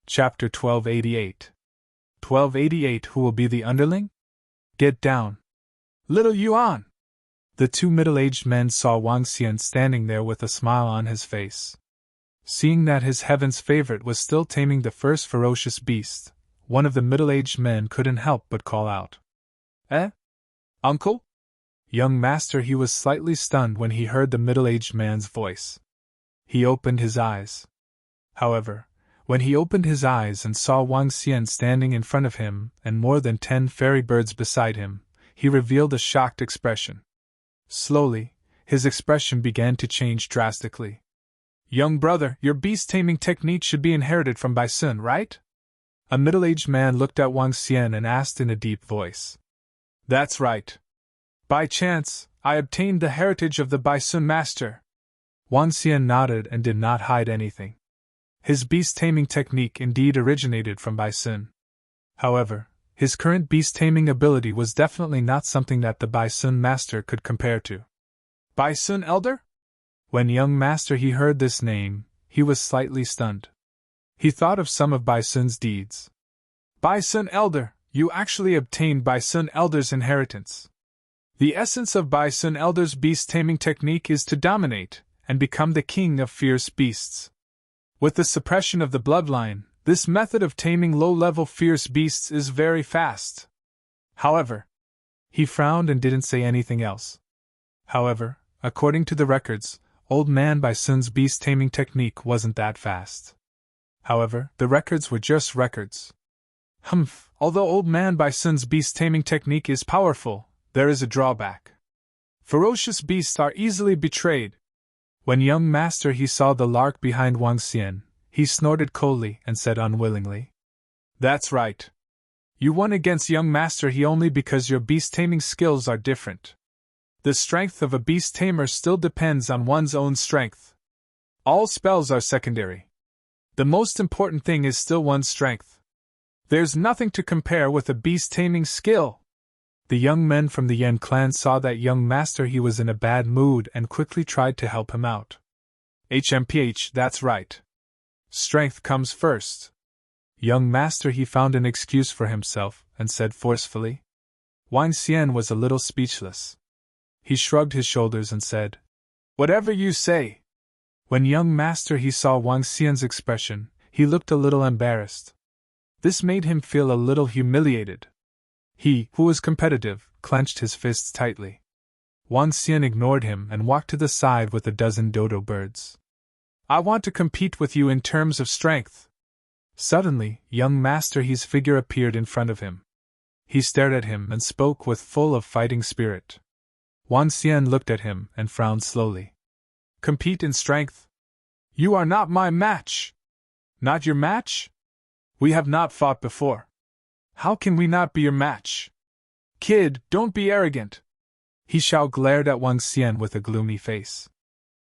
Chapter 1288. 1288 Who will be the underling? Get down. Little Yuan! The two middle-aged men saw Wang Xian standing there with a smile on his face. Seeing that his heaven's favorite was still taming the first ferocious beast, one of the middle-aged men couldn't help but call out. Eh? Uncle? Young master, he was slightly stunned when he heard the middle-aged man's voice. He opened his eyes. However, when he opened his eyes and saw Wang Xian standing in front of him and more than 10 fairy birds beside him, he revealed a shocked expression. Slowly, his expression began to change drastically. Young brother, your beast-taming technique should be inherited from Baisun, right? A middle-aged man looked at Wang Xian and asked in a deep voice. That's right. By chance, I obtained the heritage of the Baisun master. Wang Xian nodded and did not hide anything. His beast-taming technique indeed originated from Baisun. However, his current beast-taming ability was definitely not something that the Baisun master could compare to. Baisun Elder? When young master he heard this name, he was slightly stunned. He thought of some of Baisun's deeds. Baisun Elder, you actually obtained Baisun Elder's inheritance. The essence of Baisun Elder's beast-taming technique is to dominate and become the king of fierce beasts. With the suppression of the bloodline, this method of taming low-level fierce beasts is very fast. However, he frowned and didn't say anything else. However, according to the records, Old Man Baisun's beast-taming technique wasn't that fast. However, the records were just records. Although Old Man Baisun's beast-taming technique is powerful, there is a drawback. Ferocious beasts are easily betrayed. When young master he saw the lark behind Wang Xian, he snorted coldly and said unwillingly. That's right. You won against young master he only because your beast-taming skills are different. The strength of a beast-tamer still depends on one's own strength. All spells are secondary. The most important thing is still one's strength. There's nothing to compare with a beast-taming skill. The young men from the Yan clan saw that young master he was in a bad mood and quickly tried to help him out. HMPH, that's right. Strength comes first. Young master he found an excuse for himself and said forcefully. Wang Xian was a little speechless. He shrugged his shoulders and said, Whatever you say. When young master he saw Wang Xian's expression, he looked a little embarrassed. This made him feel a little humiliated. He, who was competitive, clenched his fists tightly. Wang Xian ignored him and walked to the side with a dozen dodo birds. I want to compete with you in terms of strength. Suddenly, young master he's figure appeared in front of him. He stared at him and spoke with full of fighting spirit. Wang Xian looked at him and frowned slowly. Compete in strength? You are not my match. Not your match? We have not fought before. How can we not be your match? Kid, don't be arrogant. He Xiao glared at Wang Xian with a gloomy face.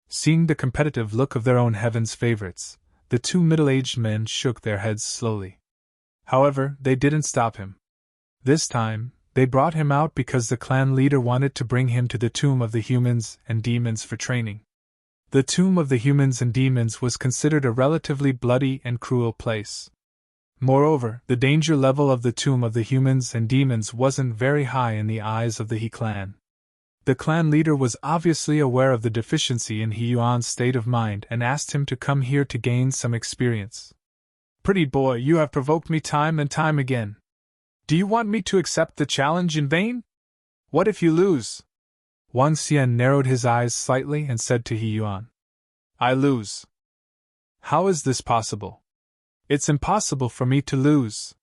Seeing the competitive look of their own heaven's favorites, the two middle-aged men shook their heads slowly. However, they didn't stop him. This time, they brought him out because the clan leader wanted to bring him to the tomb of the humans and demons for training. The tomb of the humans and demons was considered a relatively bloody and cruel place. Moreover, the danger level of the tomb of the humans and demons wasn't very high in the eyes of the He clan. The clan leader was obviously aware of the deficiency in He Yuan's state of mind and asked him to come here to gain some experience. Pretty boy, you have provoked me time and time again. Do you want me to accept the challenge in vain? What if you lose? Wang Xian narrowed his eyes slightly and said to He Yuan. I lose. How is this possible? It's impossible for me to lose.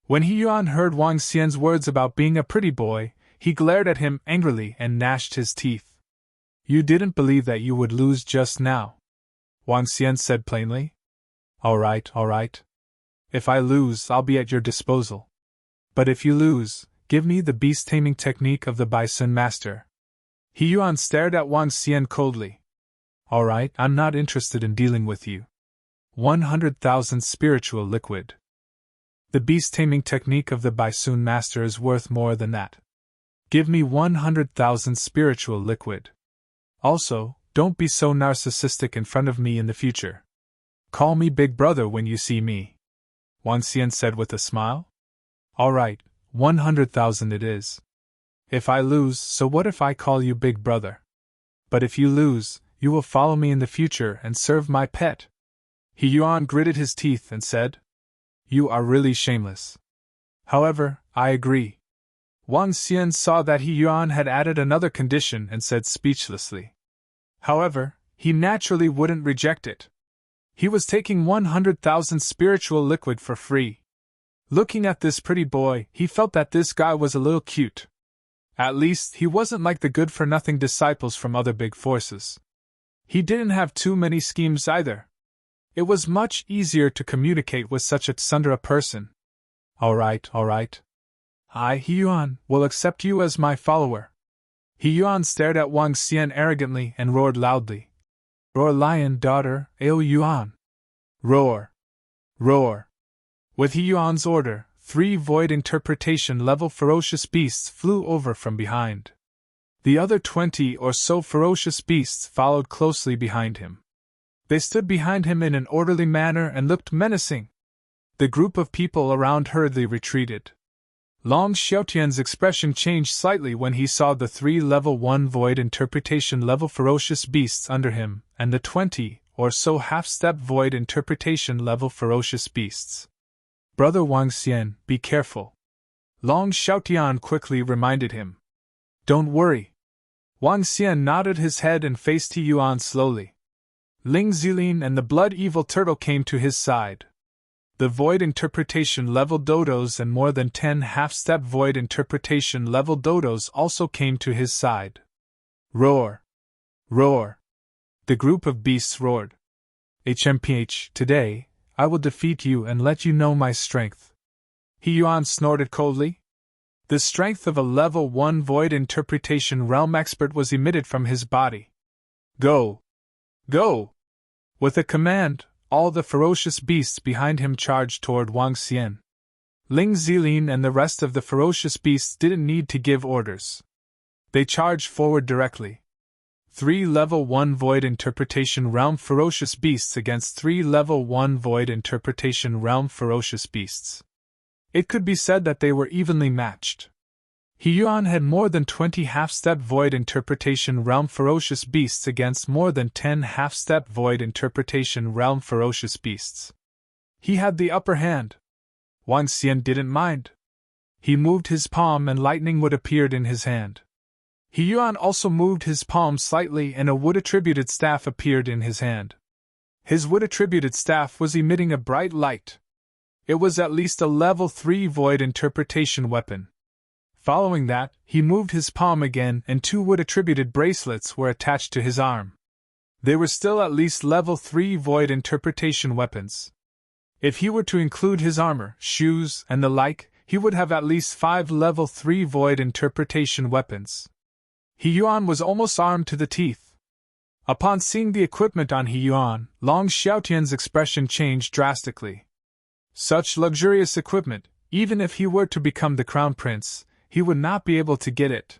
When He Yuan heard Wang Xian's words about being a pretty boy, he glared at him angrily and gnashed his teeth. You didn't believe that you would lose just now, Wang Xian said plainly. All right. If I lose, I'll be at your disposal. But if you lose, give me the beast-taming technique of the Baisun master. He Yuan stared at Wang Xian coldly. All right, I'm not interested in dealing with you. 100,000 spiritual liquid. The beast-taming technique of the Baisun master is worth more than that. Give me 100,000 spiritual liquid. Also, don't be so narcissistic in front of me in the future. Call me Big Brother when you see me. Wang Xian said with a smile. All right, 100,000 it is. If I lose, so what if I call you Big Brother? But if you lose, you will follow me in the future and serve my pet. He Yuan gritted his teeth and said, You are really shameless. However, I agree. Wang Xian saw that He Yuan had added another condition and said speechlessly. However, he naturally wouldn't reject it. He was taking 100,000 spiritual liquid for free. Looking at this pretty boy, he felt that this guy was a little cute. At least, he wasn't like the good-for-nothing disciples from other big forces. He didn't have too many schemes either. It was much easier to communicate with such a tsundere person. All right. I, He Yuan, will accept you as my follower. He Yuan stared at Wang Xian arrogantly and roared loudly. Roar, lion daughter, Ao Yuan. Roar. Roar. With He Yuan's order, 3 void interpretation level ferocious beasts flew over from behind. The other 20 or so ferocious beasts followed closely behind him. They stood behind him in an orderly manner and looked menacing. The group of people around hurriedly retreated. Long Xiaotian's expression changed slightly when he saw the 3 level 1 void interpretation level ferocious beasts under him, and the 20 or so half-step void interpretation level ferocious beasts. Brother Wang Xian, be careful. Long Xiaotian quickly reminded him. Don't worry. Wang Xian nodded his head and faced He Yuan slowly. Ling Zilin and the Blood Evil Turtle came to his side. The void interpretation level dodos and more than 10 half-step void interpretation level dodos also came to his side. Roar! Roar! The group of beasts roared. HMPH, today, I will defeat you and let you know my strength. He Yuan snorted coldly. The strength of a level 1 void interpretation realm expert was emitted from his body. Go! Go! With a command, all the ferocious beasts behind him charged toward Wang Xian. Ling Zilin and the rest of the ferocious beasts didn't need to give orders. They charged forward directly. 3 level 1 void interpretation realm ferocious beasts against 3 level 1 void interpretation realm ferocious beasts. It could be said that they were evenly matched. He Yuan had more than 20 half-step void interpretation realm ferocious beasts against more than 10 half-step void interpretation realm ferocious beasts. He had the upper hand. Wang Xian didn't mind. He moved his palm and lightning wood appeared in his hand. He Yuan also moved his palm slightly and a wood-attributed staff appeared in his hand. His wood-attributed staff was emitting a bright light. It was at least a level 3 void interpretation weapon. Following that, he moved his palm again and 2 wood-attributed bracelets were attached to his arm. They were still at least level 3 void interpretation weapons. If he were to include his armor, shoes, and the like, he would have at least 5 level 3 void interpretation weapons. He Yuan was almost armed to the teeth. Upon seeing the equipment on He Yuan, Long Xiaotian's expression changed drastically. Such luxurious equipment, even if he were to become the crown prince, he would not be able to get it.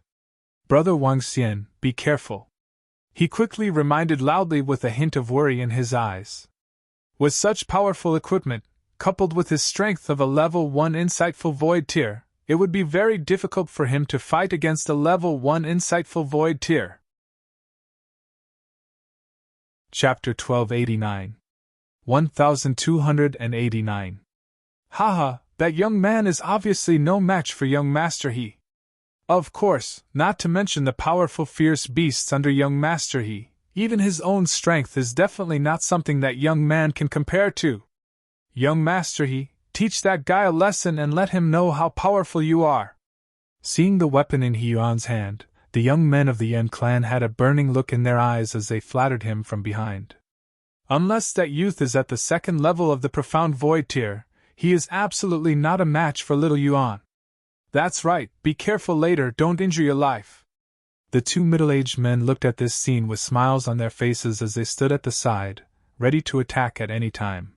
Brother Wang Xian, be careful. He quickly reminded loudly with a hint of worry in his eyes. With such powerful equipment, coupled with his strength of a level 1 insightful void tier, it would be very difficult for him to fight against a level 1 insightful void tier. Chapter 1289 1289. Haha, that young man is obviously no match for young Master He. Of course, not to mention the powerful fierce beasts under young Master He, even his own strength is definitely not something that young man can compare to. Young Master He, teach that guy a lesson and let him know how powerful you are. Seeing the weapon in He Yuan's hand, the young men of the Yan clan had a burning look in their eyes as they flattered him from behind. Unless that youth is at the 2nd level of the profound void tier, he is absolutely not a match for little Yuan. That's right, be careful later, don't injure your life. The 2 middle-aged men looked at this scene with smiles on their faces as they stood at the side, ready to attack at any time.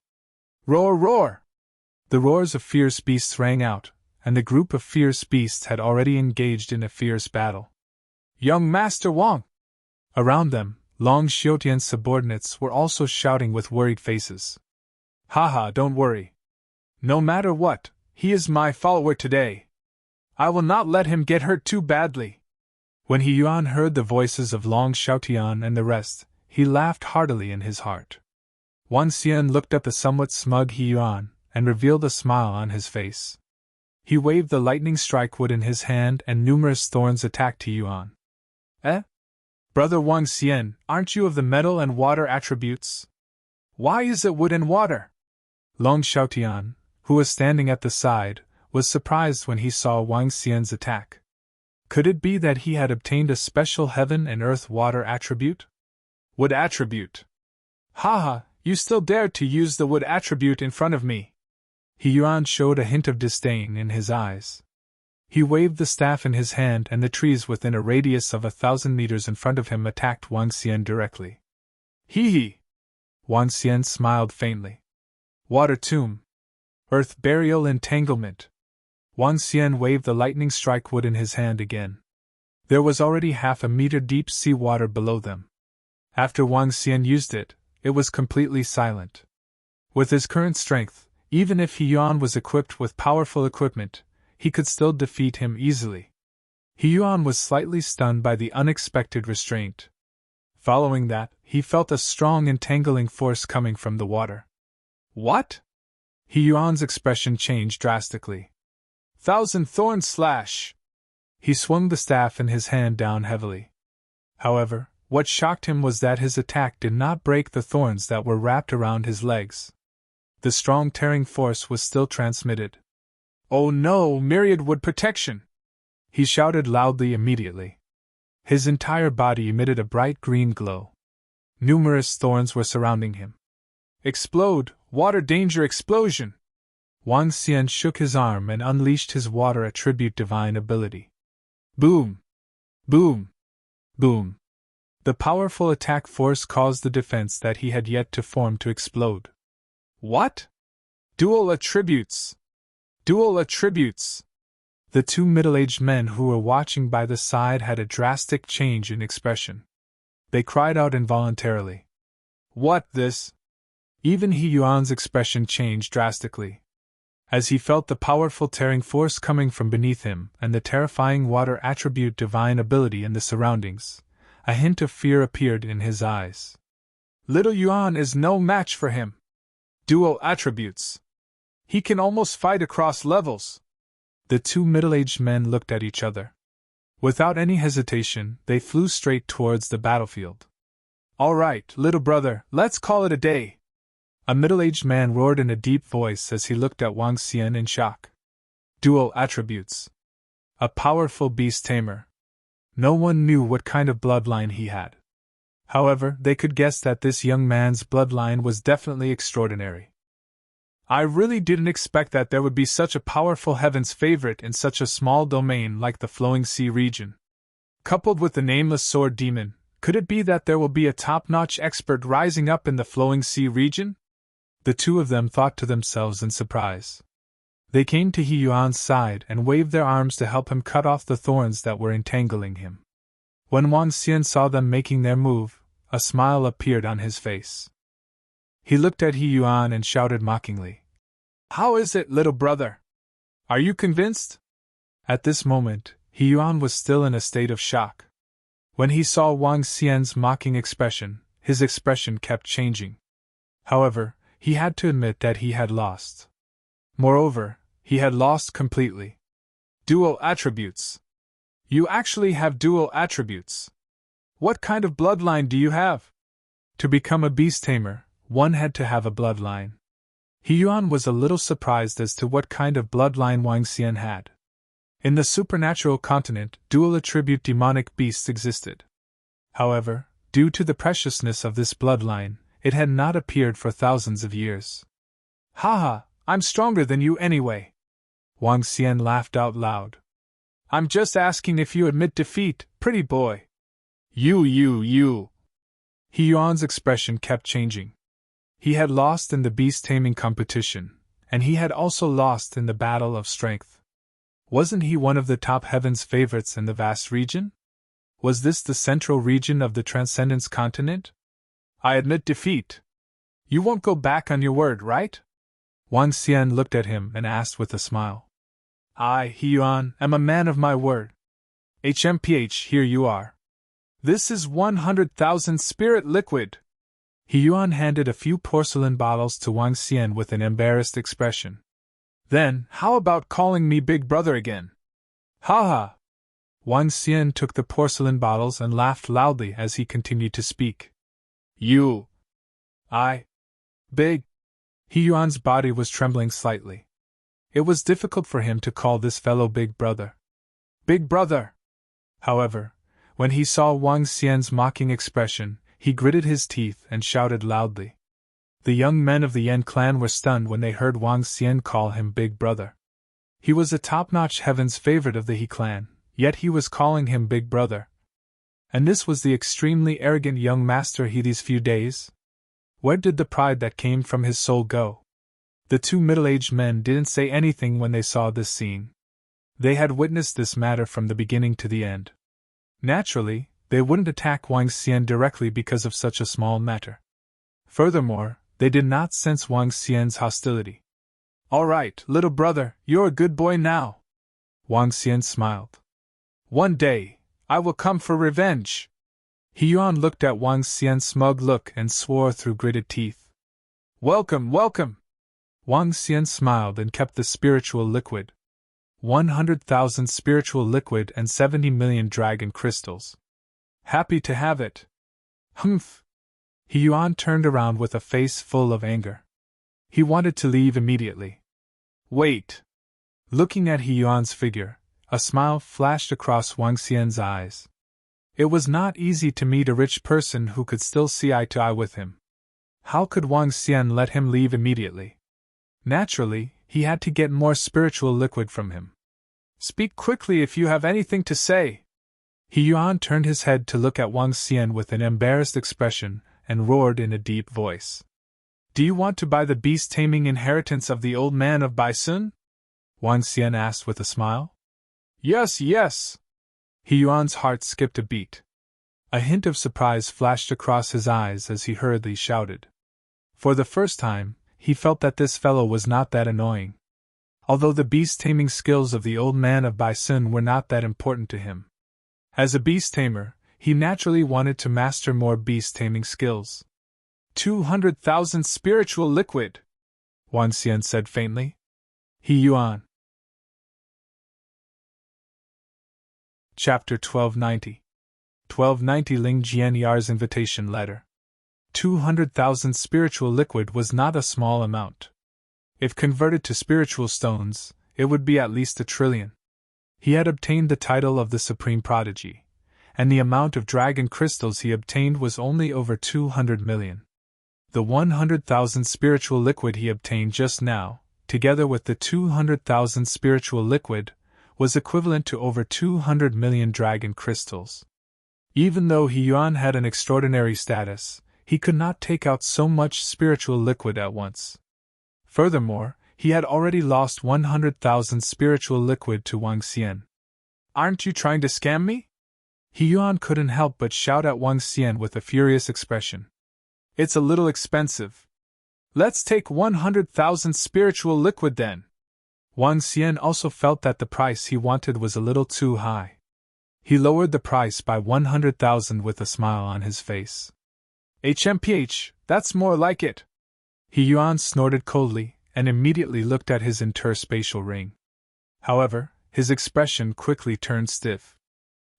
Roar, roar! The roars of fierce beasts rang out, and the group of fierce beasts had already engaged in a fierce battle. Young Master Wang! Around them, Long Xiaotian's subordinates were also shouting with worried faces. Haha, don't worry. No matter what, he is my follower today. I will not let him get hurt too badly. When He Yuan heard the voices of Long Xiaotian and the rest, he laughed heartily in his heart. Wang Xian looked at the somewhat smug He Yuan and revealed a smile on his face. He waved the lightning strike wood in his hand and numerous thorns attacked He Yuan. Eh? Brother Wang Xian, aren't you of the metal and water attributes? Why is it wood and water? Long Xiaotian, who was standing at the side, was surprised when he saw Wang Xian's attack. Could it be that he had obtained a special heaven and earth water attribute? Wood attribute. Haha, you still dared to use the wood attribute in front of me. He Yuan showed a hint of disdain in his eyes. He waved the staff in his hand and the trees within a radius of 1,000 meters in front of him attacked Wang Xian directly. Hee hee! Wang Xian smiled faintly. Water tomb. Earth burial entanglement. Wang Xian waved the lightning strike wood in his hand again. There was already half a meter deep sea water below them. After Wang Xian used it, it was completely silent. With his current strength, even if He Yuan was equipped with powerful equipment, he could still defeat him easily. He Yuan was slightly stunned by the unexpected restraint. Following that, he felt a strong entangling force coming from the water. What? He Yuan's expression changed drastically. 1,000 thorn slash! He swung the staff in his hand down heavily. However, what shocked him was that his attack did not break the thorns that were wrapped around his legs. The strong tearing force was still transmitted. Oh no, myriad wood protection! He shouted loudly immediately. His entire body emitted a bright green glow. Numerous thorns were surrounding him. Explode! Water danger explosion! Wang Xian shook his arm and unleashed his water attribute divine ability. Boom! Boom! Boom! The powerful attack force caused the defense that he had yet to form to explode. What? Dual attributes! Dual attributes! The two middle-aged men who were watching by the side had a drastic change in expression. They cried out involuntarily. What this? Even He Yuan's expression changed drastically. As he felt the powerful tearing force coming from beneath him and the terrifying water attribute divine ability in the surroundings, a hint of fear appeared in his eyes. Little Yuan is no match for him. Dual attributes. He can almost fight across levels. The two middle-aged men looked at each other. Without any hesitation, they flew straight towards the battlefield. All right, little brother, let's call it a day. A middle-aged man roared in a deep voice as he looked at Wang Xian in shock. Dual attributes. A powerful beast tamer. No one knew what kind of bloodline he had. However, they could guess that this young man's bloodline was definitely extraordinary. I really didn't expect that there would be such a powerful heaven's favorite in such a small domain like the Flowing Sea region. Coupled with the nameless sword demon, could it be that there will be a top-notch expert rising up in the Flowing Sea region? The two of them thought to themselves in surprise. They came to He Yuan's side and waved their arms to help him cut off the thorns that were entangling him. When Wang Xian saw them making their move, a smile appeared on his face. He looked at He Yuan and shouted mockingly. How is it, little brother? Are you convinced? At this moment, He Yuan was still in a state of shock. When he saw Wang Xian's mocking expression, his expression kept changing. However, he had to admit that he had lost. Moreover, he had lost completely. Dual attributes. You actually have dual attributes. What kind of bloodline do you have? To become a beast tamer, one had to have a bloodline. He Yuan was a little surprised as to what kind of bloodline Wang Xian had. In the supernatural continent, dual attribute demonic beasts existed. However, due to the preciousness of this bloodline, it had not appeared for thousands of years. Haha, I'm stronger than you anyway. Wang Xian laughed out loud. I'm just asking if you admit defeat, pretty boy. You. He Yuan's expression kept changing. He had lost in the beast-taming competition, and he had also lost in the battle of strength. Wasn't he one of the top heaven's favorites in the vast region? Was this the central region of the Transcendence continent? I admit defeat. You won't go back on your word, right? Wang Xian looked at him and asked with a smile. I, He Yuan, am a man of my word. HMPH, here you are. This is 100,000 spirit liquid. He Yuan handed a few porcelain bottles to Wang Xian with an embarrassed expression. Then, how about calling me Big Brother again? Ha ha! Wang Xian took the porcelain bottles and laughed loudly as he continued to speak. You! Big! He Yuan's body was trembling slightly. It was difficult for him to call this fellow Big Brother. Big Brother! However, when he saw Wang Xian's mocking expression, he gritted his teeth and shouted loudly. The young men of the Yan clan were stunned when they heard Wang Xian call him Big Brother. He was a top-notch heaven's favorite of the He clan, yet he was calling him Big Brother. And this was the extremely arrogant young master he these few days? Where did the pride that came from his soul go? The two middle-aged men didn't say anything when they saw this scene. They had witnessed this matter from the beginning to the end. Naturally, they wouldn't attack Wang Xian directly because of such a small matter. Furthermore, they did not sense Wang Xian's hostility. All right, little brother, you're a good boy now. Wang Xian smiled. One day, I will come for revenge. He Yuan looked at Wang Xian's smug look and swore through gritted teeth. Welcome, welcome! Wang Xian smiled and kept the spiritual liquid. 100,000 spiritual liquid and 70 million dragon crystals. Happy to have it. Humph! He Yuan turned around with a face full of anger. He wanted to leave immediately. Wait! Looking at He Yuan's figure, a smile flashed across Wang Xian's eyes. It was not easy to meet a rich person who could still see eye to eye with him. How could Wang Xian let him leave immediately? Naturally, he had to get more spiritual liquid from him. Speak quickly if you have anything to say. He Yuan turned his head to look at Wang Xian with an embarrassed expression and roared in a deep voice. Do you want to buy the beast-taming inheritance of the old man of Baisun? Wang Xian asked with a smile. Yes, yes! He Yuan's heart skipped a beat. A hint of surprise flashed across his eyes as he hurriedly shouted. For the first time, he felt that this fellow was not that annoying. Although the beast-taming skills of the old man of Baisun were not that important to him. As a beast-tamer, he naturally wanted to master more beast-taming skills. 200,000 spiritual liquid, Wang Xian said faintly. He Yuan. Chapter 1290. 1290 Ling Jianyar's invitation letter. 200,000 spiritual liquid was not a small amount. If converted to spiritual stones, it would be at least 1 trillion. He had obtained the title of the Supreme Prodigy, and the amount of dragon crystals he obtained was only over 200 million. The 100,000 spiritual liquid he obtained just now, together with the 200,000 spiritual liquid, was equivalent to over 200 million dragon crystals. Even though He Yuan had an extraordinary status, he could not take out so much spiritual liquid at once. Furthermore, he had already lost 100,000 spiritual liquid to Wang Xian. Aren't you trying to scam me? He Yuan couldn't help but shout at Wang Xian with a furious expression. It's a little expensive. Let's take 100,000 spiritual liquid then. Wang Xian also felt that the price he wanted was a little too high. He lowered the price by 100,000 with a smile on his face. HMPH, that's more like it. He Yuan snorted coldly and immediately looked at his interspatial ring. However, his expression quickly turned stiff.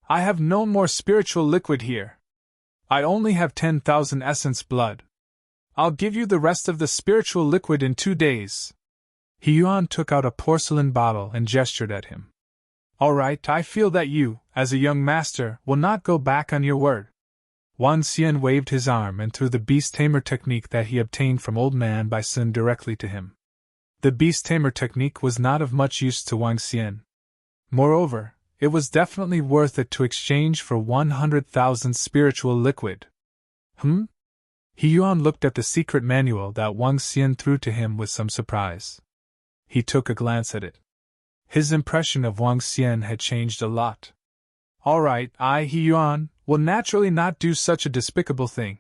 I have no more spiritual liquid here. I only have 10,000 essence blood. I'll give you the rest of the spiritual liquid in 2 days. He Yuan took out a porcelain bottle and gestured at him. All right, I feel that you, as a young master, will not go back on your word. Wang Xian waved his arm and threw the beast-tamer technique that he obtained from Old Man Baisun directly to him. The beast-tamer technique was not of much use to Wang Xian. Moreover, it was definitely worth it to exchange for 100,000 spiritual liquid. He Yuan looked at the secret manual that Wang Xian threw to him with some surprise. He took a glance at it. His impression of Wang Xian had changed a lot. All right, He Yuan, will naturally not do such a despicable thing.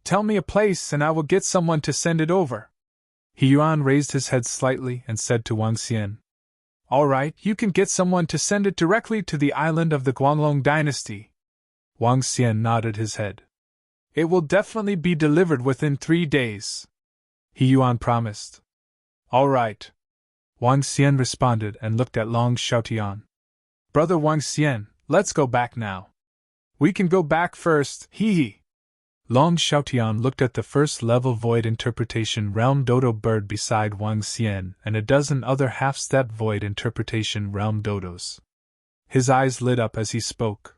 Tell me a place and I will get someone to send it over. He Yuan raised his head slightly and said to Wang Xian, "All right, you can get someone to send it directly to the island of the Guanglong dynasty." Wang Xian nodded his head. "It will definitely be delivered within 3 days," He Yuan promised. "All right," Wang Xian responded and looked at Long Xiaotian. "Brother Wang Xian, let's go back now." "We can go back first, hee." Long Xiaotian looked at the first-level void interpretation realm dodo bird beside Wang Xian and a dozen other half-step void interpretation realm dodos. His eyes lit up as he spoke.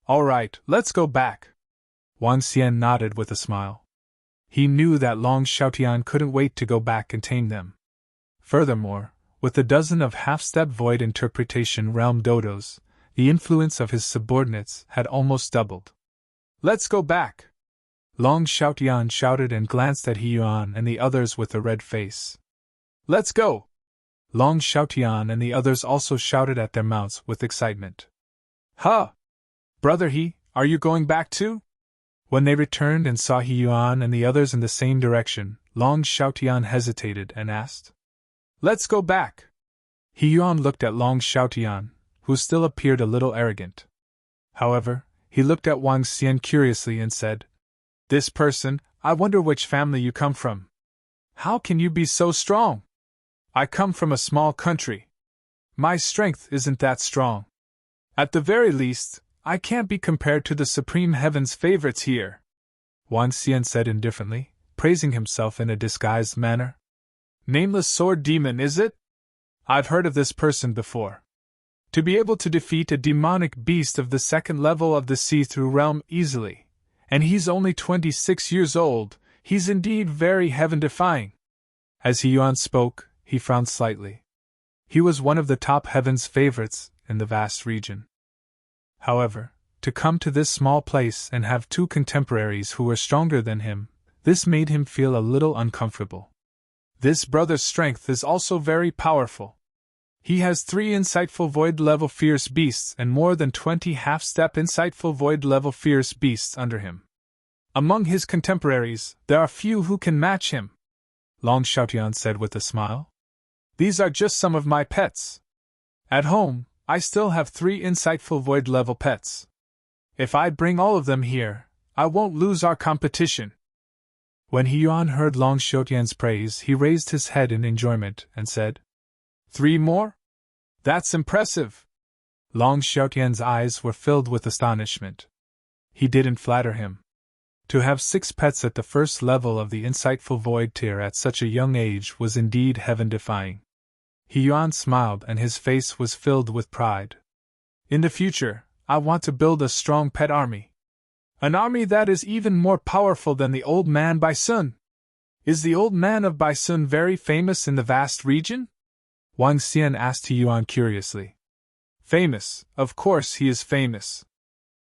"All right, let's go back." Wang Xian nodded with a smile. He knew that Long Xiaotian couldn't wait to go back and tame them. Furthermore, with a dozen of half-step void interpretation realm dodos, the influence of his subordinates had almost doubled. "Let's go back!" Long Xiaotian shouted and glanced at He Yuan and the others with a red face. "Let's go!" Long Xiaotian and the others also shouted at their mounts with excitement. "Huh! Brother He, are you going back too?" When they returned and saw He Yuan and the others in the same direction, Long Xiaotian hesitated and asked, "Let's go back." He Yuan looked at Long Xiaotian, who still appeared a little arrogant. However, he looked at Wang Xian curiously and said, "This person, I wonder which family you come from. How can you be so strong?" "I come from a small country. My strength isn't that strong. At the very least, I can't be compared to the Supreme Heaven's favorites here," Wang Xian said indifferently, praising himself in a disguised manner. "Nameless Sword Demon, is it? I've heard of this person before. To be able to defeat a demonic beast of the second level of the see-through realm easily, and he's only 26 years old, he's indeed very heaven-defying." As He Yuan spoke, he frowned slightly. He was one of the top heaven's favorites in the vast region. However, to come to this small place and have 2 contemporaries who were stronger than him, this made him feel a little uncomfortable. This brother's strength is also very powerful. He has 3 insightful void-level fierce beasts and more than 20 half-step insightful void-level fierce beasts under him. Among his contemporaries, there are few who can match him, Long Xiaotian said with a smile. "These are just some of my pets. At home, I still have 3 insightful void-level pets. If I bring all of them here, I won't lose our competition." When He Yuan heard Long Xiaotian's praise, he raised his head in enjoyment and said, "3 more? That's impressive." Long Xiaotian's eyes were filled with astonishment. He didn't flatter him. To have 6 pets at the first level of the insightful void tier at such a young age was indeed heaven-defying. He Yuan smiled and his face was filled with pride. "In the future, I want to build a strong pet army. An army that is even more powerful than the Old Man Baisun. Is the Old Man of Baisun very famous in the vast region?" Wang Xian asked He Yuan curiously. "Famous, of course he is famous.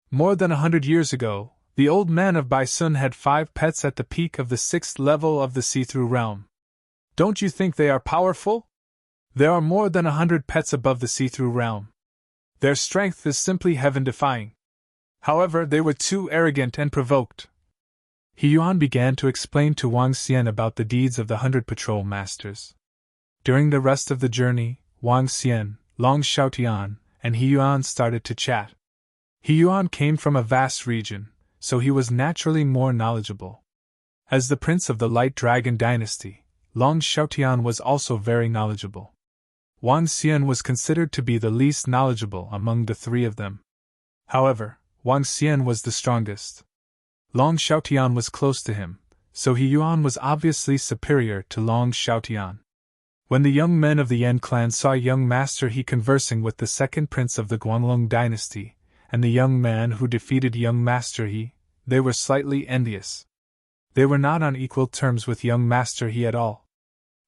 More than 100 years ago, the Old Man of Baisun had 5 pets at the peak of the 6th level of the see-through realm. Don't you think they are powerful? There are more than 100 pets above the see-through realm. Their strength is simply heaven-defying. However, they were too arrogant and provoked." He Yuan began to explain to Wang Xian about the deeds of the 100 patrol masters. During the rest of the journey, Wang Xian, Long Xiaotian, and He Yuan started to chat. He Yuan came from a vast region, so he was naturally more knowledgeable. As the prince of the Light Dragon dynasty, Long Xiaotian was also very knowledgeable. Wang Xian was considered to be the least knowledgeable among the 3 of them. However, Wang Xian was the strongest. Long Xiaotian was close to him, so He Yuan was obviously superior to Long Xiaotian. When the young men of the Yan clan saw young Master He conversing with the second prince of the Guanglong dynasty, and the young man who defeated young Master He, they were slightly envious. They were not on equal terms with young Master He at all.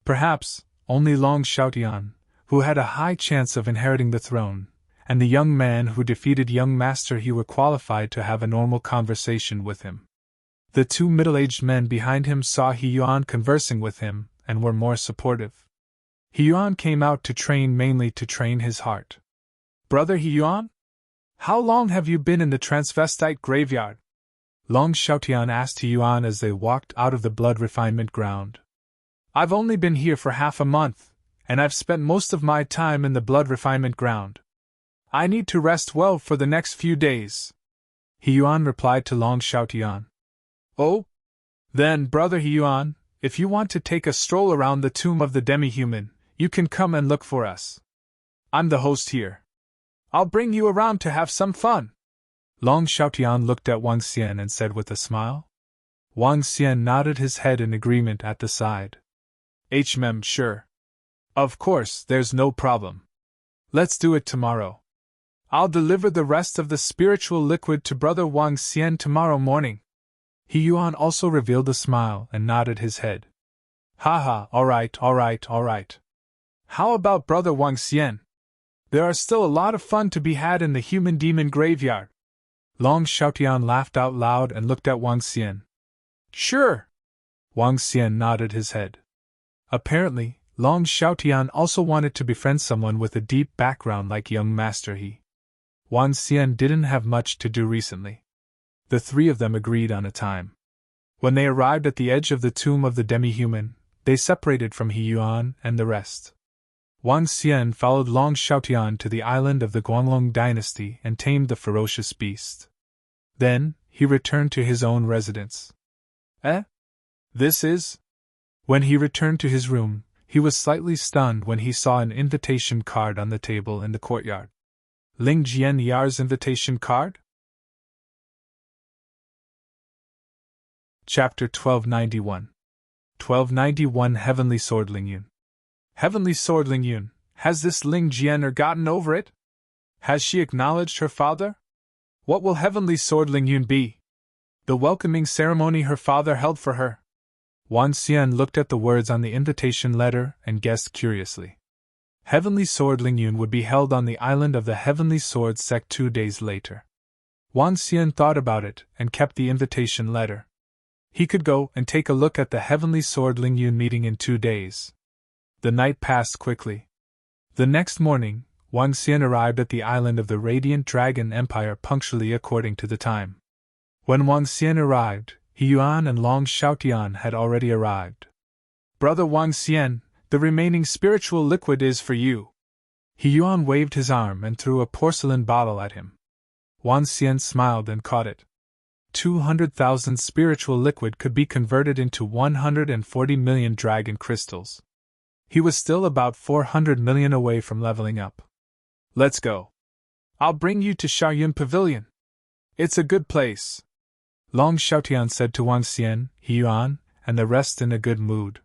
Perhaps, only Long Xiaotian, who had a high chance of inheriting the throne, and the young man who defeated young Master He were qualified to have a normal conversation with him. The 2 middle-aged men behind him saw He Yuan conversing with him, and were more supportive. He Yuan came out to train mainly to train his heart. "Brother He Yuan? How long have you been in the transvestite graveyard?" Long Xiaotian asked He Yuan as they walked out of the blood refinement ground. I've only been here for half a month, and I've spent most of my time in the blood refinement ground. I need to rest well for the next few days. Hiyuan replied to Long Xiaotian. Oh? Then, Brother Hiyuan, if you want to take a stroll around the tomb of the demi-human, you can come and look for us. I'm the host here. I'll bring you around to have some fun. Long Xiaotian looked at Wang Xian and said with a smile. Wang Xian nodded his head in agreement at the side. Sure. Of course, there's no problem. Let's do it tomorrow. I'll deliver the rest of the spiritual liquid to Brother Wang Xian tomorrow morning. Hiyuan also revealed a smile and nodded his head. Haha, all right. How about Brother Wang Xian? There are still a lot of fun to be had in the human demon graveyard. Long Xiaotian laughed out loud and looked at Wang Xian. Sure. Wang Xian nodded his head. Apparently, Long Xiaotian also wanted to befriend someone with a deep background like young Master He. Wang Xian didn't have much to do recently. The three of them agreed on a time. When they arrived at the edge of the tomb of the demi-human, they separated from Hiyuan and the rest. Wang Xian followed Long Xiaotian to the island of the Guanglong dynasty and tamed the ferocious beast. Then, he returned to his own residence. This is? When he returned to his room, he was slightly stunned when he saw an invitation card on the table in the courtyard. Ling Jian Yar's invitation card? Chapter 1291. 1291 Heavenly Sword Lingyun. Heavenly Sword Lingyun, has this Ling Jian gotten over it? Has she acknowledged her father? What will Heavenly Sword Lingyun be? The welcoming ceremony her father held for her. Wang Xian looked at the words on the invitation letter and guessed curiously. Heavenly Sword Lingyun would be held on the island of the Heavenly Sword sect 2 days later. Wang Xian thought about it and kept the invitation letter. He could go and take a look at the Heavenly Sword Lingyun meeting in 2 days. The night passed quickly. The next morning, Wang Xian arrived at the island of the Radiant Dragon Empire punctually according to the time. When Wang Xian arrived, Hiyuan and Long Xiaotian had already arrived. Brother Wang Xian, the remaining spiritual liquid is for you. Hiyuan waved his arm and threw a porcelain bottle at him. Wang Xian smiled and caught it. 200,000 spiritual liquid could be converted into 140 million dragon crystals. He was still about 400 million away from leveling up. Let's go. I'll bring you to Shaoyun Pavilion. It's a good place. Long Xiaotian said to Wang Xian, Hiyuan, and the rest in a good mood.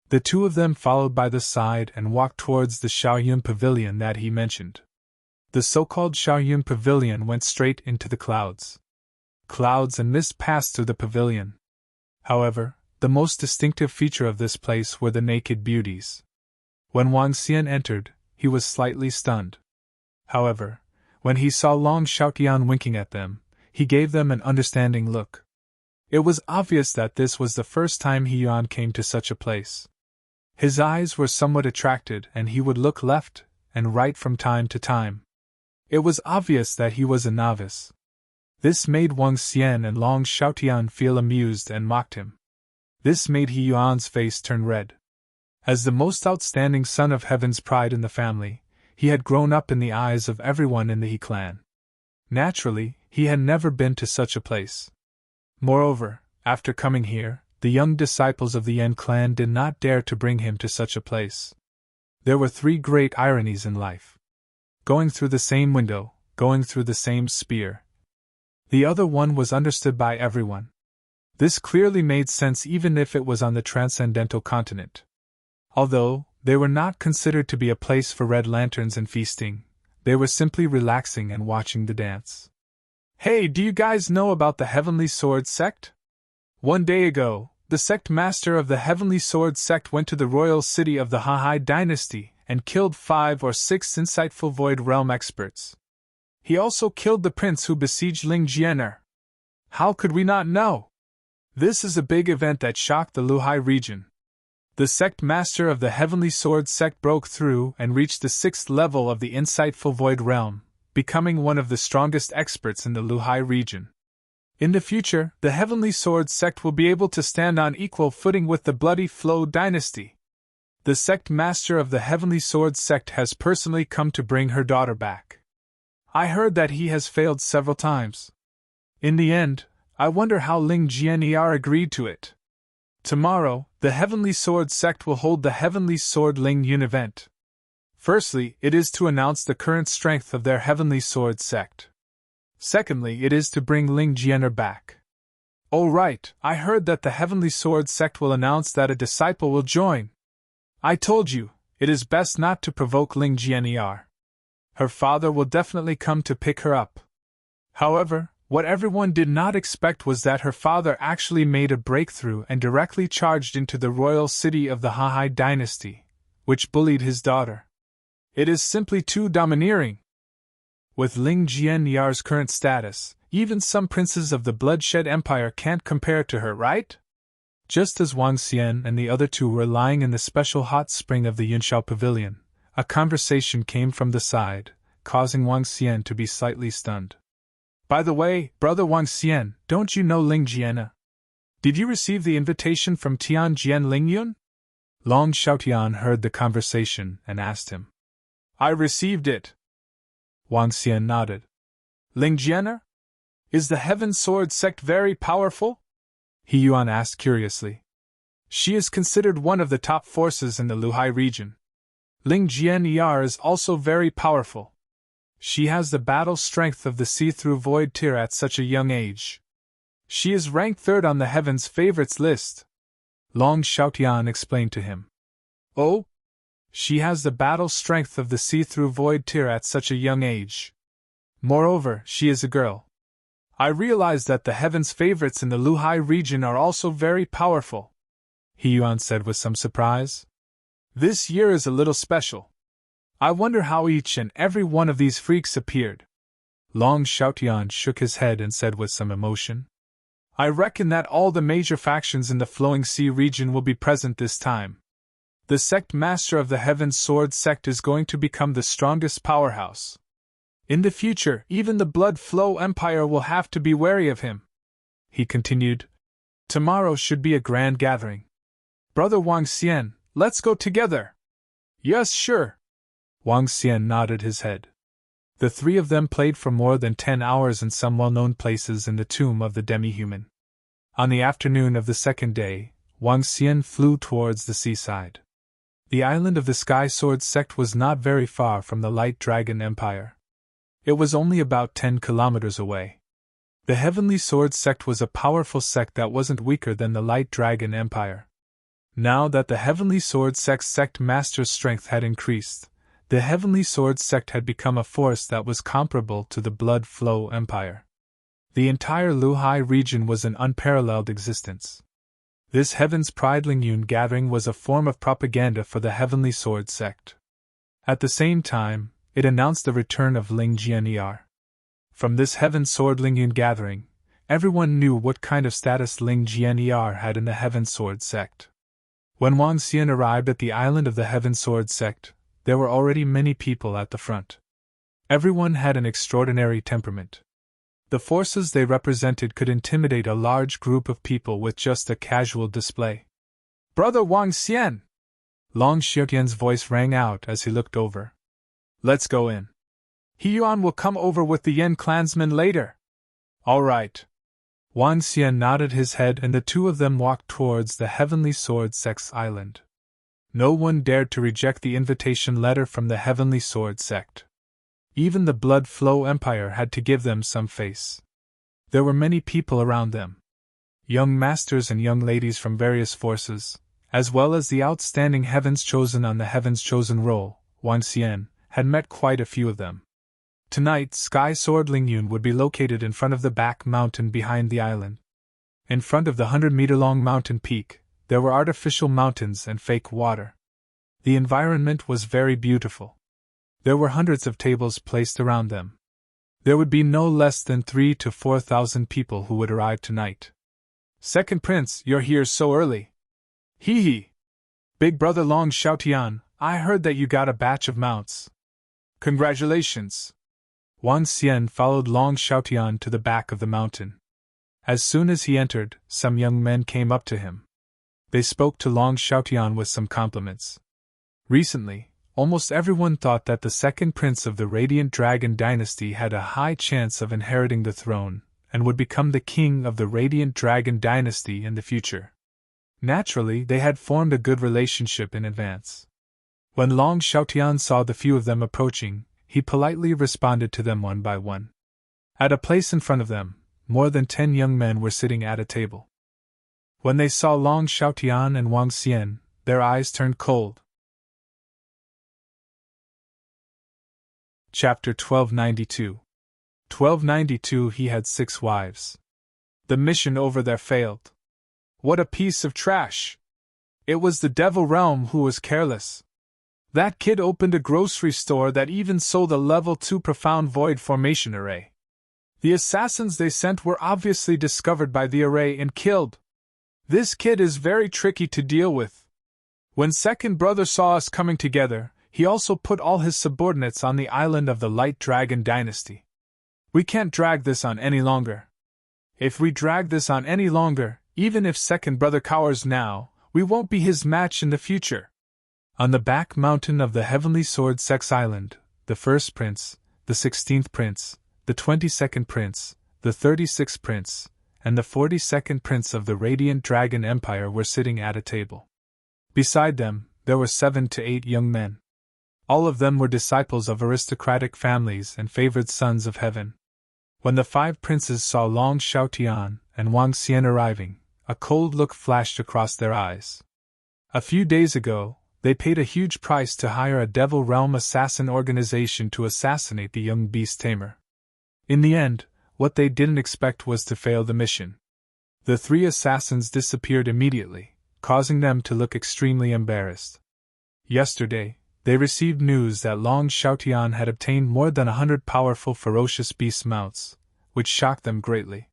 The two of them followed by the side and walked towards the Shaoyun Pavilion that he mentioned. The so-called Shaoyun Pavilion went straight into the clouds. Clouds and mist passed through the pavilion. However, the most distinctive feature of this place were the naked beauties. When Wang Xian entered, he was slightly stunned. However, when he saw Long Xiaotian winking at them, he gave them an understanding look. It was obvious that this was the first time Hiyuan came to such a place. His eyes were somewhat attracted and he would look left and right from time to time. It was obvious that he was a novice. This made Wang Xian and Long Xiaotian feel amused and mocked him. This made Hiyuan's face turn red. As the most outstanding son of Heaven's pride in the family, he had grown up in the eyes of everyone in the He clan. Naturally, he had never been to such a place. Moreover, after coming here, the young disciples of the Yan clan did not dare to bring him to such a place. There were 3 great ironies in life. Going through the same window, going through the same spear. The other one was understood by everyone. This clearly made sense even if it was on the transcendental continent. Although they were not considered to be a place for red lanterns and feasting, they were simply relaxing and watching the dance. Hey, do you guys know about the Heavenly Sword sect? 1 day ago, the sect master of the Heavenly Sword sect went to the royal city of the Hahai dynasty and killed 5 or 6 insightful Void Realm experts. He also killed the prince who besieged Ling Jianer. How could we not know? This is a big event that shocked the Luhai region. The sect master of the Heavenly Sword sect broke through and reached the 6th level of the insightful Void Realm, becoming one of the strongest experts in the Luhai region. In the future, the Heavenly Sword sect will be able to stand on equal footing with the Bloody Flow dynasty. The sect master of the Heavenly Sword sect has personally come to bring her daughter back. I heard that he has failed several times. In the end, I wonder how Ling Jian'er agreed to it. Tomorrow, the Heavenly Sword sect will hold the Heavenly Sword Ling Yun event. Firstly, it is to announce the current strength of their Heavenly Sword sect. Secondly, it is to bring Ling Jian'er back. Oh right, I heard that the Heavenly Sword sect will announce that a disciple will join. I told you, it is best not to provoke Ling Jian'er. Her father will definitely come to pick her up. However, what everyone did not expect was that her father actually made a breakthrough and directly charged into the royal city of the Hahai dynasty, which bullied his daughter. It is simply too domineering. With Ling Jian'er's current status, even some princes of the Bloodshed Empire can't compare to her, right? Just as Wang Xian and the other two were lying in the special hot spring of the Yunshao Pavilion, a conversation came from the side, causing Wang Xian to be slightly stunned. By the way, brother Wang Xian, don't you know Ling Jian'er? Did you receive the invitation from Tian Jian Lingyun? Long Xiaotian heard the conversation and asked him. I received it. Wang Xian nodded. Ling Jian'er? Is the Heaven Sword sect very powerful? He Yuan asked curiously. She is considered one of the top forces in the Luhai region. Ling Jian'er is also very powerful. She has the battle strength of the see-through void tier at such a young age. She is ranked 3rd on the Heaven's favorites list. Long Xiaotian explained to him. Oh? She has the battle strength of the see-through void tier at such a young age. Moreover, she is a girl. I realize that the Heaven's favorites in the Luhai region are also very powerful, He Yuan said with some surprise. This year is a little special. I wonder how each and every one of these freaks appeared. Long Xiaotian shook his head and said with some emotion. I reckon that all the major factions in the Flowing Sea region will be present this time. The sect master of the Heaven Sword sect is going to become the strongest powerhouse. In the future, even the Blood Flow Empire will have to be wary of him. He continued. Tomorrow should be a grand gathering. Brother Wang Xian, let's go together. Yes, sure. Wang Xian nodded his head. The three of them played for more than 10 hours in some well-known places in the tomb of the demi-human. On the afternoon of the second day, Wang Xian flew towards the seaside. The island of the Sky Sword sect was not very far from the Light Dragon Empire. It was only about 10 kilometers away. The Heavenly Sword sect was a powerful sect that wasn't weaker than the Light Dragon Empire. Now that the Heavenly Sword sect's sect master's strength had increased, the Heavenly Sword sect had become a force that was comparable to the Blood Flow Empire. The entire Luhai region was an unparalleled existence. This Heaven's Pride Lingyun gathering was a form of propaganda for the Heavenly Sword sect. At the same time, it announced the return of Ling Jian'er. From this Heaven Sword Lingyun gathering, everyone knew what kind of status Ling Jian'er had in the Heaven Sword sect. When Wang Xian arrived at the island of the Heaven Sword sect, there were already many people at the front. Everyone had an extraordinary temperament. The forces they represented could intimidate a large group of people with just a casual display. Brother Wang Xian! Long Xiaotian's voice rang out as he looked over. Let's go in. He Yuan will come over with the Yen clansmen later. All right. Wang Xian nodded his head and the two of them walked towards the Heavenly Sword sect's island. No one dared to reject the invitation letter from the Heavenly Sword sect. Even the Blood Flow Empire had to give them some face. There were many people around them. Young masters and young ladies from various forces, as well as the outstanding Heavens Chosen on the Heavens Chosen roll, Wang Xian, had met quite a few of them. Tonight, Sky Sword Lingyun would be located in front of the back mountain behind the island. In front of the 100-meter-long mountain peak, there were artificial mountains and fake water. The environment was very beautiful. There were hundreds of tables placed around them. There would be no less than 3,000 to 4,000 people who would arrive tonight. Second Prince, you're here so early. Hee hee. Big brother Long Xiaotian, I heard that you got a batch of mounts. Congratulations. Wang Xian followed Long Xiaotian to the back of the mountain. As soon as he entered, some young men came up to him. They spoke to Long Xiaotian with some compliments. Recently, almost everyone thought that the second prince of the Radiant Dragon dynasty had a high chance of inheriting the throne, and would become the king of the Radiant Dragon dynasty in the future. Naturally, they had formed a good relationship in advance. When Long Xiaotian saw the few of them approaching, he politely responded to them one by one. At a place in front of them, more than 10 young men were sitting at a table. When they saw Long Xiaotian and Wang Xian, their eyes turned cold. Chapter 1292. 1292 He had 6 wives. The mission over there failed. What a piece of trash! It was the Devil Realm who was careless. That kid opened a grocery store that even sold a level 2 profound void formation array. The assassins they sent were obviously discovered by the array and killed. This kid is very tricky to deal with. When second brother saw us coming together, he also put all his subordinates on the island of the Light Dragon dynasty. We can't drag this on any longer. If we drag this on any longer, even if second brother cowers now, we won't be his match in the future. On the back mountain of the Heavenly Sword Sex Island, the first prince, the 16th prince, the 22nd prince, the 36th prince, and the 42nd prince of the Radiant Dragon Empire were sitting at a table. Beside them, there were 7 to 8 young men. All of them were disciples of aristocratic families and favored sons of heaven. When the 5 princes saw Long Xiaotian and Wang Xian arriving, a cold look flashed across their eyes. A few days ago, they paid a huge price to hire a Devil Realm assassin organization to assassinate the young beast tamer. In the end, what they didn't expect was to fail the mission. The 3 assassins disappeared immediately, causing them to look extremely embarrassed. Yesterday, they received news that Long Xiaotian had obtained more than 100 powerful ferocious beast mounts, which shocked them greatly.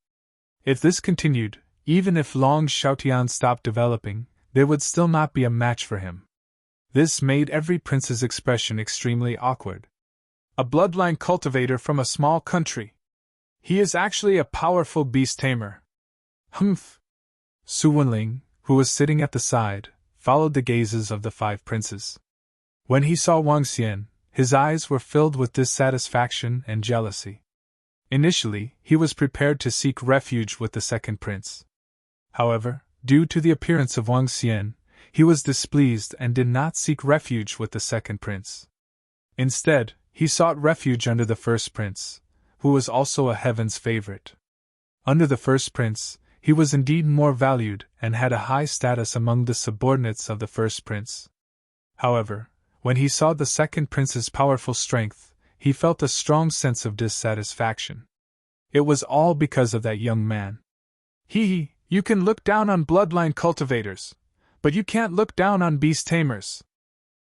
If this continued, even if Long Xiaotian stopped developing, they would still not be a match for him. This made every prince's expression extremely awkward. A bloodline cultivator from a small country. He is actually a powerful beast tamer. Humph! Su Wenling, who was sitting at the side, followed the gazes of the 5 princes. When he saw Wang Xian, his eyes were filled with dissatisfaction and jealousy. Initially, he was prepared to seek refuge with the second prince. However, due to the appearance of Wang Xian, he was displeased and did not seek refuge with the second prince. Instead, he sought refuge under the first prince, who was also a heaven's favorite. Under the first prince, he was indeed more valued and had a high status among the subordinates of the first prince. However, when he saw the second prince's powerful strength, he felt a strong sense of dissatisfaction. It was all because of that young man. You can look down on bloodline cultivators, but you can't look down on beast tamers.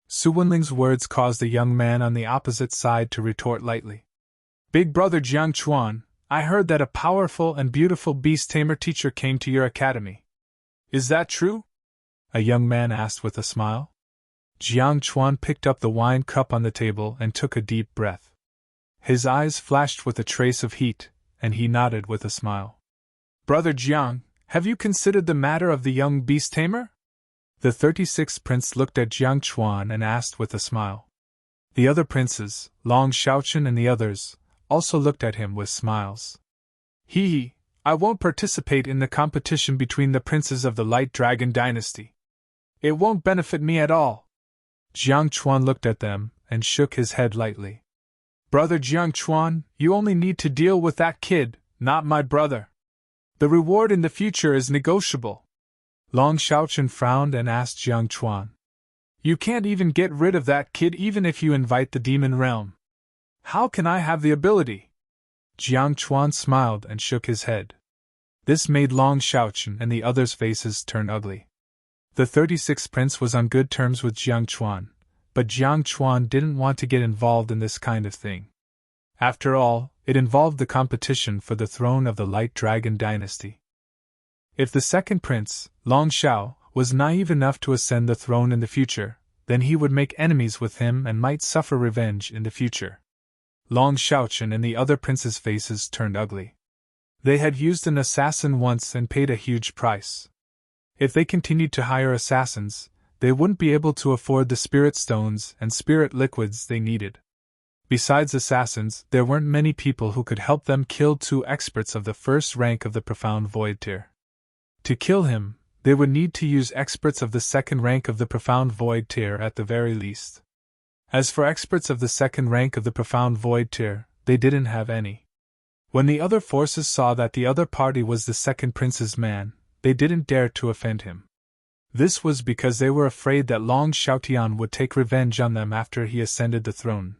Su Wenling's words caused the young man on the opposite side to retort lightly. Big brother Jiang Chuan, I heard that a powerful and beautiful beast tamer teacher came to your academy. Is that true? A young man asked with a smile. Jiang Chuan picked up the wine cup on the table and took a deep breath. His eyes flashed with a trace of heat, and he nodded with a smile. Brother Jiang, have you considered the matter of the young beast tamer? The 36th prince looked at Jiang Chuan and asked with a smile. The other princes, Long Xiaotian and the others, also looked at him with smiles. I won't participate in the competition between the princes of the Light Dragon dynasty. It won't benefit me at all. Jiang Chuan looked at them and shook his head lightly. Brother Jiang Chuan, you only need to deal with that kid, not my brother. The reward in the future is negotiable. Long Xiaotian frowned and asked Jiang Chuan. You can't even get rid of that kid even if you invite the demon realm. How can I have the ability? Jiang Chuan smiled and shook his head. This made Long Xiaotian and the others' faces turn ugly. The 36th prince was on good terms with Jiang Chuan, but Jiang Chuan didn't want to get involved in this kind of thing. After all, it involved the competition for the throne of the Light Dragon dynasty. If the second prince, Long Xiao, was naive enough to ascend the throne in the future, then he would make enemies with him and might suffer revenge in the future. Long Xiaotian and the other princes' faces turned ugly. They had used an assassin once and paid a huge price. If they continued to hire assassins, they wouldn't be able to afford the spirit stones and spirit liquids they needed. Besides assassins, there weren't many people who could help them kill two experts of the first rank of the Profound Void tier. To kill him, they would need to use experts of the second rank of the Profound Void tier at the very least. As for experts of the second rank of the Profound Void tier, they didn't have any. When the other forces saw that the other party was the second prince's man, they didn't dare to offend him. This was because they were afraid that Long Xiaotian would take revenge on them after he ascended the throne.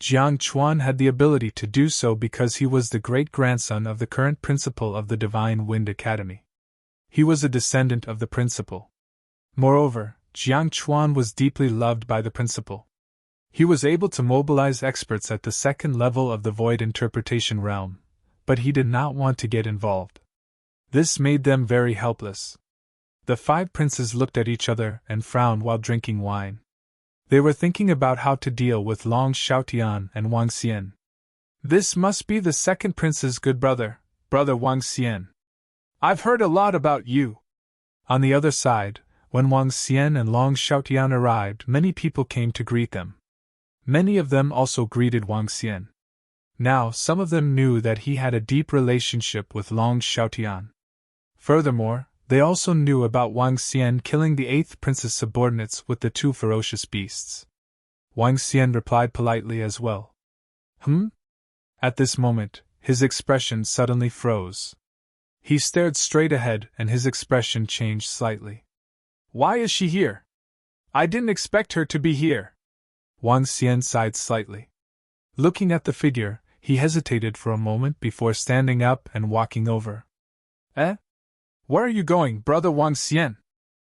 Jiang Chuan had the ability to do so because he was the great-grandson of the current principal of the Divine Wind Academy. He was a descendant of the principal. Moreover, Jiang Chuan was deeply loved by the principal. He was able to mobilize experts at the second level of the void interpretation realm, but he did not want to get involved. This made them very helpless. The five princes looked at each other and frowned while drinking wine. They were thinking about how to deal with Long Xiaotian and Wang Xian. This must be the second prince's good brother, Brother Wang Xian. I've heard a lot about you. On the other side, when Wang Xian and Long Xiaotian arrived, many people came to greet them. Many of them also greeted Wang Xian. Now, some of them knew that he had a deep relationship with Long Xiaotian. Furthermore, they also knew about Wang Xian killing the 8th prince's subordinates with the 2 ferocious beasts. Wang Xian replied politely as well. At this moment, his expression suddenly froze. He stared straight ahead and his expression changed slightly. Why is she here? I didn't expect her to be here. Wang Xian sighed slightly. Looking at the figure, he hesitated for a moment before standing up and walking over. Where are you going, Brother Wang Xian?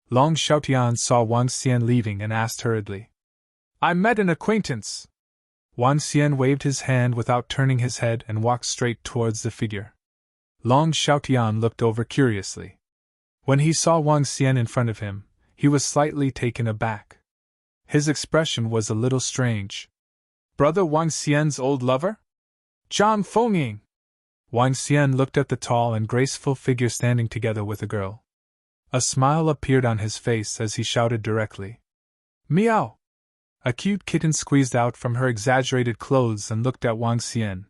Long Xiaotian saw Wang Xian leaving and asked hurriedly. I met an acquaintance. Wang Xian waved his hand without turning his head and walked straight towards the figure. Long Xiaotian looked over curiously. When he saw Wang Xian in front of him, he was slightly taken aback. His expression was a little strange. Brother Wang Xian's old lover? Zhang Fengying! Wang Xian looked at the tall and graceful figure standing together with a girl. A smile appeared on his face as he shouted directly. Meow! A cute kitten squeezed out from her exaggerated clothes and looked at Wang Xian.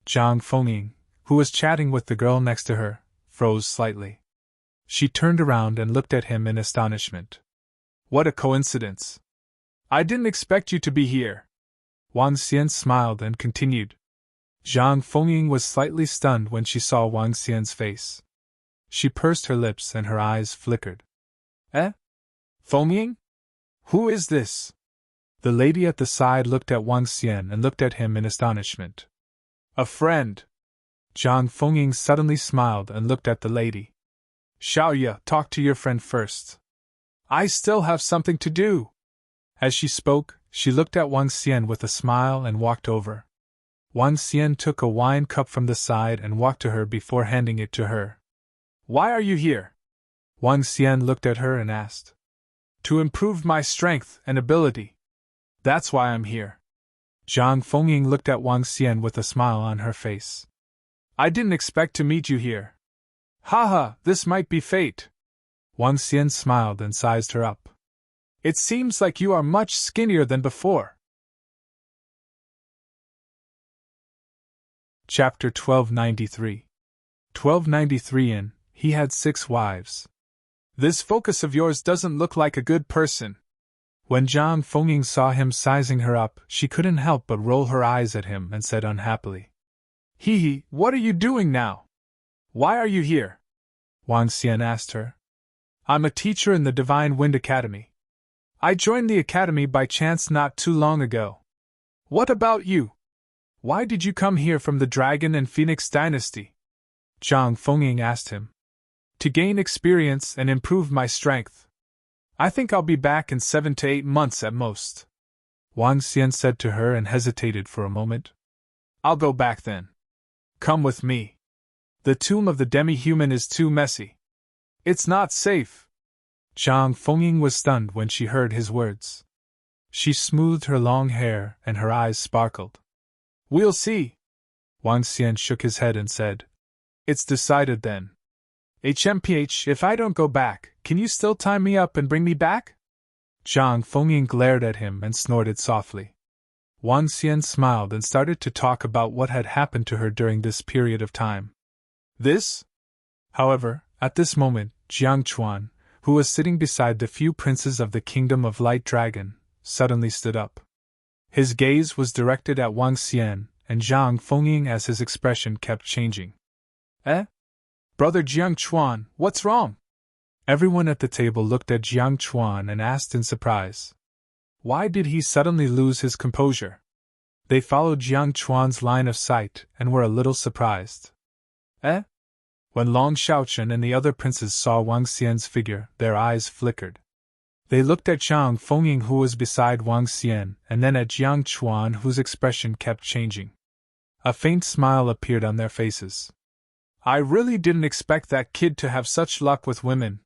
Zhang Fengying, who was chatting with the girl next to her, froze slightly. She turned around and looked at him in astonishment. What a coincidence! I didn't expect you to be here. Wang Xian smiled and continued. Zhang Fengying was slightly stunned when she saw Wang Xian's face. She pursed her lips and her eyes flickered. Fengying? Who is this? The lady at the side looked at Wang Xian and looked at him in astonishment. A friend. Zhang Fengying suddenly smiled and looked at the lady. Xiaoya, talk to your friend first. I still have something to do. As she spoke, she looked at Wang Xian with a smile and walked over. Wang Xian took a wine cup from the side and walked to her before handing it to her. Why are you here? Wang Xian looked at her and asked. To improve my strength and ability. That's why I'm here. Zhang Fengying looked at Wang Xian with a smile on her face. I didn't expect to meet you here. Haha, this might be fate. Wang Xian smiled and sized her up. It seems like you are much skinnier than before. Chapter 1293. 1293 in, he had 6 wives. This focus of yours doesn't look like a good person. When Zhang Fengying saw him sizing her up, she couldn't help but roll her eyes at him and said unhappily. Hee, what are you doing now? Why are you here? Wang Xian asked her. I'm a teacher in the Divine Wind Academy. I joined the academy by chance not too long ago. What about you? Why did you come here from the Dragon and Phoenix dynasty? Zhang Fengying asked him. To gain experience and improve my strength. I think I'll be back in 7 to 8 months at most. Wang Xian said to her and hesitated for a moment. I'll go back then. Come with me. The tomb of the demi-human is too messy. It's not safe. Zhang Fengying was stunned when she heard his words. She smoothed her long hair and her eyes sparkled. We'll see. Wang Xian shook his head and said. It's decided then. HMPH, if I don't go back, can you still tie me up and bring me back? Zhang Fengying glared at him and snorted softly. Wang Xian smiled and started to talk about what had happened to her during this period of time. However, at this moment, Jiang Chuan, who was sitting beside the few princes of the Kingdom of Light Dragon, suddenly stood up. His gaze was directed at Wang Xian and Zhang Fengying as his expression kept changing. Brother Jiang Chuan, what's wrong? Everyone at the table looked at Jiang Chuan and asked in surprise. Why did he suddenly lose his composure? They followed Jiang Chuan's line of sight and were a little surprised. When Long Xiaochen and the other princes saw Wang Xian's figure, their eyes flickered. They looked at Zhang Fengying, who was beside Wang Xian, and then at Jiang Chuan, whose expression kept changing. A faint smile appeared on their faces. I really didn't expect that kid to have such luck with women.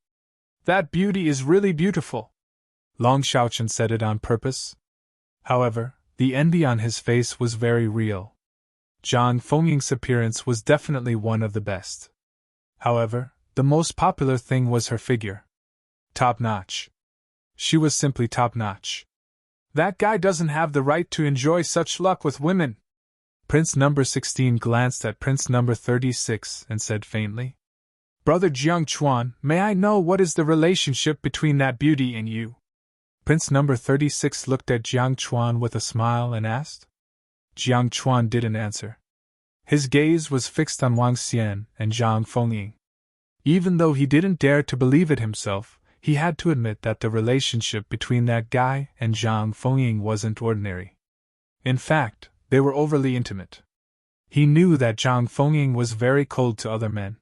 That beauty is really beautiful. Long Xiaochen said it on purpose. However, the envy on his face was very real. Zhang Fengying's appearance was definitely one of the best. However, the most popular thing was her figure. Top-notch. She was simply top-notch. That guy doesn't have the right to enjoy such luck with women. Prince number 16 glanced at Prince number 36 and said faintly, Brother Jiang Chuan, may I know what is the relationship between that beauty and you? Prince number 36 looked at Jiang Chuan with a smile and asked. Jiang Chuan didn't answer. His gaze was fixed on Wang Xian and Zhang Fengying. Even though he didn't dare to believe it himself, he had to admit that the relationship between that guy and Zhang Fengying wasn't ordinary. In fact, they were overly intimate. He knew that Zhang Fengying was very cold to other men.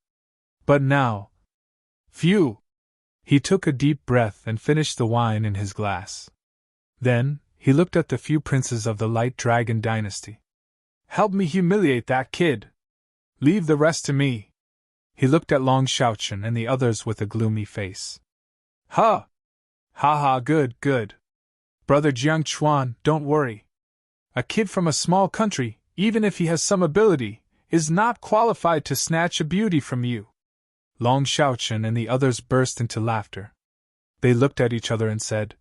But now... Phew! He took a deep breath and finished the wine in his glass. Then, he looked at the few princes of the Light Dragon dynasty. Help me humiliate that kid! Leave the rest to me! He looked at Long Xiaochen and the others with a gloomy face. Ha! Ha ha, good, good. Brother Jiang Chuan, don't worry. A kid from a small country, even if he has some ability, is not qualified to snatch a beauty from you. Long Xiaochen and the others burst into laughter. They looked at each other and said,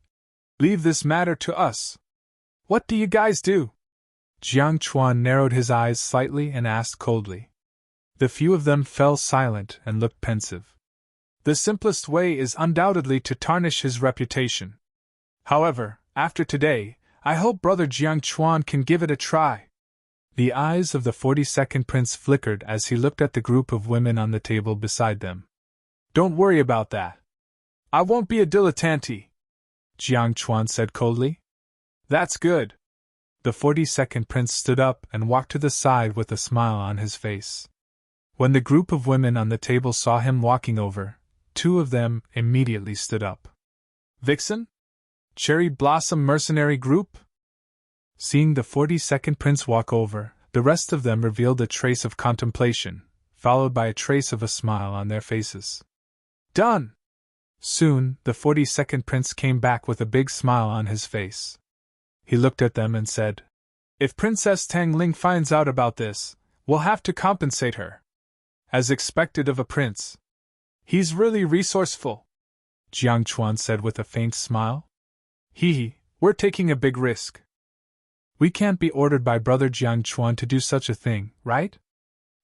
Leave this matter to us. What do you guys do? Jiang Chuan narrowed his eyes slightly and asked coldly. The few of them fell silent and looked pensive. The simplest way is undoubtedly to tarnish his reputation. However, after today, I hope Brother Jiang Chuan can give it a try. The eyes of the 42nd Prince flickered as he looked at the group of women on the table beside them. Don't worry about that. I won't be a dilettante, Jiang Chuan said coldly. That's good. The 42nd Prince stood up and walked to the side with a smile on his face. When the group of women on the table saw him walking over, two of them immediately stood up. Vixen? Cherry Blossom Mercenary Group? Seeing the 42nd Prince walk over, the rest of them revealed a trace of contemplation, followed by a trace of a smile on their faces. Done! Soon, the 42nd Prince came back with a big smile on his face. He looked at them and said, If Princess Tang Ling finds out about this, we'll have to compensate her. As expected of a prince. He's really resourceful, Jiang Chuan said with a faint smile. We're taking a big risk. We can't be ordered by Brother Jiang Chuan to do such a thing, right?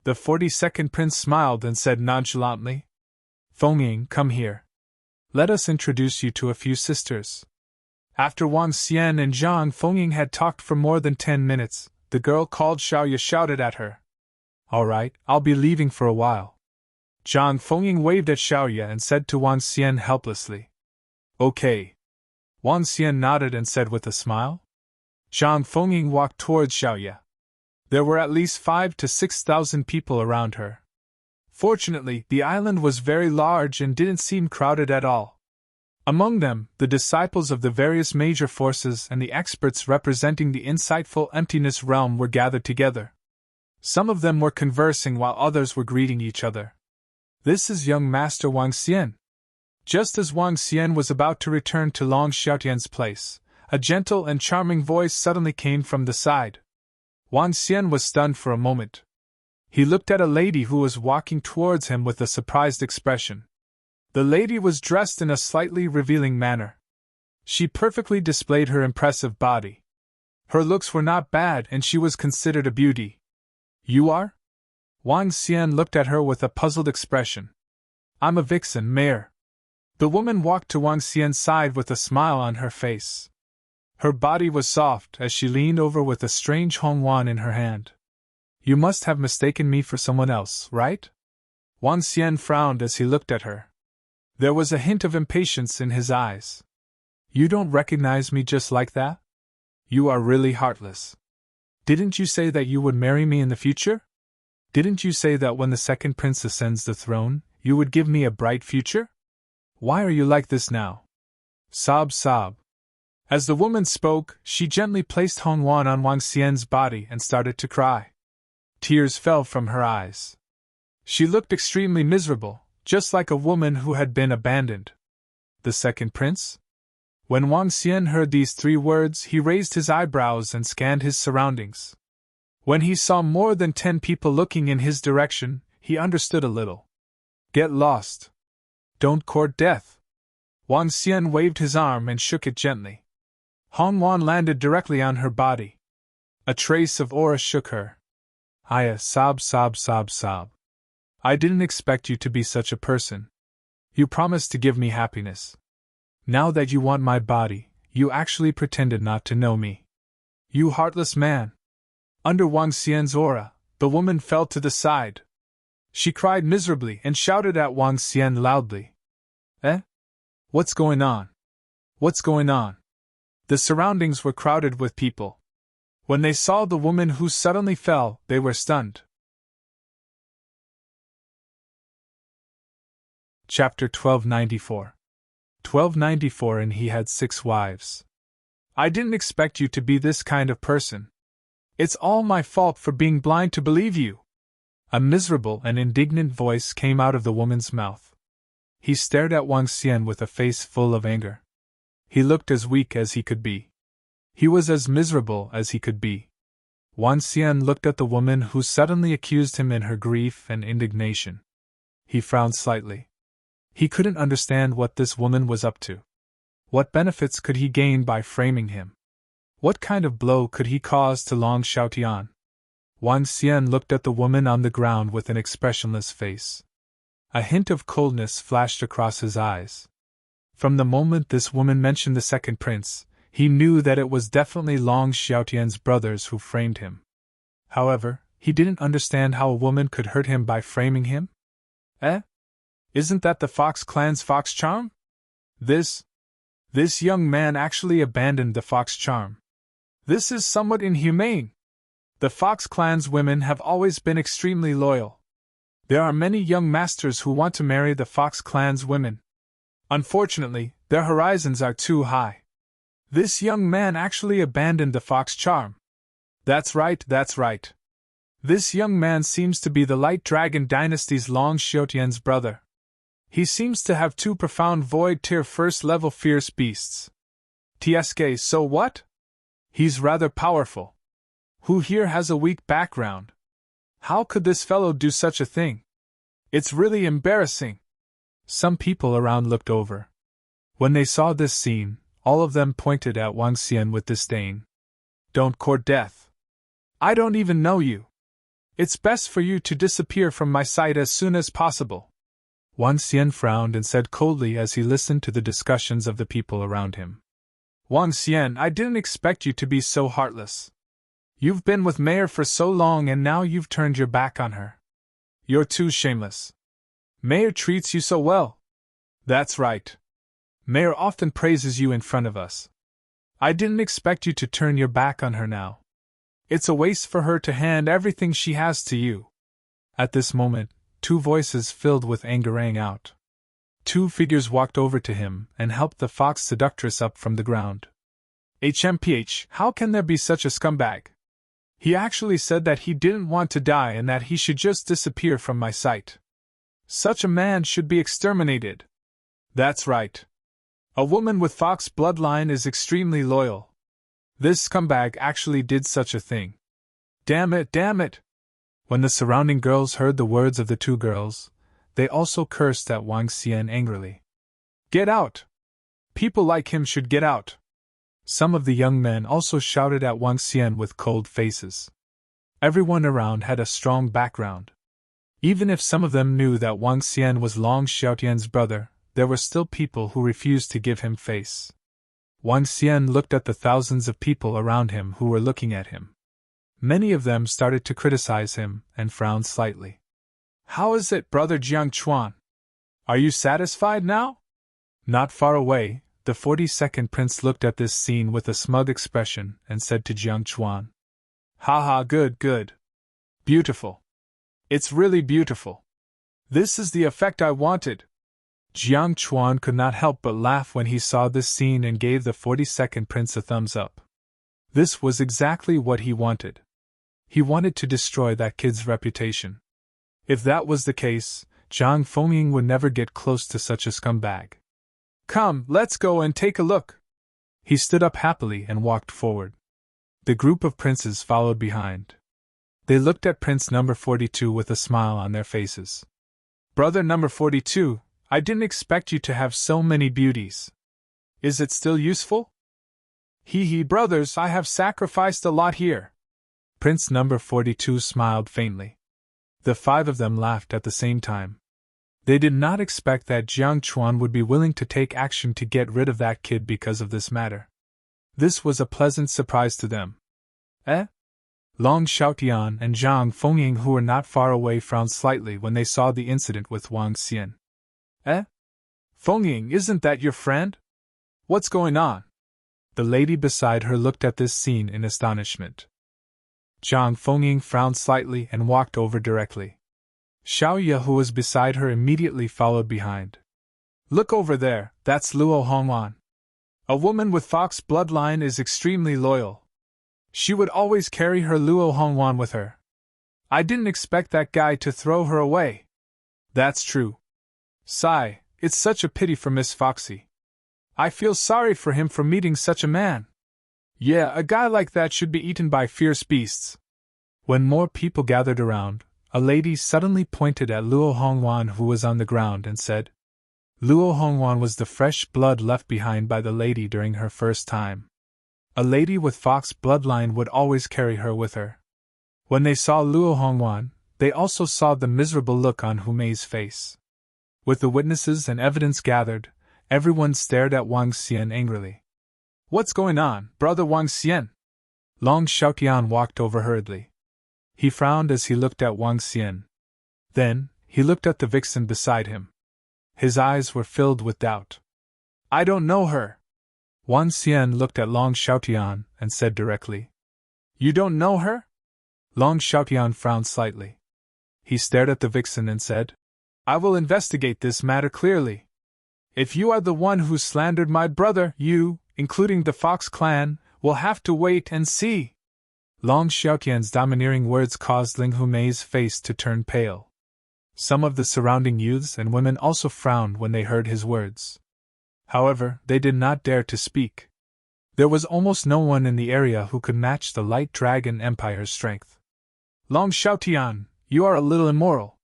The 42nd Prince smiled and said nonchalantly. Fengying, come here. Let us introduce you to a few sisters. After Wang Xian and Zhang Fengying had talked for more than 10 minutes, the girl called Xiaoya shouted at her. All right, I'll be leaving for a while. Zhang Fengying waved at Xiaoya and said to Wang Xian helplessly. Okay. Wang Xian nodded and said with a smile. Zhang Fengying walked towards Xiaoya. There were at least 5,000 to 6,000 people around her. Fortunately, the island was very large and didn't seem crowded at all. Among them, the disciples of the various major forces and the experts representing the insightful emptiness realm were gathered together. Some of them were conversing while others were greeting each other. This is young Master Wang Xian. Just as Wang Xian was about to return to Long Xiaotian's place, a gentle and charming voice suddenly came from the side. Wang Xian was stunned for a moment. He looked at a lady who was walking towards him with a surprised expression. The lady was dressed in a slightly revealing manner. She perfectly displayed her impressive body. Her looks were not bad and she was considered a beauty. You are? Wang Xian looked at her with a puzzled expression. I'm a vixen, Mayor. The woman walked to Wang Xian's side with a smile on her face. Her body was soft as she leaned over with a strange Hongwan in her hand. You must have mistaken me for someone else, right? Wang Xian frowned as he looked at her. There was a hint of impatience in his eyes. You don't recognize me just like that? You are really heartless. Didn't you say that you would marry me in the future? Didn't you say that when the second prince ascends the throne, you would give me a bright future? Why are you like this now? Sob, sob. As the woman spoke, she gently placed Hongwan on Wang Xian's body and started to cry. Tears fell from her eyes. She looked extremely miserable, just like a woman who had been abandoned. The second prince? When Wang Xian heard these 3 words, he raised his eyebrows and scanned his surroundings. When he saw more than 10 people looking in his direction, he understood a little. Get lost. Don't court death. Wang Xian waved his arm and shook it gently. Hongwan landed directly on her body. A trace of aura shook her. Aya, sob, sob, sob, sob. I didn't expect you to be such a person. You promised to give me happiness. Now that you want my body, you actually pretended not to know me. You heartless man. Under Wang Xian's aura, the woman fell to the side. She cried miserably and shouted at Wang Xian loudly. Eh? What's going on? What's going on? The surroundings were crowded with people. When they saw the woman who suddenly fell, they were stunned. Chapter 1294. 1294 And he had 6 wives. I didn't expect you to be this kind of person. It's all my fault for being blind to believe you. A miserable and indignant voice came out of the woman's mouth. He stared at Wang Xian with a face full of anger. He looked as weak as he could be. He was as miserable as he could be. Wang Xian looked at the woman who suddenly accused him in her grief and indignation. He frowned slightly. He couldn't understand what this woman was up to. What benefits could he gain by framing him? What kind of blow could he cause to Long Xiaotian? Wang Xian looked at the woman on the ground with an expressionless face. A hint of coldness flashed across his eyes. From the moment this woman mentioned the second prince, he knew that it was definitely Long Xiaotian's brothers who framed him. However, he didn't understand how a woman could hurt him by framing him. Eh? Isn't that the Fox clan's fox charm? This young man actually abandoned the fox charm. This is somewhat inhumane. The Fox clan's women have always been extremely loyal. There are many young masters who want to marry the Fox clan's women. Unfortunately, their horizons are too high. This young man actually abandoned the fox charm. That's right, that's right. This young man seems to be the Light Dragon Dynasty's Long Xiaotian's brother. He seems to have 2 profound Void Tier first level fierce beasts. TSK, so what? He's rather powerful. Who here has a weak background? How could this fellow do such a thing? It's really embarrassing. Some people around looked over. When they saw this scene, all of them pointed at Wang Xian with disdain. Don't court death. I don't even know you. It's best for you to disappear from my sight as soon as possible. Wang Xian frowned and said coldly as he listened to the discussions of the people around him. Wang Xian, I didn't expect you to be so heartless. You've been with Mayor for so long and now you've turned your back on her. You're too shameless. Mayor treats you so well. That's right. Mayor often praises you in front of us. I didn't expect you to turn your back on her now. It's a waste for her to hand everything she has to you. At this moment, 2 voices filled with anger rang out. 2 figures walked over to him and helped the fox seductress up from the ground. HMPH, how can there be such a scumbag? He actually said that he didn't want to die and that he should just disappear from my sight. Such a man should be exterminated. That's right. A woman with fox bloodline is extremely loyal. This scumbag actually did such a thing. Damn it, damn it! When the surrounding girls heard the words of the two girls, they also cursed at Wang Xian angrily. Get out! People like him should get out! Some of the young men also shouted at Wang Xian with cold faces. Everyone around had a strong background. Even if some of them knew that Wang Xian was Long Xiaotian's brother, there were still people who refused to give him face. Wang Xian looked at the thousands of people around him who were looking at him. Many of them started to criticize him and frowned slightly. How is it, Brother Jiang Chuan? Are you satisfied now? Not far away, the 42nd prince looked at this scene with a smug expression and said to Jiang Chuan, Ha ha, good, good. Beautiful. It's really beautiful. This is the effect I wanted. Jiang Chuan could not help but laugh when he saw this scene and gave the 42nd prince a thumbs up. This was exactly what he wanted. He wanted to destroy that kid's reputation. If that was the case, Zhang Fengying would never get close to such a scumbag. Come, let's go and take a look. He stood up happily and walked forward. The group of princes followed behind. They looked at Prince number 42 with a smile on their faces. Brother number 42, I didn't expect you to have so many beauties. Is it still useful? Hee, brothers, I have sacrificed a lot here. Prince number 42 smiled faintly. The five of them laughed at the same time. They did not expect that Jiang Chuan would be willing to take action to get rid of that kid because of this matter. This was a pleasant surprise to them. Long Xiaotian and Zhang Fengying, who were not far away, frowned slightly when they saw the incident with Wang Xian. Fengying, isn't that your friend? What's going on? The lady beside her looked at this scene in astonishment. Zhang Fengying frowned slightly and walked over directly. Xiaoya, who was beside her, immediately followed behind. Look over there, that's Luo Hongwan. A woman with fox bloodline is extremely loyal. She would always carry her Luo Hongwan with her. I didn't expect that guy to throw her away. That's true. Sigh, it's such a pity for Miss Foxy. I feel sorry for him for meeting such a man. Yeah, a guy like that should be eaten by fierce beasts. When more people gathered around, a lady suddenly pointed at Luo Hongwan, who was on the ground, and said, Luo Hongwan was the fresh blood left behind by the lady during her first time. A lady with fox bloodline would always carry her with her. When they saw Luo Hongwan, they also saw the miserable look on Hu Mei's face. With the witnesses and evidence gathered, everyone stared at Wang Xian angrily. What's going on, Brother Wang Xian? Long Xiaotian walked over hurriedly. He frowned as he looked at Wang Xian. Then, he looked at the vixen beside him. His eyes were filled with doubt. I don't know her. Wang Xian looked at Long Xiaotian and said directly, You don't know her? Long Xiaotian frowned slightly. He stared at the vixen and said, I will investigate this matter clearly. If you are the one who slandered my brother, you, including the Fox clan, will have to wait and see. Long Xiaotian's domineering words caused Ling Humei's face to turn pale. Some of the surrounding youths and women also frowned when they heard his words. However, they did not dare to speak. There was almost no one in the area who could match the Light Dragon Empire's strength. Long Xiaotian, you are a little immoral.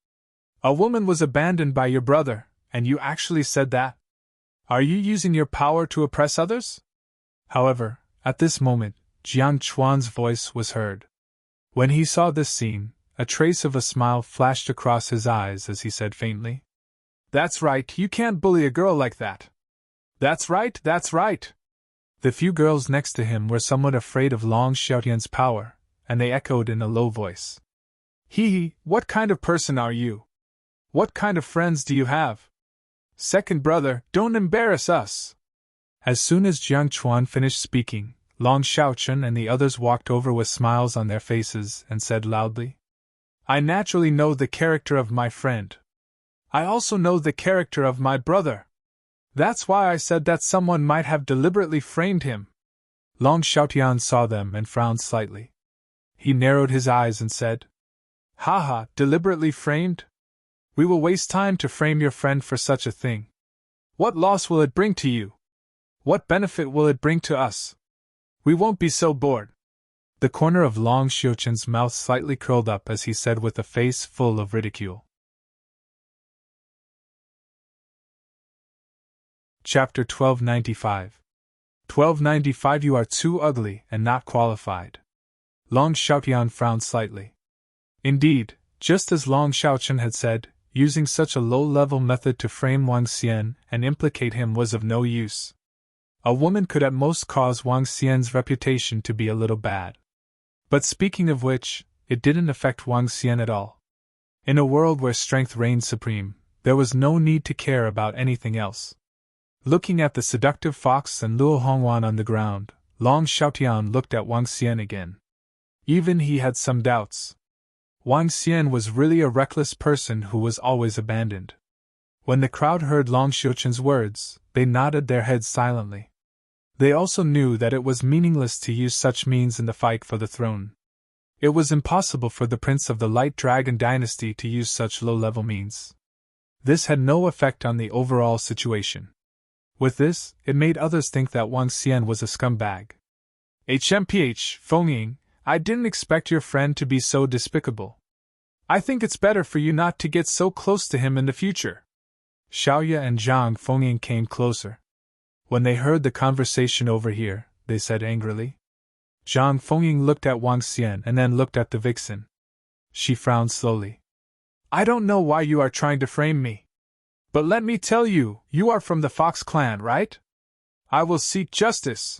A woman was abandoned by your brother, and you actually said that? Are you using your power to oppress others? However, at this moment, Jiang Chuan's voice was heard. When he saw this scene, a trace of a smile flashed across his eyes as he said faintly, That's right, you can't bully a girl like that. That's right, that's right. The few girls next to him were somewhat afraid of Long Xiaotian's power, and they echoed in a low voice. Hee, what kind of person are you? What kind of friends do you have? Second brother, don't embarrass us. As soon as Jiang Chuan finished speaking, Long Xiaochen and the others walked over with smiles on their faces and said loudly, I naturally know the character of my friend. I also know the character of my brother. That's why I said that someone might have deliberately framed him. Long Xiaotian saw them and frowned slightly. He narrowed his eyes and said, Haha, deliberately framed? We will waste time to frame your friend for such a thing. What loss will it bring to you? What benefit will it bring to us? We won't be so bored. The corner of Long Xiuchen's mouth slightly curled up as he said with a face full of ridicule. Chapter 1295. 1295 You are too ugly and not qualified. Long Xiaotian frowned slightly. Indeed, just as Long Xiaochen had said, using such a low-level method to frame Wang Xian and implicate him was of no use. A woman could at most cause Wang Xian's reputation to be a little bad. But speaking of which, it didn't affect Wang Xian at all. In a world where strength reigned supreme, there was no need to care about anything else. Looking at the seductive fox and Luo Hongwan on the ground, Long Xiaotian looked at Wang Xian again. Even he had some doubts. Wang Xian was really a reckless person who was always abandoned. When the crowd heard Long Xiuchen's words, they nodded their heads silently. They also knew that it was meaningless to use such means in the fight for the throne. It was impossible for the prince of the Light Dragon dynasty to use such low-level means. This had no effect on the overall situation. With this, it made others think that Wang Xian was a scumbag. HMPH, Feng Ying, I didn't expect your friend to be so despicable. I think it's better for you not to get so close to him in the future. Xiaoya and Zhang Fengying came closer. When they heard the conversation over here, they said angrily. Zhang Fengying looked at Wang Xian and then looked at the vixen. She frowned slowly. I don't know why you are trying to frame me. But let me tell you, you are from the Fox clan, right? I will seek justice.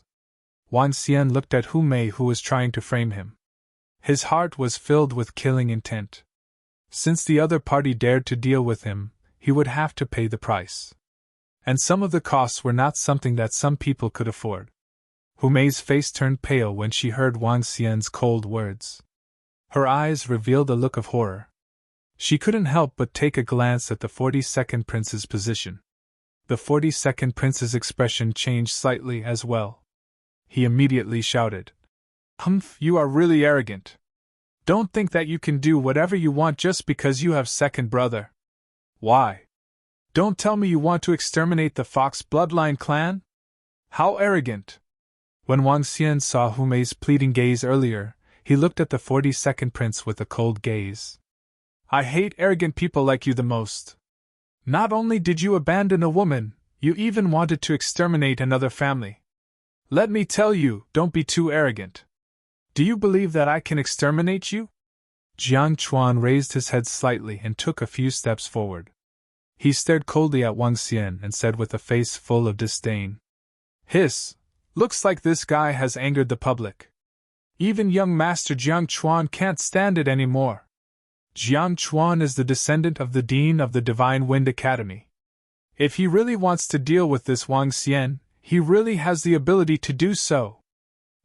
Wang Xian looked at Hu Mei, who was trying to frame him. His heart was filled with killing intent. Since the other party dared to deal with him, he would have to pay the price. And some of the costs were not something that some people could afford. Hu Mei's face turned pale when she heard Wang Xian's cold words. Her eyes revealed a look of horror. She couldn't help but take a glance at the 42nd Prince's position. The 42nd Prince's expression changed slightly as well. He immediately shouted, Humph, you are really arrogant. Don't think that you can do whatever you want just because you have second brother. Why? Don't tell me you want to exterminate the Fox bloodline clan? How arrogant! When Wang Xian saw Hu Mei's pleading gaze earlier, he looked at the 42nd Prince with a cold gaze. I hate arrogant people like you the most. Not only did you abandon a woman, you even wanted to exterminate another family. Let me tell you, don't be too arrogant. Do you believe that I can exterminate you? Jiang Chuan raised his head slightly and took a few steps forward. He stared coldly at Wang Xian and said with a face full of disdain. Hiss! Looks like this guy has angered the public. Even young Master Jiang Chuan can't stand it anymore. Jiang Chuan is the descendant of the Dean of the Divine Wind Academy. If he really wants to deal with this Wang Xian, he really has the ability to do so.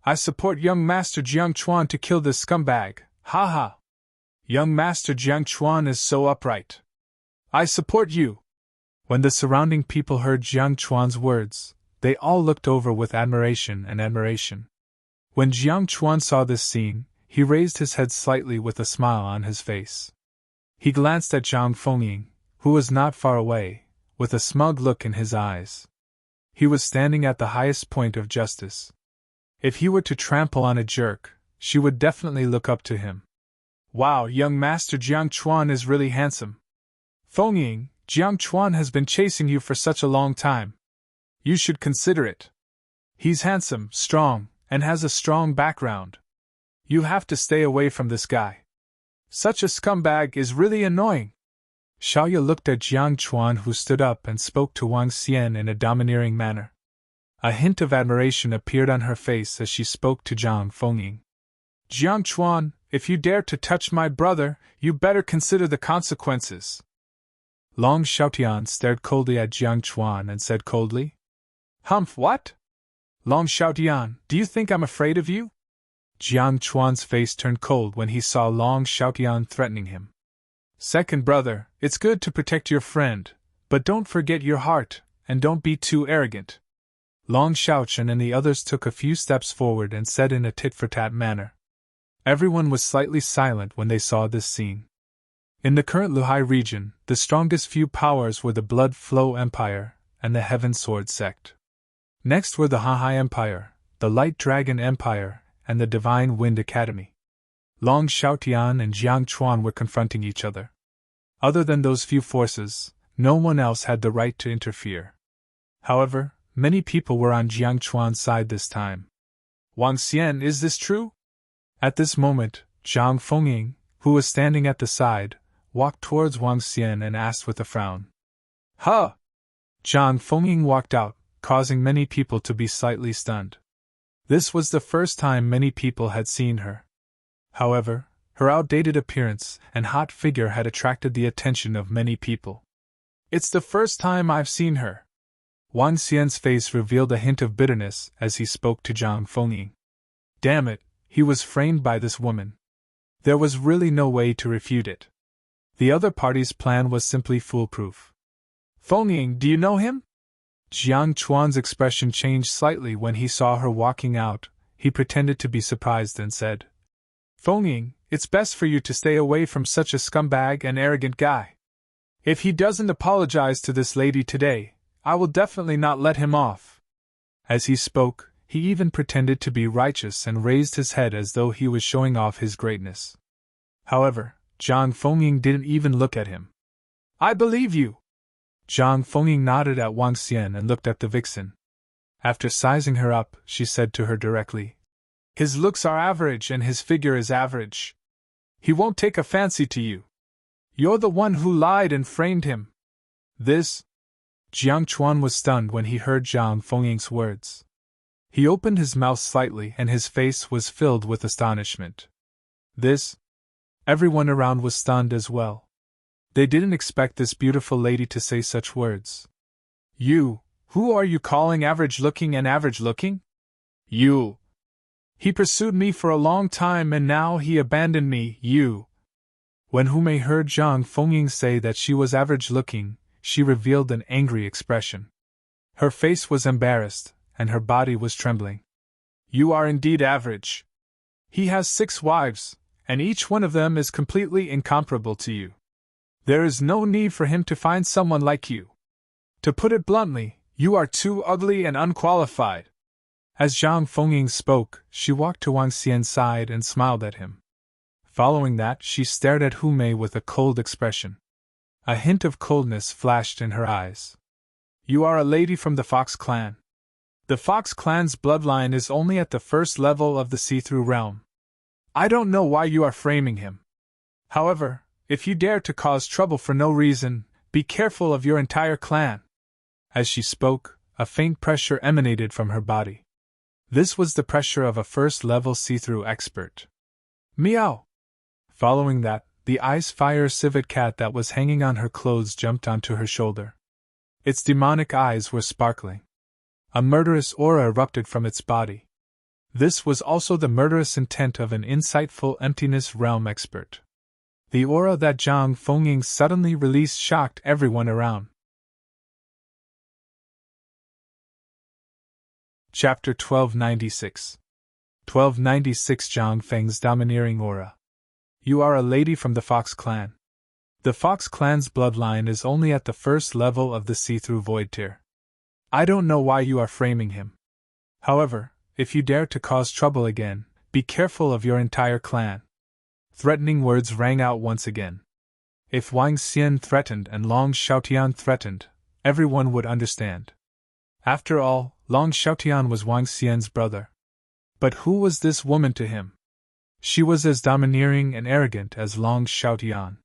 I support young Master Jiang Chuan to kill this scumbag, haha. Young Master Jiang Chuan is so upright. I support you. When the surrounding people heard Jiang Chuan's words, they all looked over with admiration and admiration. When Jiang Chuan saw this scene, he raised his head slightly with a smile on his face. He glanced at Zhang Fengying, who was not far away, with a smug look in his eyes. He was standing at the highest point of justice. If he were to trample on a jerk, she would definitely look up to him. Wow, young Master Jiang Chuan is really handsome. Fengying, Jiang Chuan has been chasing you for such a long time. You should consider it. He's handsome, strong, and has a strong background. You have to stay away from this guy. Such a scumbag is really annoying. Xiaoya looked at Jiang Chuan, who stood up and spoke to Wang Xian in a domineering manner. A hint of admiration appeared on her face as she spoke to Zhang Fengying. Jiang Chuan, if you dare to touch my brother, you better consider the consequences. Long Xiaotian stared coldly at Jiang Chuan and said coldly, Humph, what? Long Xiaotian, do you think I'm afraid of you? Jiang Chuan's face turned cold when he saw Long Xiaotian threatening him. Second brother, it's good to protect your friend, but don't forget your heart, and don't be too arrogant. Long Xiaochen and the others took a few steps forward and said in a tit-for-tat manner. Everyone was slightly silent when they saw this scene. In the current Luhai region, the strongest few powers were the Blood Flow Empire and the Heaven Sword sect. Next were the Hahai Empire, the Light Dragon Empire, and the Divine Wind Academy. Long Xiaotian and Jiang Chuan were confronting each other. Other than those few forces, no one else had the right to interfere. However, many people were on Jiang Chuan's side this time. Wang Xian, is this true? At this moment, Zhang Fengying, who was standing at the side, walked towards Wang Xian and asked with a frown. Huh! Zhang Fengying walked out, causing many people to be slightly stunned. This was the first time many people had seen her. However, her outdated appearance and hot figure had attracted the attention of many people. It's the first time I've seen her. Wang Xian's face revealed a hint of bitterness as he spoke to Zhang Fengying. Damn it, he was framed by this woman. There was really no way to refute it. The other party's plan was simply foolproof. Fengying, do you know him? Jiang Chuan's expression changed slightly when he saw her walking out. He pretended to be surprised and said, Fengying, it's best for you to stay away from such a scumbag and arrogant guy. If he doesn't apologize to this lady today, I will definitely not let him off. As he spoke, he even pretended to be righteous and raised his head as though he was showing off his greatness. However, Zhang Fengying didn't even look at him. I believe you. Zhang Fengying nodded at Wang Xian and looked at the vixen. After sizing her up, she said to her directly, His looks are average and his figure is average. He won't take a fancy to you. You're the one who lied and framed him. This? Jiang Chuan was stunned when he heard Zhang Fengying's words. He opened his mouth slightly and his face was filled with astonishment. This? Everyone around was stunned as well. They didn't expect this beautiful lady to say such words. You, who are you calling average-looking and average-looking? You. He pursued me for a long time and now he abandoned me, you. When Humei heard Zhang Fengying say that she was average-looking, she revealed an angry expression. Her face was embarrassed, and her body was trembling. You are indeed average. He has 6 wives, and each one of them is completely incomparable to you. There is no need for him to find someone like you. To put it bluntly, you are too ugly and unqualified. As Zhang Fengying spoke, she walked to Wang Xian's side and smiled at him. Following that, she stared at Humei with a cold expression. A hint of coldness flashed in her eyes. You are a lady from the Fox clan. The Fox clan's bloodline is only at the first level of the see-through realm. I don't know why you are framing him. However, if you dare to cause trouble for no reason, be careful of your entire clan. As she spoke, a faint pressure emanated from her body. This was the pressure of a first-level see-through expert. Meow! Following that, the ice fire civet cat that was hanging on her clothes jumped onto her shoulder. Its demonic eyes were sparkling. A murderous aura erupted from its body. This was also the murderous intent of an insightful emptiness realm expert. The aura that Zhang Fengying suddenly released shocked everyone around. Chapter 1296. 1296 Zhang Feng's domineering aura. You are a lady from the Fox clan. The Fox clan's bloodline is only at the first level of the see-through void tier. I don't know why you are framing him. However, if you dare to cause trouble again, be careful of your entire clan. Threatening words rang out once again. If Wang Xian threatened and Long Xiaotian threatened, everyone would understand. After all, Long Xiaotian was Wang Xian's brother. But who was this woman to him? She was as domineering and arrogant as Long Xiaotian.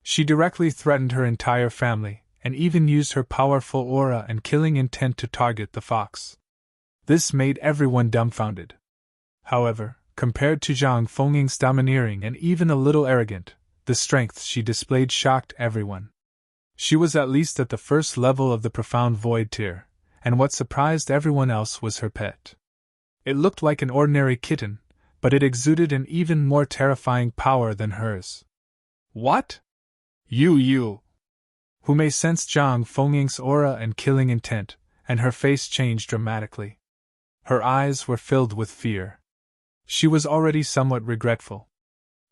She directly threatened her entire family, and even used her powerful aura and killing intent to target the fox. This made everyone dumbfounded. However, compared to Zhang Fengying's domineering and even a little arrogant, the strength she displayed shocked everyone. She was at least at the first level of the profound void tier, and what surprised everyone else was her pet. It looked like an ordinary kitten, but it exuded an even more terrifying power than hers. What? You! Humei sensed Zhang Fengying's aura and killing intent, and her face changed dramatically. Her eyes were filled with fear. She was already somewhat regretful.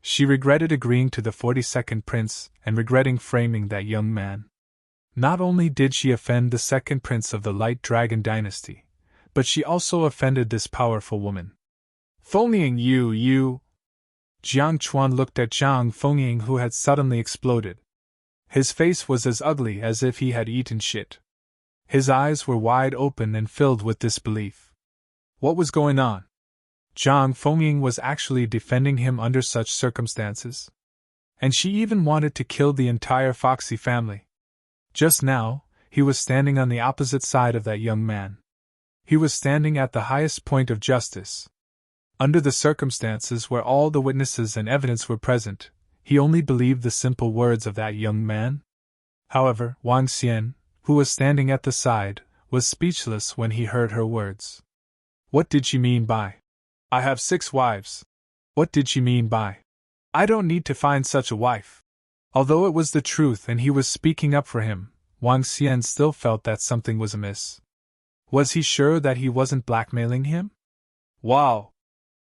She regretted agreeing to the 42nd prince and regretting framing that young man. Not only did she offend the second prince of the Light Dragon dynasty, but she also offended this powerful woman. Fengying, you. Jiang Chuan looked at Zhang Fengying, who had suddenly exploded. His face was as ugly as if he had eaten shit. His eyes were wide open and filled with disbelief. What was going on? Zhang Fengying was actually defending him under such circumstances? And she even wanted to kill the entire Foxy family. Just now, he was standing on the opposite side of that young man. He was standing at the highest point of justice. Under the circumstances where all the witnesses and evidence were present, he only believed the simple words of that young man. However, Wang Xian, who was standing at the side, was speechless when he heard her words. What did she mean by, "I have 6 wives"? What did she mean by, "I don't need to find such a wife"? Although it was the truth and he was speaking up for him, Wang Xian still felt that something was amiss. Was he sure that he wasn't blackmailing him? Wow!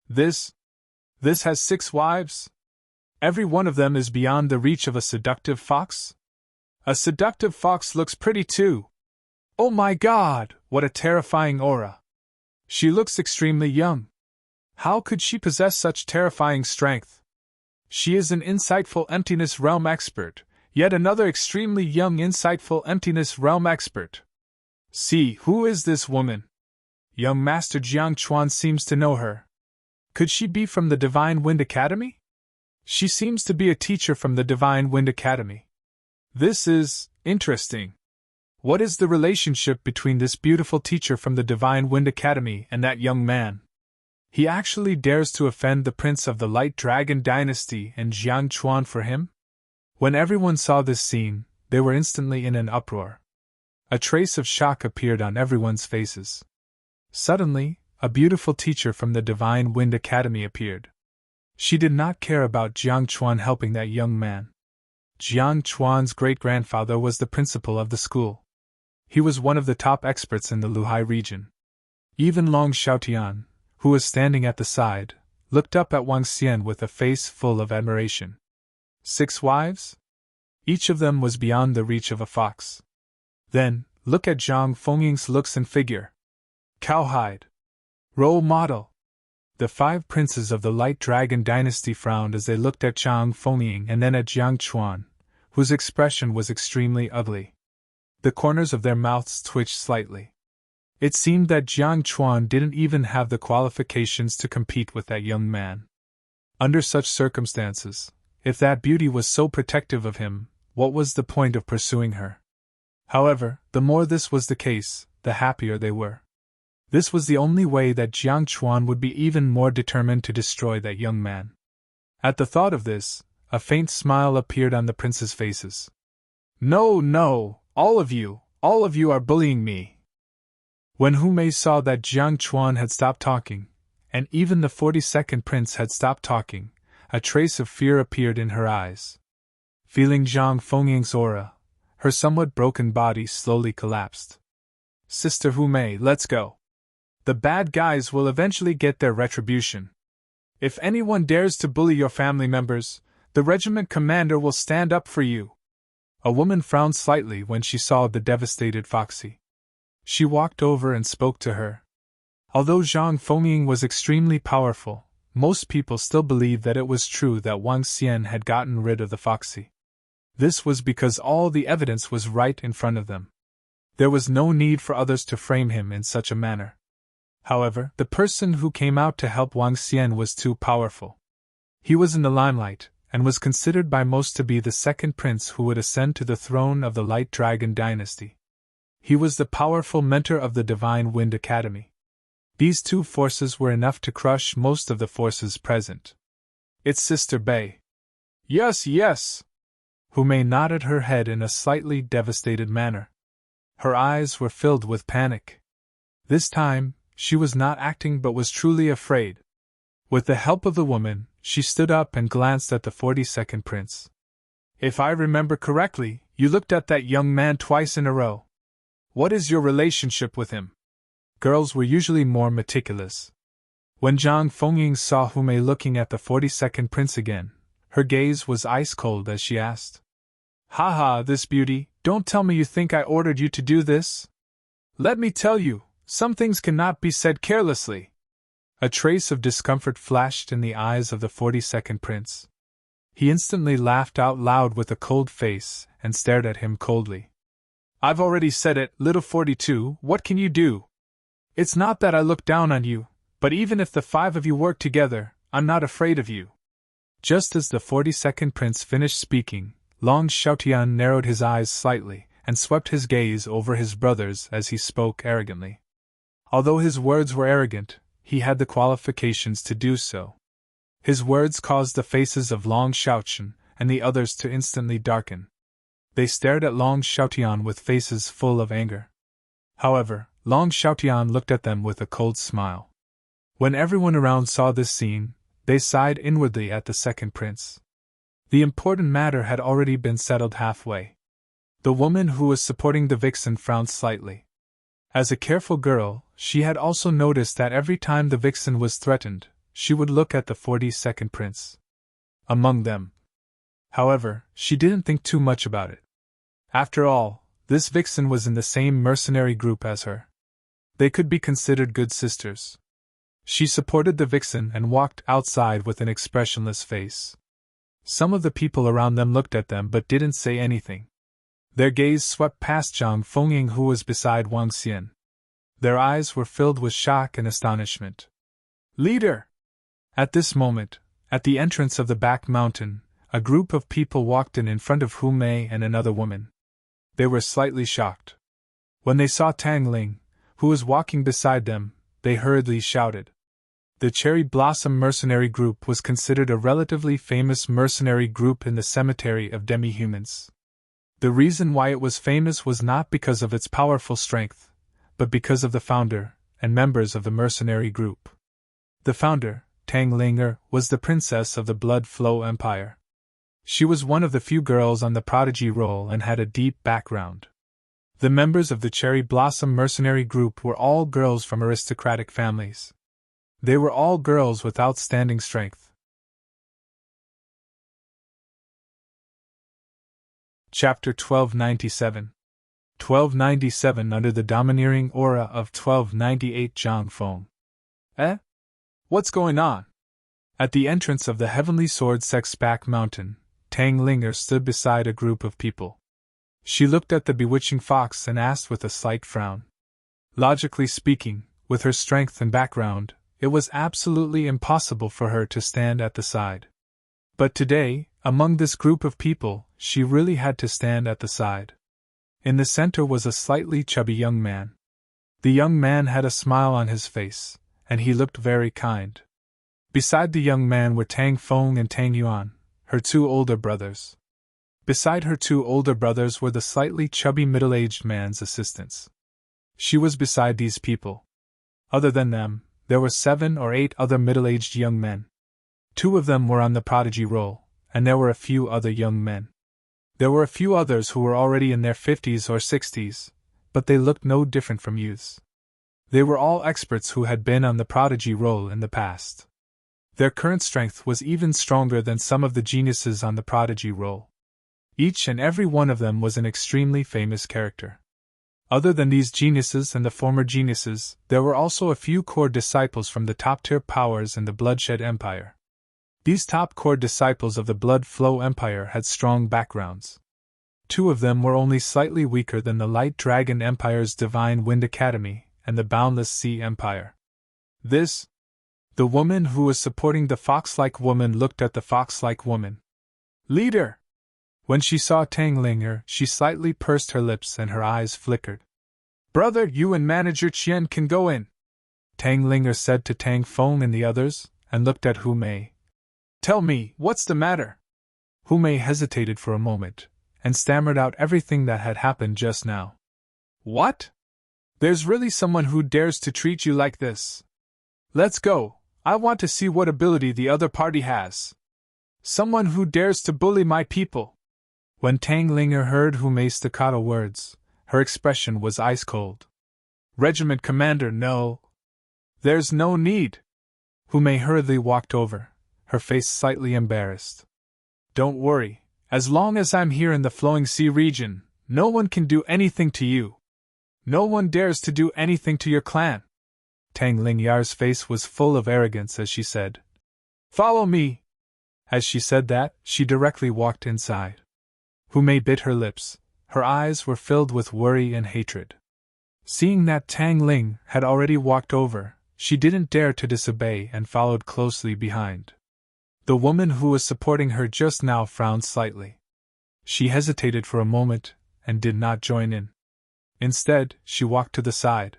This has 6 wives? Every one of them is beyond the reach of a seductive fox? A seductive fox looks pretty too. Oh my God, what a terrifying aura. She looks extremely young. How could she possess such terrifying strength? She is an insightful emptiness realm expert, yet another extremely young insightful emptiness realm expert. See, who is this woman? Young Master Jiang Chuan seems to know her. Could she be from the Divine Wind Academy? She seems to be a teacher from the Divine Wind Academy. This is interesting. What is the relationship between this beautiful teacher from the Divine Wind Academy and that young man? He actually dares to offend the Prince of the Light Dragon Dynasty and Jiang Chuan for him? When everyone saw this scene, they were instantly in an uproar. A trace of shock appeared on everyone's faces. Suddenly, a beautiful teacher from the Divine Wind Academy appeared. She did not care about Jiang Chuan helping that young man. Jiang Chuan's great-grandfather was the principal of the school. He was one of the top experts in the Luhai region. Even Long Xiaotian, who was standing at the side, looked up at Wang Xian with a face full of admiration. 6 wives? Each of them was beyond the reach of a fox. Then, look at Zhang Fengying's looks and figure. Cowhide. Role model. The 5 princes of the Light Dragon Dynasty frowned as they looked at Zhang Fengying and then at Jiang Chuan, whose expression was extremely ugly. The corners of their mouths twitched slightly. It seemed that Jiang Chuan didn't even have the qualifications to compete with that young man. Under such circumstances, if that beauty was so protective of him, what was the point of pursuing her? However, the more this was the case, the happier they were. This was the only way that Jiang Chuan would be even more determined to destroy that young man. At the thought of this, a faint smile appeared on the princes' faces. No, all of you are bullying me. When Hu Mei saw that Jiang Chuan had stopped talking, and even the 42nd prince had stopped talking, a trace of fear appeared in her eyes. Feeling Zhang Fengying's aura, her somewhat broken body slowly collapsed. Sister Hu Mei, let's go. The bad guys will eventually get their retribution. If anyone dares to bully your family members, the regiment commander will stand up for you. A woman frowned slightly when she saw the devastated Foxy. She walked over and spoke to her. Although Zhang Fengying was extremely powerful, most people still believed that it was true that Wang Xian had gotten rid of the Foxy. This was because all the evidence was right in front of them. There was no need for others to frame him in such a manner. However, the person who came out to help Wang Xian was too powerful. He was in the limelight, and was considered by most to be the 2nd prince who would ascend to the throne of the Light Dragon Dynasty. He was the powerful mentor of the Divine Wind Academy. These 2 forces were enough to crush most of the forces present. It's Sister Bei. Yes. Hu Mei nodded her head in a slightly devastated manner. Her eyes were filled with panic. This time, she was not acting but was truly afraid. With the help of the woman, she stood up and glanced at the 42nd prince. If I remember correctly, you looked at that young man twice in a row. What is your relationship with him? Girls were usually more meticulous. When Zhang Fengying saw Hu Mei looking at the 42nd prince again, her gaze was ice-cold as she asked. Haha, this beauty, don't tell me you think I ordered you to do this? Let me tell you, some things cannot be said carelessly. A trace of discomfort flashed in the eyes of the 42nd prince. He instantly laughed out loud with a cold face and stared at him coldly. I've already said it, little 42, what can you do? It's not that I look down on you, but even if the 5 of you work together, I'm not afraid of you. Just as the 42nd prince finished speaking, Long Xiaotian narrowed his eyes slightly and swept his gaze over his brothers as he spoke arrogantly. Although his words were arrogant, he had the qualifications to do so. His words caused the faces of Long Xiaotian and the others to instantly darken. They stared at Long Xiaotian with faces full of anger. However, Long Xiaotian looked at them with a cold smile. When everyone around saw this scene, they sighed inwardly at the second prince. The important matter had already been settled halfway. The woman who was supporting the vixen frowned slightly. As a careful girl, she had also noticed that every time the vixen was threatened, she would look at the 42nd prince. Among them. However, she didn't think too much about it. After all, this vixen was in the same mercenary group as her. They could be considered good sisters. She supported the vixen and walked outside with an expressionless face. Some of the people around them looked at them but didn't say anything. Their gaze swept past Zhang Fengying, who was beside Wang Xian. Their eyes were filled with shock and astonishment. Leader! At this moment, at the entrance of the back mountain, a group of people walked in front of Hu Mei and another woman. They were slightly shocked. When they saw Tang Ling, who was walking beside them, they hurriedly shouted. The Cherry Blossom Mercenary Group was considered a relatively famous mercenary group in the cemetery of demi-humans. The reason why it was famous was not because of its powerful strength, but because of the founder and members of the mercenary group. The founder, Tang Linger, was the princess of the Blood Flow Empire. She was one of the few girls on the prodigy roll and had a deep background. The members of the Cherry Blossom Mercenary Group were all girls from aristocratic families. They were all girls with outstanding strength. Chapter 1297. 1297 Under the domineering aura of 1298 Zhang Feng. What's going on? At the entrance of the Heavenly Sword Sect's back mountain, Tang Linger stood beside a group of people. She looked at the bewitching fox and asked with a slight frown. Logically speaking, with her strength and background, it was absolutely impossible for her to stand at the side. But today, among this group of people, she really had to stand at the side. In the center was a slightly chubby young man. The young man had a smile on his face, and he looked very kind. Beside the young man were Tang Feng and Tang Yuan, her 2 older brothers. Beside her 2 older brothers were the slightly chubby middle-aged man's assistants. She was beside these people. Other than them, there were 7 or 8 other middle-aged young men. 2 of them were on the prodigy roll, and there were a few other young men. There were a few others who were already in their 50s or 60s, but they looked no different from youths. They were all experts who had been on the prodigy roll in the past. Their current strength was even stronger than some of the geniuses on the prodigy roll. Each and every one of them was an extremely famous character. Other than these geniuses and the former geniuses, there were also a few core disciples from the top-tier powers in the Bloodshed Empire. These top-core disciples of the Blood Flow Empire had strong backgrounds. 2 of them were only slightly weaker than the Light Dragon Empire's Divine Wind Academy and the Boundless Sea Empire. The woman who was supporting the fox-like woman looked at the fox-like woman. Leader! When she saw Tang Linger, she slightly pursed her lips and her eyes flickered. Brother, you and Manager Qian can go in, Tang Linger said to Tang Feng and the others, and looked at Hu Mei. Tell me, what's the matter? Hu Mei hesitated for a moment, and stammered out everything that had happened just now. What? There's really someone who dares to treat you like this. Let's go, I want to see what ability the other party has. Someone who dares to bully my people. When Tang Linger heard Hu Mei's staccato words, her expression was ice cold. Regiment Commander, no. There's no need. Hu Mei hurriedly walked over, her face slightly embarrassed. Don't worry, as long as I'm here in the Flowing Sea region, no one can do anything to you. No one dares to do anything to your clan. Tang Lingyar's face was full of arrogance as she said, "Follow me!" As she said that, she directly walked inside. Hu Mei bit her lips, her eyes were filled with worry and hatred. Seeing that Tang Ling had already walked over, she didn't dare to disobey and followed closely behind. The woman who was supporting her just now frowned slightly. She hesitated for a moment and did not join in. Instead, she walked to the side.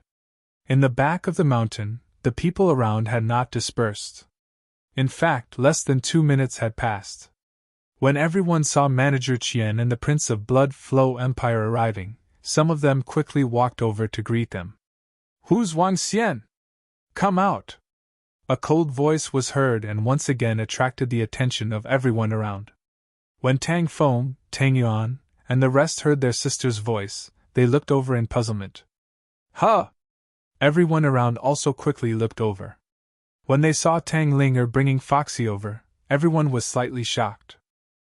In the back of the mountain, the people around had not dispersed. In fact, less than 2 minutes had passed. When everyone saw Manager Qian and the Prince of Blood Flow Empire arriving, some of them quickly walked over to greet them. "Who's Wang Xian? Come out!" A cold voice was heard and once again attracted the attention of everyone around. When Tang Feng, Tang Yuan, and the rest heard their sister's voice, they looked over in puzzlement. "Huh!" Everyone around also quickly looked over. When they saw Tang Linger bringing Foxy over, everyone was slightly shocked.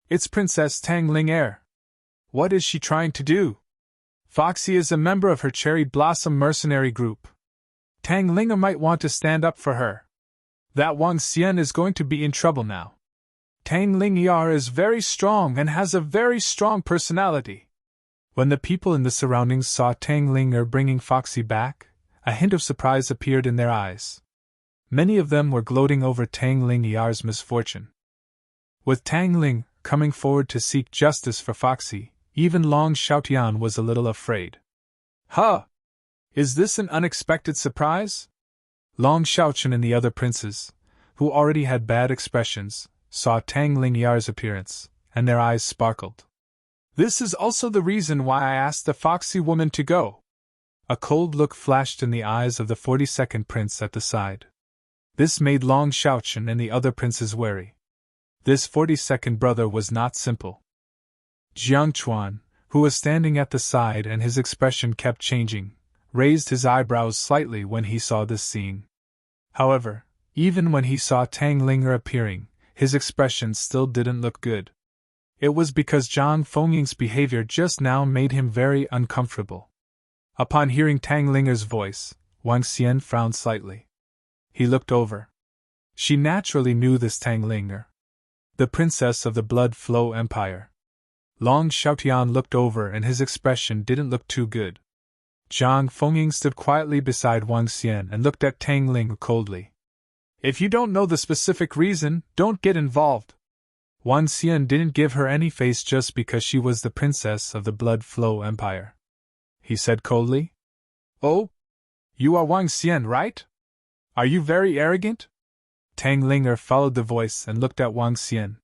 "It's Princess Tang Linger. What is she trying to do? Foxy is a member of her Cherry Blossom mercenary group. Tang Linger might want to stand up for her. That Wang Xian is going to be in trouble now. Tang Lingyar is very strong and has a very strong personality." When the people in the surroundings saw Tang Linger bringing Foxy back, a hint of surprise appeared in their eyes. Many of them were gloating over Tang Lingyar's misfortune. With Tang Ling coming forward to seek justice for Foxy, even Long Xiaotian was a little afraid. "Huh! Is this an unexpected surprise?" Long Xiaotian and the other princes, who already had bad expressions, saw Tang Lingyar's appearance, and their eyes sparkled. "This is also the reason why I asked the Foxy woman to go." A cold look flashed in the eyes of the 42nd prince at the side. This made Long Xiaotian and the other princes wary. This 42nd brother was not simple. Jiang Chuan, who was standing at the side and his expression kept changing, raised his eyebrows slightly when he saw this scene. However, even when he saw Tang Linger appearing, his expression still didn't look good. It was because Zhang Fengying's behavior just now made him very uncomfortable. Upon hearing Tang Linger's voice, Wang Xian frowned slightly. He looked over. She naturally knew this Tang Linger, the princess of the Blood Flow Empire. Long Xiaotian looked over and his expression didn't look too good. Zhang Fengying stood quietly beside Wang Xian and looked at Tang Ling coldly. "If you don't know the specific reason, don't get involved." Wang Xian didn't give her any face just because she was the princess of the Blood Flow Empire. He said coldly, "Oh? You are Wang Xian, right? Are you very arrogant?" Tang Linger followed the voice and looked at Wang Xian.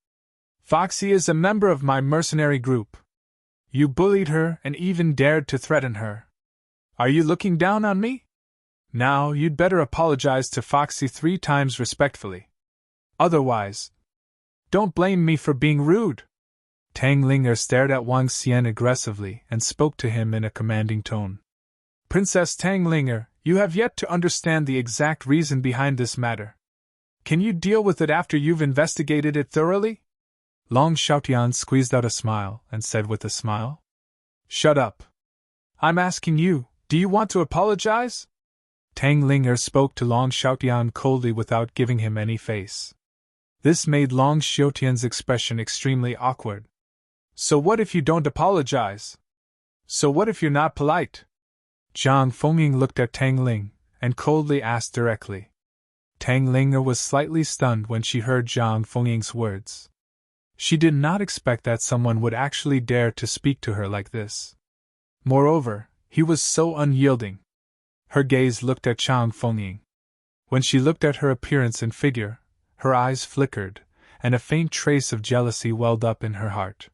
"Foxy is a member of my mercenary group. You bullied her and even dared to threaten her. Are you looking down on me? Now you'd better apologize to Foxy 3 times respectfully. Otherwise, don't blame me for being rude." Tang Linger stared at Wang Xian aggressively and spoke to him in a commanding tone. "Princess Tang Linger, you have yet to understand the exact reason behind this matter. Can you deal with it after you've investigated it thoroughly?" Long Xiaotian squeezed out a smile and said with a smile, "Shut up. I'm asking you, do you want to apologize?" Tang Linger spoke to Long Xiaotian coldly without giving him any face. This made Long Xiaotian's expression extremely awkward. "So what if you don't apologize? So what if you're not polite?" Zhang Fengying looked at Tang Ling and coldly asked directly. Tang Linger was slightly stunned when she heard Zhang Fengying's words. She did not expect that someone would actually dare to speak to her like this. Moreover, he was so unyielding. Her gaze looked at Zhang Fengying. When she looked at her appearance and figure, her eyes flickered, and a faint trace of jealousy welled up in her heart.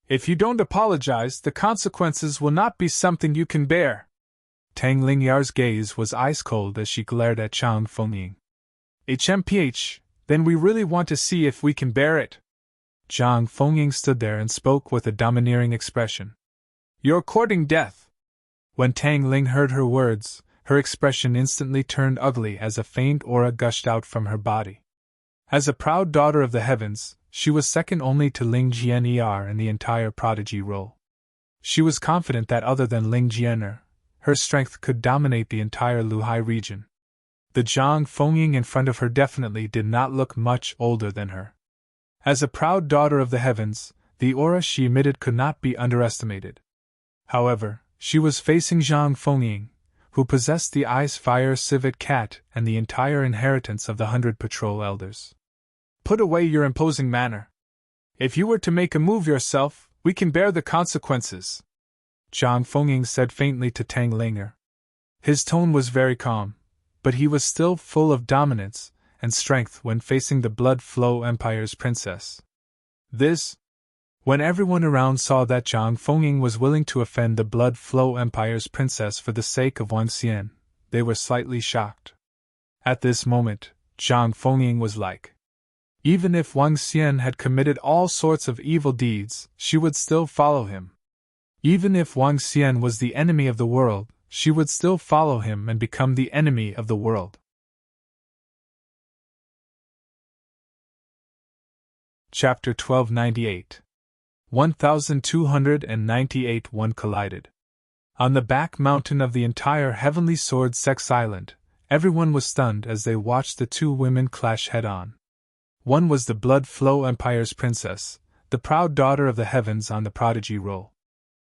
"If you don't apologize, the consequences will not be something you can bear." Tang Lingyar's gaze was ice-cold as she glared at Zhang Fengying. "HMPH, then we really want to see if we can bear it." Zhang Fengying stood there and spoke with a domineering expression. "You're courting death." When Tang Ling heard her words, her expression instantly turned ugly as a faint aura gushed out from her body. As a proud daughter of the heavens, she was second only to Ling Jianer in the entire prodigy role. She was confident that other than Ling Jianer, her strength could dominate the entire Luhai region. The Zhang Fengying in front of her definitely did not look much older than her. As a proud daughter of the heavens, the aura she emitted could not be underestimated. However, she was facing Zhang Fengying, who possessed the ice fire civet cat and the entire inheritance of the 100 patrol elders. Put away your imposing manner. If you were to make a move yourself, we can bear the consequences, Zhang Fengying said faintly to Tang Linger. His tone was very calm, but he was still full of dominance and strength when facing the Blood Flow Empire's princess. When everyone around saw that Zhang Fengying was willing to offend the Blood Flow Empire's princess for the sake of Wang Xian, they were slightly shocked. At this moment, Zhang Fengying was like, even if Wang Xian had committed all sorts of evil deeds, she would still follow him. Even if Wang Xian was the enemy of the world, she would still follow him and become the enemy of the world. Chapter 1298. 1298 One collided. On the back mountain of the entire Heavenly Sword Sex Island, everyone was stunned as they watched the two women clash head-on. One was the Blood Flow Empire's princess, the proud daughter of the heavens on the prodigy roll.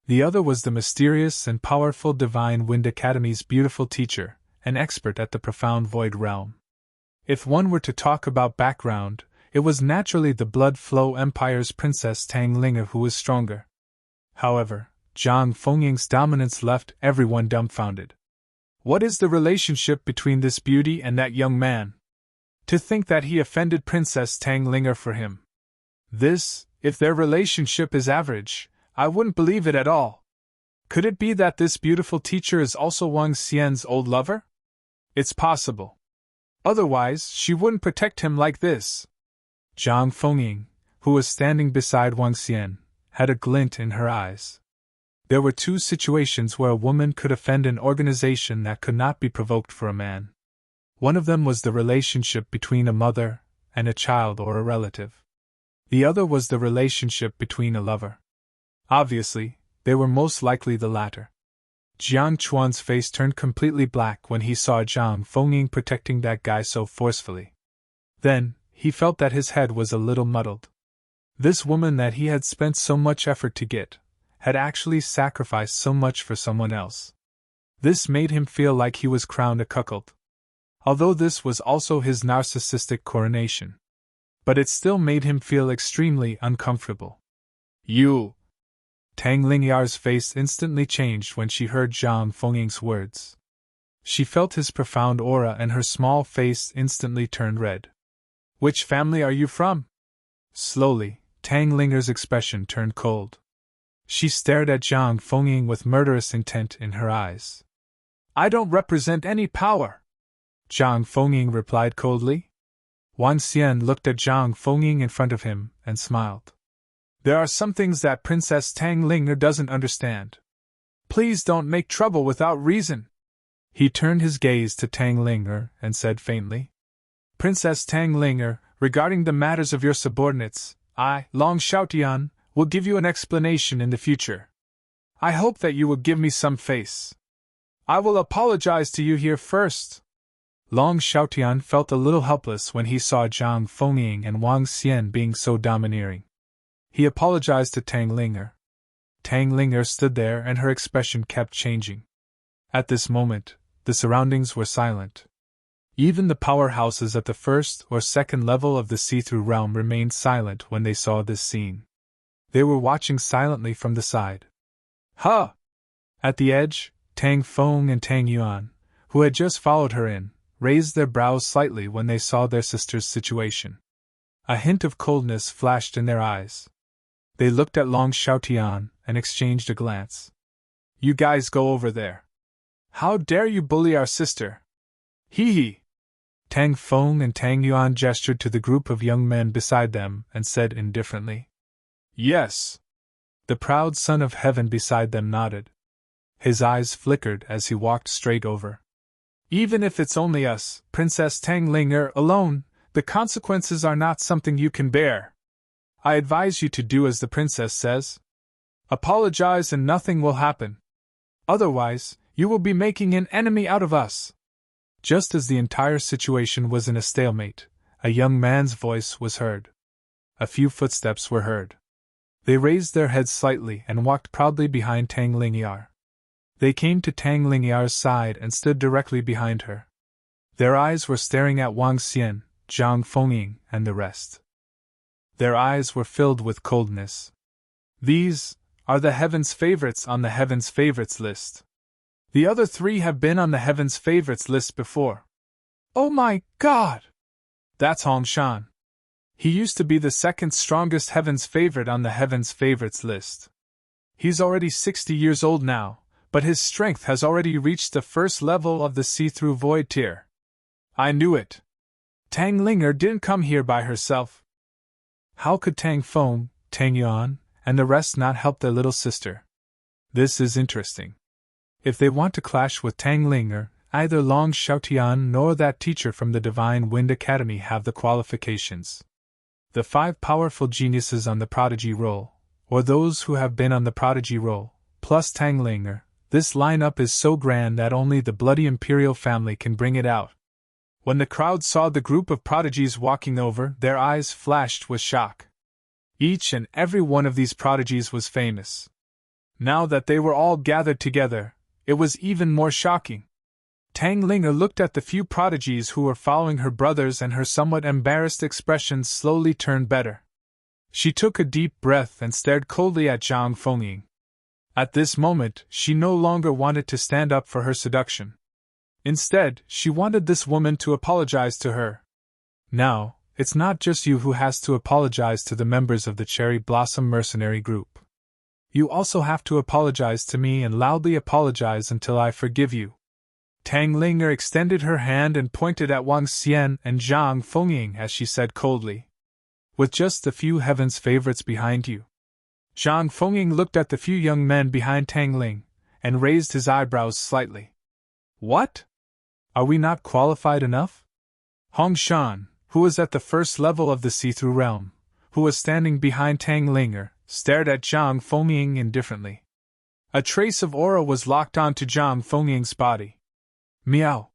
The other was the mysterious and powerful Divine Wind Academy's beautiful teacher, an expert at the profound Void Realm. If one were to talk about background, it was naturally the Blood Flow Empire's Princess Tang Linger who was stronger. However, Zhang Fengying's dominance left everyone dumbfounded. What is the relationship between this beauty and that young man? To think that he offended Princess Tang Linger for him. If their relationship is average, I wouldn't believe it at all. Could it be that this beautiful teacher is also Wang Xian's old lover? It's possible. Otherwise, she wouldn't protect him like this. Zhang Fengying, who was standing beside Wang Xian, had a glint in her eyes. There were two situations where a woman could offend an organization that could not be provoked for a man. One of them was the relationship between a mother and a child or a relative. The other was the relationship between a lover. Obviously, they were most likely the latter. Jian Chuan's face turned completely black when he saw Zhang Fengying protecting that guy so forcefully. Then, he felt that his head was a little muddled. This woman that he had spent so much effort to get, had actually sacrificed so much for someone else. This made him feel like he was crowned a cuckold. Although this was also his narcissistic coronation. But it still made him feel extremely uncomfortable. You! Tang Lingyar's face instantly changed when she heard Zhang Fengying's words. She felt his profound aura and her small face instantly turned red. Which family are you from? Slowly, Tang Linger's expression turned cold. She stared at Zhang Fengying with murderous intent in her eyes. I don't represent any power, Zhang Fengying replied coldly. Wang Xian looked at Zhang Fengying in front of him and smiled. There are some things that Princess Tang Linger doesn't understand. Please don't make trouble without reason. He turned his gaze to Tang Linger and said faintly. Princess Tang Linger, regarding the matters of your subordinates, I, Long Xiaotian, will give you an explanation in the future. I hope that you will give me some face. I will apologize to you here first. Long Xiaotian felt a little helpless when he saw Zhang Fengying and Wang Xian being so domineering. He apologized to Tang Linger. Tang Linger stood there and her expression kept changing. At this moment, the surroundings were silent. Even the powerhouses at the first or second level of the see-through realm remained silent when they saw this scene. They were watching silently from the side. Huh! At the edge, Tang Feng and Tang Yuan, who had just followed her in, raised their brows slightly when they saw their sister's situation. A hint of coldness flashed in their eyes. They looked at Long Xiaotian and exchanged a glance. You guys go over there. How dare you bully our sister? Hee hee! Tang Feng and Tang Yuan gestured to the group of young men beside them and said indifferently. Yes. The proud son of heaven beside them nodded. His eyes flickered as he walked straight over. Even if it's only us, Princess Tang Linger, alone, the consequences are not something you can bear. I advise you to do as the princess says. Apologize and nothing will happen. Otherwise, you will be making an enemy out of us. Just as the entire situation was in a stalemate, a young man's voice was heard. A few footsteps were heard. They raised their heads slightly and walked proudly behind Tang Lingyar. They came to Tang Lingyar's side and stood directly behind her. Their eyes were staring at Wang Xian, Zhang Fengying, and the rest. Their eyes were filled with coldness. These are the Heaven's favorites on the Heaven's favorites list. The other three have been on the Heaven's favorites list before. Oh my God! That's Hong Shan. He used to be the second strongest Heaven's favorite on the Heaven's favorites list. He's already 60 years old now, but his strength has already reached the first level of the see-through void tier. I knew it. Tang Lingyar didn't come here by herself. How could Tang Feng, Tang Yuan, and the rest not help their little sister? This is interesting. If they want to clash with Tang Lingyar, either Long Xiaotian nor that teacher from the Divine Wind Academy have the qualifications. The 5 powerful geniuses on the prodigy roll, or those who have been on the prodigy roll, plus Tang Lingyar, this lineup is so grand that only the bloody imperial family can bring it out. When the crowd saw the group of prodigies walking over, their eyes flashed with shock. Each and every one of these prodigies was famous. Now that they were all gathered together, it was even more shocking. Tang Lingyar looked at the few prodigies who were following her brothers, and her somewhat embarrassed expression slowly turned better. She took a deep breath and stared coldly at Zhang Fengying. At this moment, she no longer wanted to stand up for her seduction. Instead, she wanted this woman to apologize to her. Now, it's not just you who has to apologize to the members of the Cherry Blossom Mercenary Group. You also have to apologize to me and loudly apologize until I forgive you. Tang Lingyar extended her hand and pointed at Wang Xian and Zhang Fengying as she said coldly. With just a few Heaven's favorites behind you. Zhang Fengying looked at the few young men behind Tang Ling, and raised his eyebrows slightly. What? Are we not qualified enough? Hong Shan, who was at the first level of the see-through realm, who was standing behind Tang Lingyar, stared at Zhang Fengying indifferently. A trace of aura was locked onto Zhang Fengying's body. Meow.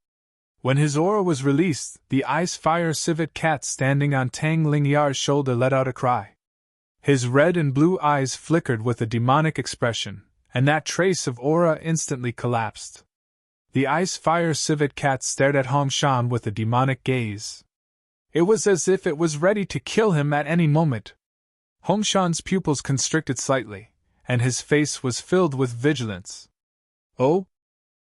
When his aura was released, the ice fire civet cat standing on Tang Lingyar's shoulder let out a cry. His red and blue eyes flickered with a demonic expression, and that trace of aura instantly collapsed. The ice fire civet cat stared at Hong Shan with a demonic gaze. It was as if it was ready to kill him at any moment. Hong Shan's pupils constricted slightly, and his face was filled with vigilance. Oh?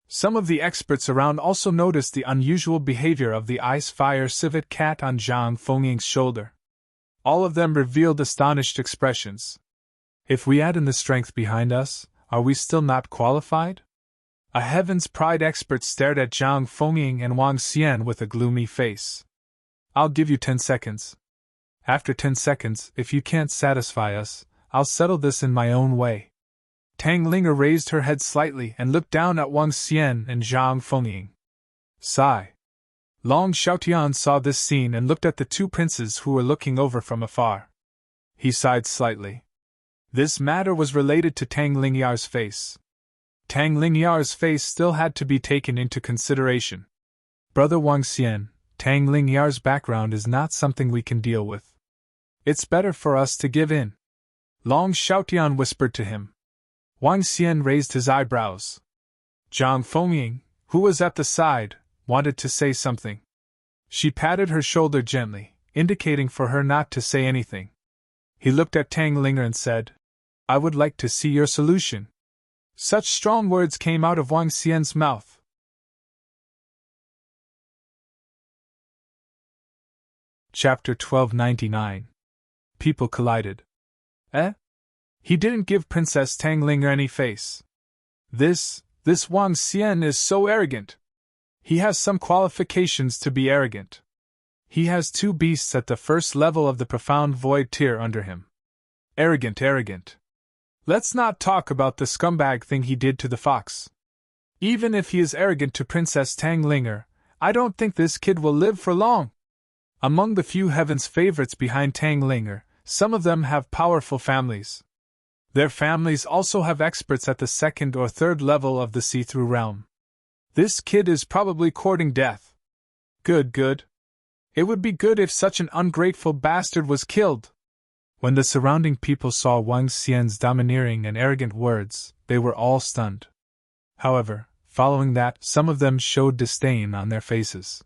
Some of the experts around also noticed the unusual behavior of the ice fire civet cat on Zhang Fengying's shoulder. All of them revealed astonished expressions. If we add in the strength behind us, are we still not qualified? A Heaven's Pride expert stared at Zhang Fengying and Wang Xian with a gloomy face. I'll give you 10 seconds. After 10 seconds, if you can't satisfy us, I'll settle this in my own way. Tang Lingyar raised her head slightly and looked down at Wang Xian and Zhang Fengying. Sigh. Long Xiaotian saw this scene and looked at the two princes who were looking over from afar. He sighed slightly. This matter was related to Tang Lingyar's face. Tang Lingyar's face still had to be taken into consideration. Brother Wang Xian, Tang Lingyar's background is not something we can deal with. It's better for us to give in. Long Xiaotian whispered to him. Wang Xian raised his eyebrows. Zhang Fengying, who was at the side, wanted to say something. She patted her shoulder gently, indicating for her not to say anything. He looked at Tang Lingyar and said, I would like to see your solution. Such strong words came out of Wang Xian's mouth. Chapter 1299. People collided. Eh? He didn't give Princess Tang Lingyar any face. This Wang Xian is so arrogant. He has some qualifications to be arrogant. He has 2 beasts at the first level of the profound void tier under him. Arrogant. Let's not talk about the scumbag thing he did to the fox. Even if he is arrogant to Princess Tang Lingyar, I don't think this kid will live for long. Among the few Heaven's favorites behind Tang Lingyar, some of them have powerful families. Their families also have experts at the 2nd or 3rd level of the see-through realm. This kid is probably courting death. Good, good. It would be good if such an ungrateful bastard was killed. When the surrounding people saw Wang Xian's domineering and arrogant words, they were all stunned. However, following that, some of them showed disdain on their faces.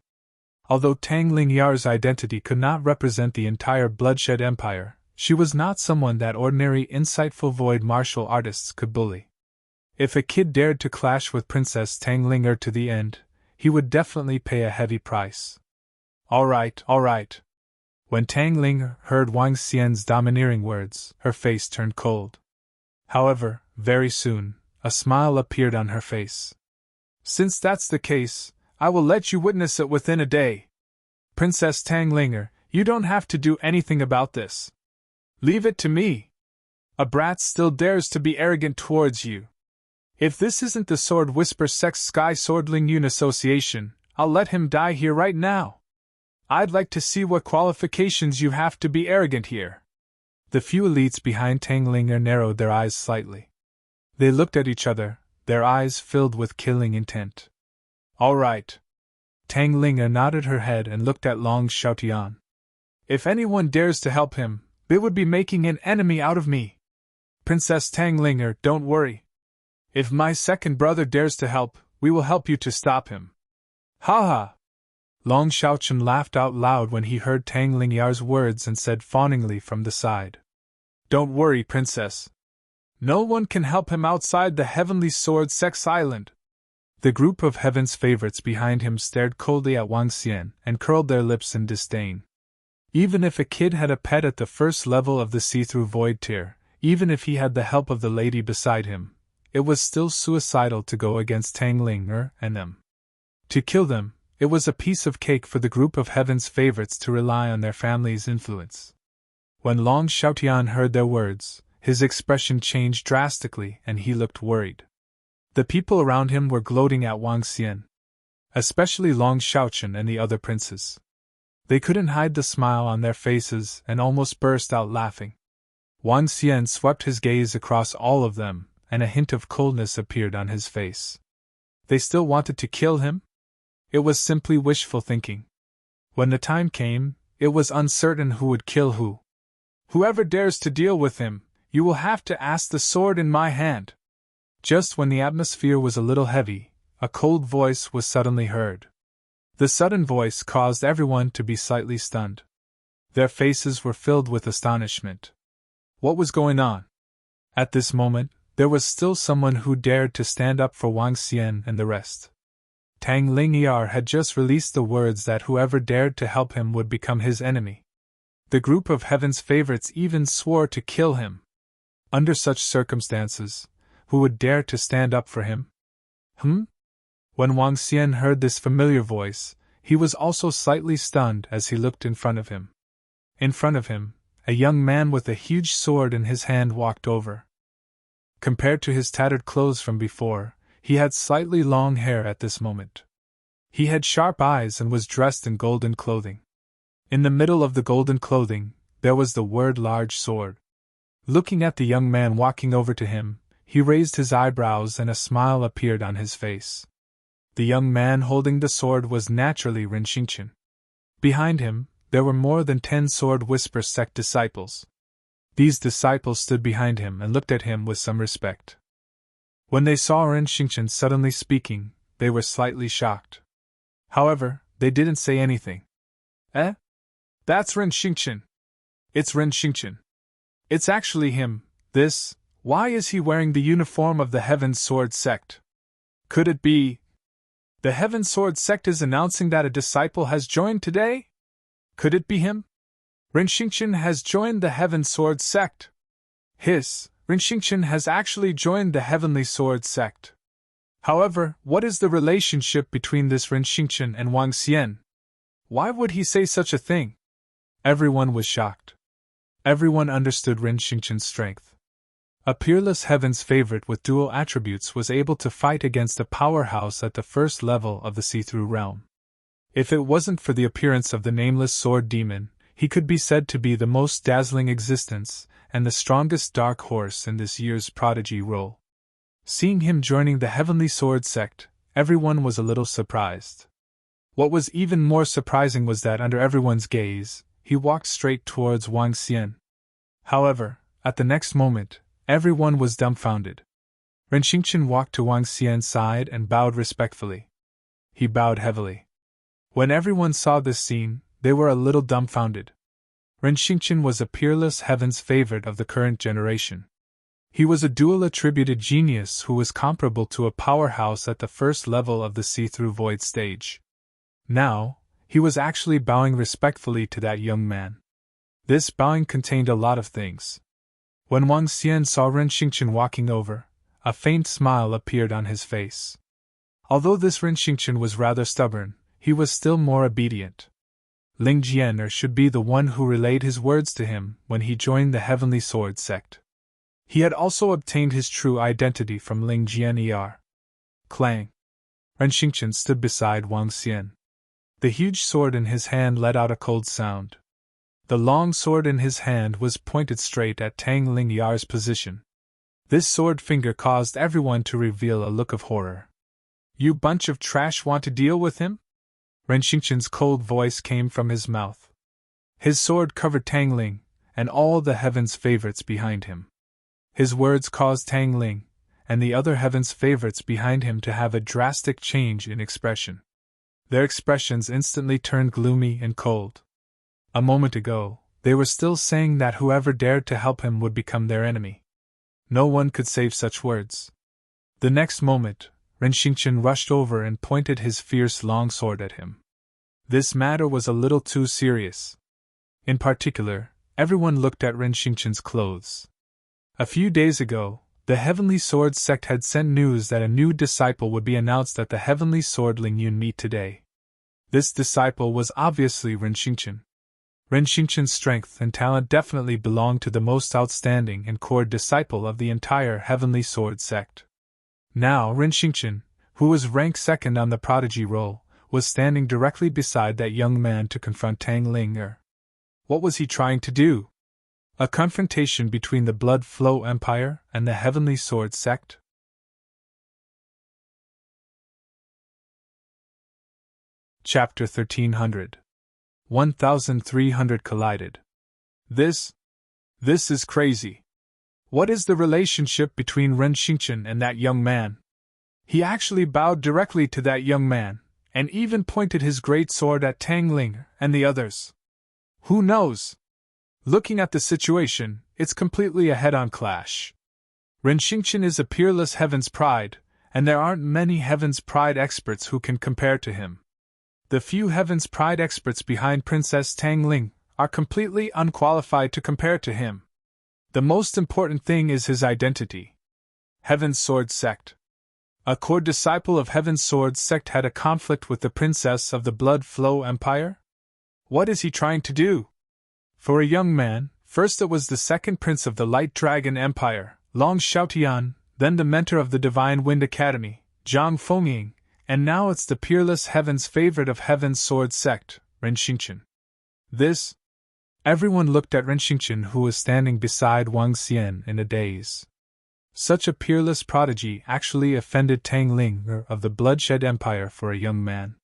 Although Tang Lingyar's identity could not represent the entire bloodshed empire, she was not someone that ordinary insightful void martial artists could bully. If a kid dared to clash with Princess Tang Lingyar to the end, he would definitely pay a heavy price. All right. When Tang Lingyar heard Wang Xian's domineering words, her face turned cold. However, very soon, a smile appeared on her face. Since that's the case, I will let you witness it within a day. Princess Tang Lingyar, you don't have to do anything about this. Leave it to me. A brat still dares to be arrogant towards you. If this isn't the Sword Whisper Sex Sky Sword Lingyun Association, I'll let him die here right now. I'd like to see what qualifications you have to be arrogant here. The few elites behind Tang Lingyar narrowed their eyes slightly. They looked at each other, their eyes filled with killing intent. All right. Tang Lingyar nodded her head and looked at Long Xiaotian. If anyone dares to help him, they would be making an enemy out of me. Princess Tang Lingyar, don't worry. If my second brother dares to help, we will help you to stop him. Ha ha! Long Xiaotian laughed out loud when he heard Tang Lingyar's words and said fawningly from the side. Don't worry, Princess. No one can help him outside the Heavenly Sword Sex Island. The group of Heaven's favorites behind him stared coldly at Wang Xian and curled their lips in disdain. Even if a kid had a pet at the first level of the see-through void tier, even if he had the help of the lady beside him, it was still suicidal to go against Tang Lingyar and them. To kill them, it was a piece of cake for the group of Heaven's favorites to rely on their family's influence. When Long Xiaotian heard their words, his expression changed drastically and he looked worried. The people around him were gloating at Wang Xian, especially Long Xiaotian and the other princes. They couldn't hide the smile on their faces and almost burst out laughing. Wang Xian swept his gaze across all of them, and a hint of coldness appeared on his face. They still wanted to kill him? It was simply wishful thinking. When the time came, it was uncertain who would kill who. Whoever dares to deal with him, you will have to ask the sword in my hand. Just when the atmosphere was a little heavy, a cold voice was suddenly heard. The sudden voice caused everyone to be slightly stunned. Their faces were filled with astonishment. What was going on? At this moment, there was still someone who dared to stand up for Wang Xian and the rest. Tang Lingyar had just released the words that whoever dared to help him would become his enemy. The group of Heaven's favorites even swore to kill him. Under such circumstances, who would dare to stand up for him? When Wang Xian heard this familiar voice, he was also slightly stunned as he looked in front of him. In front of him, a young man with a huge sword in his hand walked over. Compared to his tattered clothes from before, he had slightly long hair at this moment. He had sharp eyes and was dressed in golden clothing. In the middle of the golden clothing, there was the word large sword. Looking at the young man walking over to him, he raised his eyebrows and a smile appeared on his face. The young man holding the sword was naturally Ren Xingqian. Behind him, there were more than 10 Sword Whisper sect disciples. These disciples stood behind him and looked at him with some respect. When they saw Ren Xingqian suddenly speaking, they were slightly shocked. However, they didn't say anything. Eh? That's Ren Xingqian. It's Ren Xingqian. It's actually him. Why is he wearing the uniform of the Heaven Sword sect? Could it be? The Heaven Sword sect is announcing that a disciple has joined today? Could it be him? Ren Xingqian has joined the Heaven Sword sect. Ren Xingqian has actually joined the Heavenly Sword sect. However, what is the relationship between this Ren Xingqian and Wang Xian? Why would he say such a thing? Everyone was shocked. Everyone understood Ren Xingqian's strength. A peerless Heaven's favorite with dual attributes was able to fight against a powerhouse at the first level of the see-through realm. If it wasn't for the appearance of the nameless sword demon, he could be said to be the most dazzling existence and the strongest dark horse in this year's prodigy role. Seeing him joining the Heavenly Sword sect, everyone was a little surprised. What was even more surprising was that under everyone's gaze, he walked straight towards Wang Xian. However, at the next moment, everyone was dumbfounded. Ren Xingqian walked to Wang Xian's side and bowed respectfully. He bowed heavily. When everyone saw this scene, they were a little dumbfounded. Ren Xingqian was a peerless heaven's favorite of the current generation. He was a dual-attributed genius who was comparable to a powerhouse at the first level of the see-through void stage. Now, he was actually bowing respectfully to that young man. This bowing contained a lot of things. When Wang Xian saw Ren Xingqian walking over, a faint smile appeared on his face. Although this Ren Xingqian was rather stubborn, he was still more obedient. Ling Jian should be the one who relayed his words to him when he joined the Heavenly Sword sect. He had also obtained his true identity from Ling Jian. Clang! Ren Xingqian stood beside Wang Xian. The huge sword in his hand let out a cold sound. The long sword in his hand was pointed straight at Tang Ling Yar's position. This sword finger caused everyone to reveal a look of horror. You bunch of trash want to deal with him? Ren Xingqian's cold voice came from his mouth. His sword covered Tang Ling, and all the heaven's favorites behind him. His words caused Tang Ling, and the other heaven's favorites behind him to have a drastic change in expression. Their expressions instantly turned gloomy and cold. A moment ago, they were still saying that whoever dared to help him would become their enemy. No one could save such words. The next moment, Ren Xingqian rushed over and pointed his fierce long sword at him. This matter was a little too serious. In particular, everyone looked at Ren Xingqian's clothes. A few days ago, the Heavenly Sword sect had sent news that a new disciple would be announced at the Heavenly Sword Lingyun meet today. This disciple was obviously Ren Xingqian. Ren Xingqian's strength and talent definitely belonged to the most outstanding and core disciple of the entire Heavenly Sword sect. Now Ren Xingqian, who was ranked second on the prodigy roll, was standing directly beside that young man to confront Tang Ling. What was he trying to do? A confrontation between the Blood Flow Empire and the Heavenly Sword sect? Chapter 1300. 1300 collided. This is crazy. What is the relationship between Ren Xingqian and that young man? He actually bowed directly to that young man, and even pointed his great sword at Tang Ling and the others. Who knows? Looking at the situation, it's completely a head-on clash. Ren Xingqian is a peerless Heaven's Pride, and there aren't many Heaven's Pride experts who can compare to him. The few Heaven's Pride experts behind Princess Tang Ling are completely unqualified to compare to him. The most important thing is his identity. Heaven's Sword Sect. A core disciple of Heaven's Sword Sect had a conflict with the Princess of the Blood Flow Empire? What is he trying to do? For a young man, first it was the second prince of the Light Dragon Empire, Long Xiaotian, then the mentor of the Divine Wind Academy, Zhang Fengying, and now it's the peerless Heaven's favorite of Heaven's Sword Sect, Ren Xingqian. Everyone looked at Ren Xingqian, who was standing beside Wang Xian, in a daze. Such a peerless prodigy actually offended Tang Ling of the Bloodshed Empire for a young man.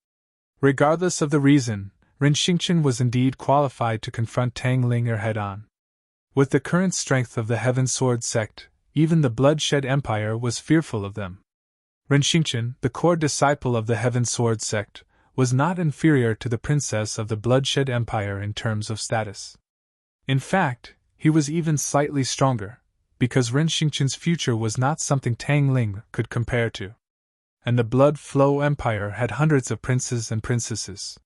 Regardless of the reason, Ren Xingqian was indeed qualified to confront Tang Ling head-on. With the current strength of the Heaven Sword Sect, even the Bloodshed Empire was fearful of them. Ren Xingqian, the core disciple of the Heaven Sword Sect, was not inferior to the princess of the Bloodshed Empire in terms of status. In fact, he was even slightly stronger, because Ren Xingqian's future was not something Tang Ling could compare to. And the Blood Flow Empire had hundreds of princes and princesses.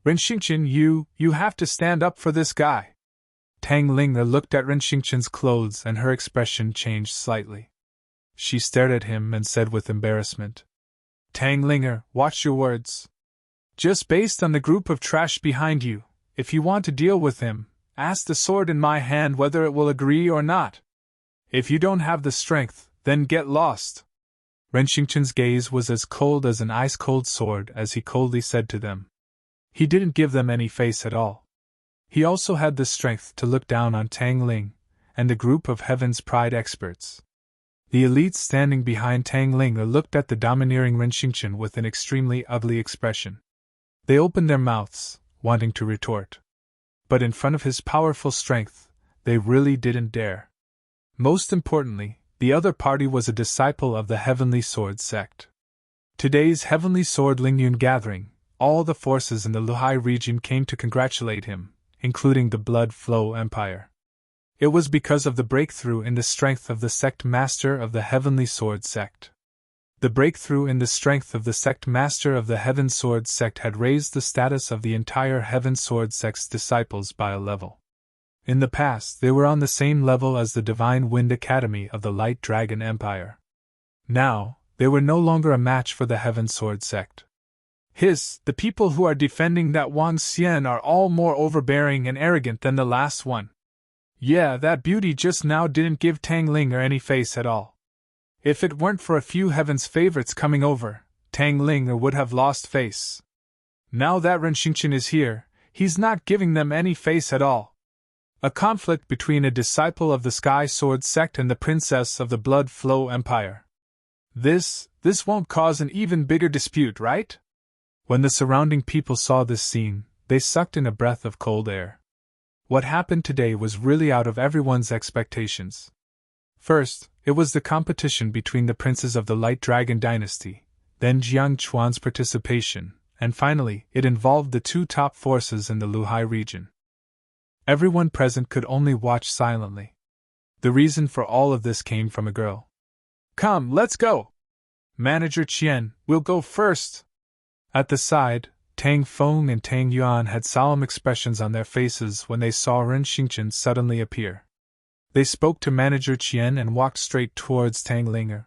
Ren Xingqian, you have to stand up for this guy. Tang Ling looked at Ren Xingqian's clothes and her expression changed slightly. She stared at him and said with embarrassment, Tang Ling, watch your words. Just based on the group of trash behind you, if you want to deal with him, ask the sword in my hand whether it will agree or not. If you don't have the strength, then get lost. Ren Xingqian's gaze was as cold as an ice-cold sword as he coldly said to them. He didn't give them any face at all. He also had the strength to look down on Tang Ling and the group of Heaven's Pride experts. The elites standing behind Tang Linge looked at the domineering Ren Xingqian with an extremely ugly expression. They opened their mouths, wanting to retort. But in front of his powerful strength, they really didn't dare. Most importantly, the other party was a disciple of the Heavenly Sword sect. Today's Heavenly Sword Lingyun gathering, all the forces in the Luhai region came to congratulate him, including the Blood Flow Empire. It was because of the breakthrough in the strength of the sect master of the Heavenly Sword sect. The breakthrough in the strength of the sect master of the Heaven Sword sect had raised the status of the entire Heaven Sword sect's disciples by a level. In the past, they were on the same level as the Divine Wind Academy of the Light Dragon Empire. Now, they were no longer a match for the Heaven Sword sect. The people who are defending that Wang Xian are all more overbearing and arrogant than the last one. Yeah, that beauty just now didn't give Tang Linge any face at all. If it weren't for a few Heaven's favorites coming over, Tang Linge would have lost face. Now that Ren Xingqian is here, he's not giving them any face at all. A conflict between a disciple of the Sky Sword sect and the princess of the Blood Flow Empire. This won't cause an even bigger dispute, right? When the surrounding people saw this scene, they sucked in a breath of cold air. What happened today was really out of everyone's expectations. First, it was the competition between the princes of the Light Dragon dynasty, then Jiang Chuan's participation, and finally, it involved the two top forces in the Luhai region. Everyone present could only watch silently. The reason for all of this came from a girl. Come, let's go! Manager Qian, we'll go first! At the side, Tang Feng and Tang Yuan had solemn expressions on their faces when they saw Ren Xingqian suddenly appear. They spoke to Manager Qian and walked straight towards Tang Linge.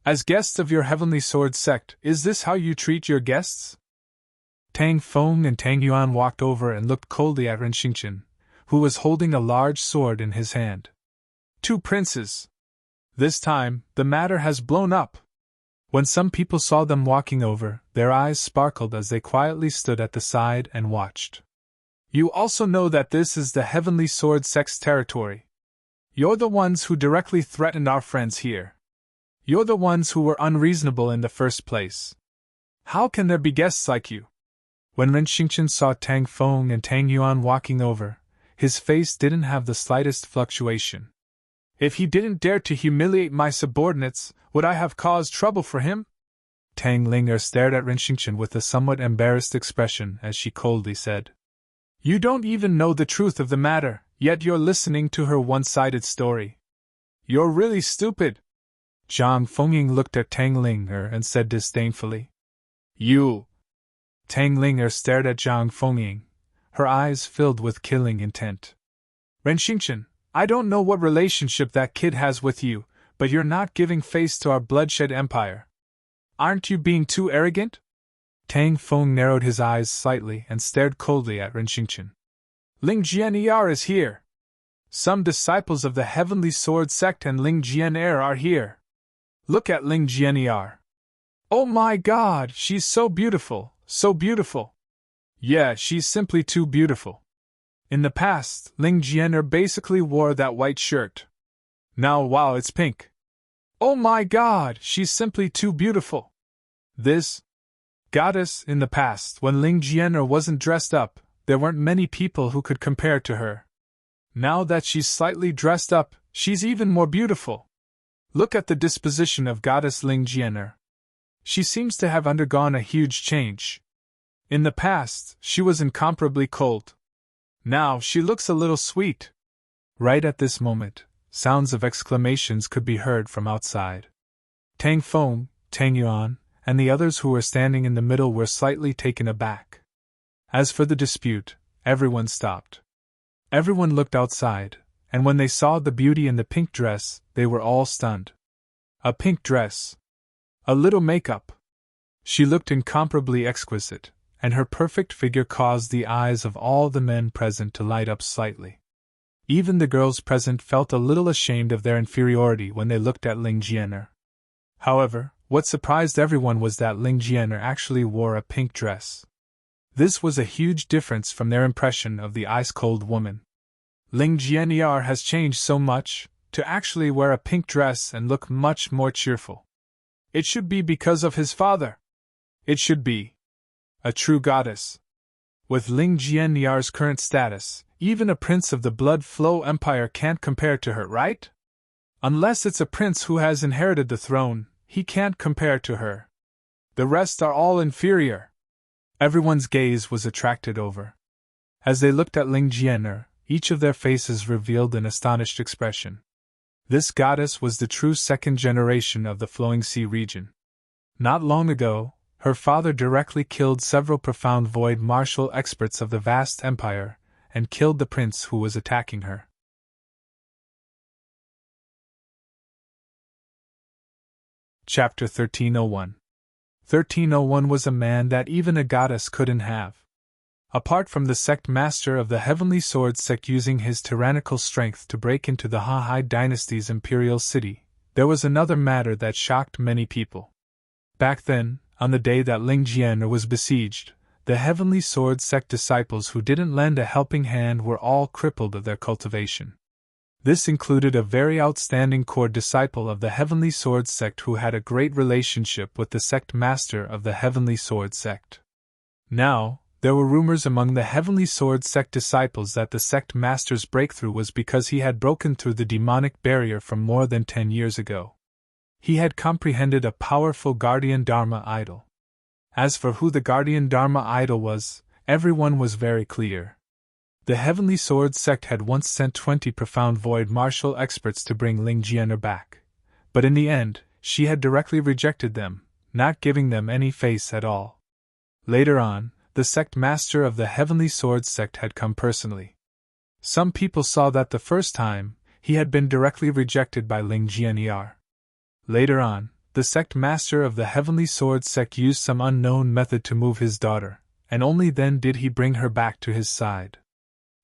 As guests of your Heavenly Sword sect, is this how you treat your guests? Tang Feng and Tang Yuan walked over and looked coldly at Ren Xingqian, who was holding a large sword in his hand. Two princes! This time, the matter has blown up. When some people saw them walking over, their eyes sparkled as they quietly stood at the side and watched. You also know that this is the Heavenly Sword sect's territory. You're the ones who directly threatened our friends here. You're the ones who were unreasonable in the first place. How can there be guests like you? When Ren Xingqian saw Tang Feng and Tang Yuan walking over, his face didn't have the slightest fluctuation. If he didn't dare to humiliate my subordinates, would I have caused trouble for him? Tang Linge stared at Ren Xingqian with a somewhat embarrassed expression as she coldly said, You don't even know the truth of the matter, yet you're listening to her one-sided story. You're really stupid. Zhang Fengying looked at Tang Linge and said disdainfully, You! Tang Linge stared at Zhang Fengying, her eyes filled with killing intent. Ren Xingqian, I don't know what relationship that kid has with you, but you're not giving face to our bloodshed empire. Aren't you being too arrogant? Tang Feng narrowed his eyes slightly and stared coldly at Ren Xingqian. Ling Jian is here. Some disciples of the Heavenly Sword sect and Ling Jian are here. Look at Ling Jian. Oh my god, she's so beautiful, so beautiful. Yeah, she's simply too beautiful. In the past, Ling Jian basically wore that white shirt. Now, wow, it's pink. Oh my god, she's simply too beautiful. This goddess, in the past, when Ling Jian wasn't dressed up, there weren't many people who could compare to her. Now that she's slightly dressed up, she's even more beautiful. Look at the disposition of goddess Ling Jian. She seems to have undergone a huge change. In the past, she was incomparably cold. Now she looks a little sweet. Right at this moment, sounds of exclamations could be heard from outside. Tang Feng, Tang Yuan, and the others who were standing in the middle were slightly taken aback. As for the dispute, everyone stopped. Everyone looked outside, and when they saw the beauty in the pink dress, they were all stunned. A pink dress. A little makeup. She looked incomparably exquisite, and her perfect figure caused the eyes of all the men present to light up slightly. Even the girls present felt a little ashamed of their inferiority when they looked at Ling Jian. However, what surprised everyone was that Ling Jian actually wore a pink dress. This was a huge difference from their impression of the ice-cold woman. Ling Jian has changed so much, to actually wear a pink dress and look much more cheerful. It should be because of his father. It should be a true goddess. With Ling Jianyar's current status, even a prince of the Blood Flow Empire can't compare to her, right? Unless it's a prince who has inherited the throne, he can't compare to her. The rest are all inferior. Everyone's gaze was attracted over. As they looked at Ling Jianer, each of their faces revealed an astonished expression. This goddess was the true second generation of the Flowing Sea region. Not long ago, her father directly killed several profound void martial experts of the vast empire, and killed the prince who was attacking her. Chapter 1301. 1301 was a man that even a goddess couldn't have. Apart from the sect master of the Heavenly Sword sect using his tyrannical strength to break into the Ha-Hai dynasty's imperial city, there was another matter that shocked many people. Back then, on the day that Ling Jian was besieged, the Heavenly Sword sect disciples who didn't lend a helping hand were all crippled of their cultivation. This included a very outstanding core disciple of the Heavenly Sword sect who had a great relationship with the sect master of the Heavenly Sword sect. Now, there were rumors among the Heavenly Sword sect disciples that the sect master's breakthrough was because he had broken through the demonic barrier from more than 10 years ago. He had comprehended a powerful guardian Dharma idol. As for who the guardian Dharma idol was, everyone was very clear. The Heavenly Sword sect had once sent 20 profound void martial experts to bring Ling Jianer back. But in the end, she had directly rejected them, not giving them any face at all. Later on, the sect master of the Heavenly Sword sect had come personally. Some people saw that the first time, he had been directly rejected by Ling Jianyar. Later on, the sect master of the Heavenly Sword sect used some unknown method to move his daughter, and only then did he bring her back to his side.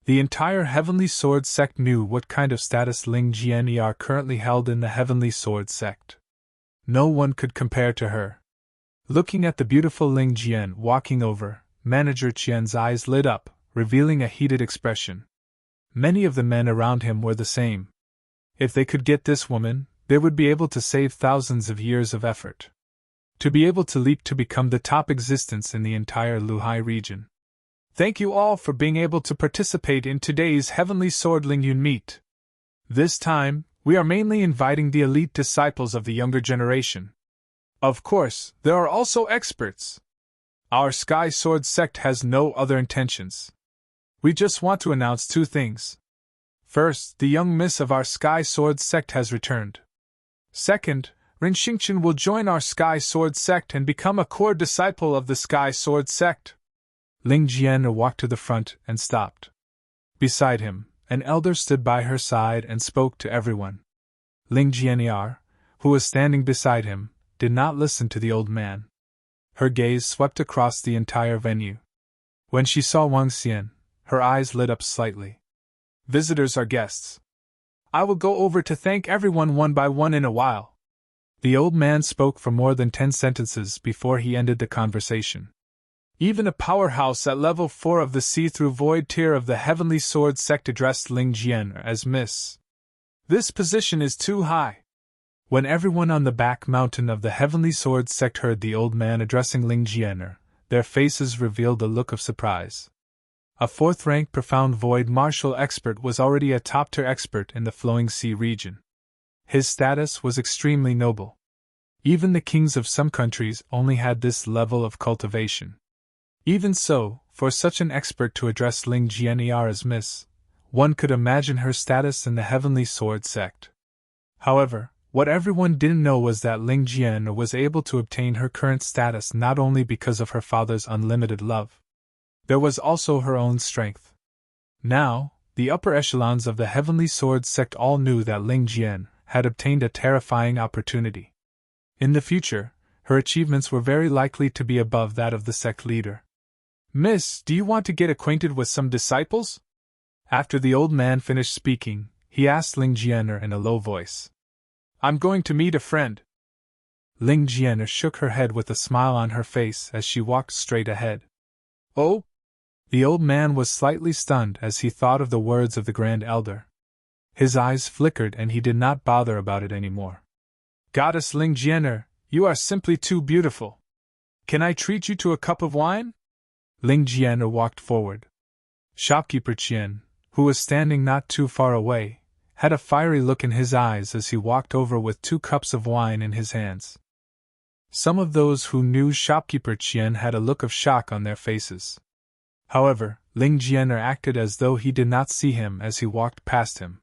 The entire Heavenly Sword sect knew what kind of status Ling Jianyar currently held in the Heavenly Sword sect. No one could compare to her. Looking at the beautiful Ling Jian walking over, Manager Qian's eyes lit up, revealing a heated expression. Many of the men around him were the same. If they could get this woman, they would be able to save thousands of years of effort. To be able to leap to become the top existence in the entire Luhai region. Thank you all for being able to participate in today's Heavenly Sword Lingyun meet. This time, we are mainly inviting the elite disciples of the younger generation. Of course, there are also experts. Our Sky Sword sect has no other intentions. We just want to announce 2 things. First, the young miss of our Sky Sword sect has returned. Second, Rin Xingchen will join our Sky Sword sect and become a core disciple of the Sky Sword sect. Ling Jian walked to the front and stopped. Beside him, an elder stood by her side and spoke to everyone. Ling Jianyar, who was standing beside him, did not listen to the old man. Her gaze swept across the entire venue. When she saw Wang Xian, her eyes lit up slightly. Visitors are guests. I will go over to thank everyone one by one in a while. The old man spoke for more than 10 sentences before he ended the conversation. Even a powerhouse at level 4 of the see-through void tier of the Heavenly Sword sect addressed Ling Jian as Miss. This position is too high. When everyone on the back mountain of the Heavenly Sword sect heard the old man addressing Ling Jian, their faces revealed a look of surprise. A 4th-rank profound void martial expert was already a top-tier expert in the Flowing Sea region. His status was extremely noble. Even the kings of some countries only had this level of cultivation. Even so, for such an expert to address Ling Jianyar as Miss, one could imagine her status in the Heavenly Sword sect. However, what everyone didn't know was that Ling Jian was able to obtain her current status not only because of her father's unlimited love. There was also her own strength. Now, the upper echelons of the Heavenly Sword sect all knew that Ling Jian had obtained a terrifying opportunity. In the future, her achievements were very likely to be above that of the sect leader. Miss, do you want to get acquainted with some disciples? After the old man finished speaking, he asked Ling Jianer in a low voice. I'm going to meet a friend. Ling Jianer shook her head with a smile on her face as she walked straight ahead. Oh? The old man was slightly stunned as he thought of the words of the Grand Elder. His eyes flickered and he did not bother about it anymore. Goddess Ling Jianer, you are simply too beautiful. Can I treat you to a cup of wine? Ling Jianer walked forward. Shopkeeper Qian, who was standing not too far away, had a fiery look in his eyes as he walked over with 2 cups of wine in his hands. Some of those who knew Shopkeeper Qian had a look of shock on their faces. However, Ling Jianer acted as though he did not see him as he walked past him.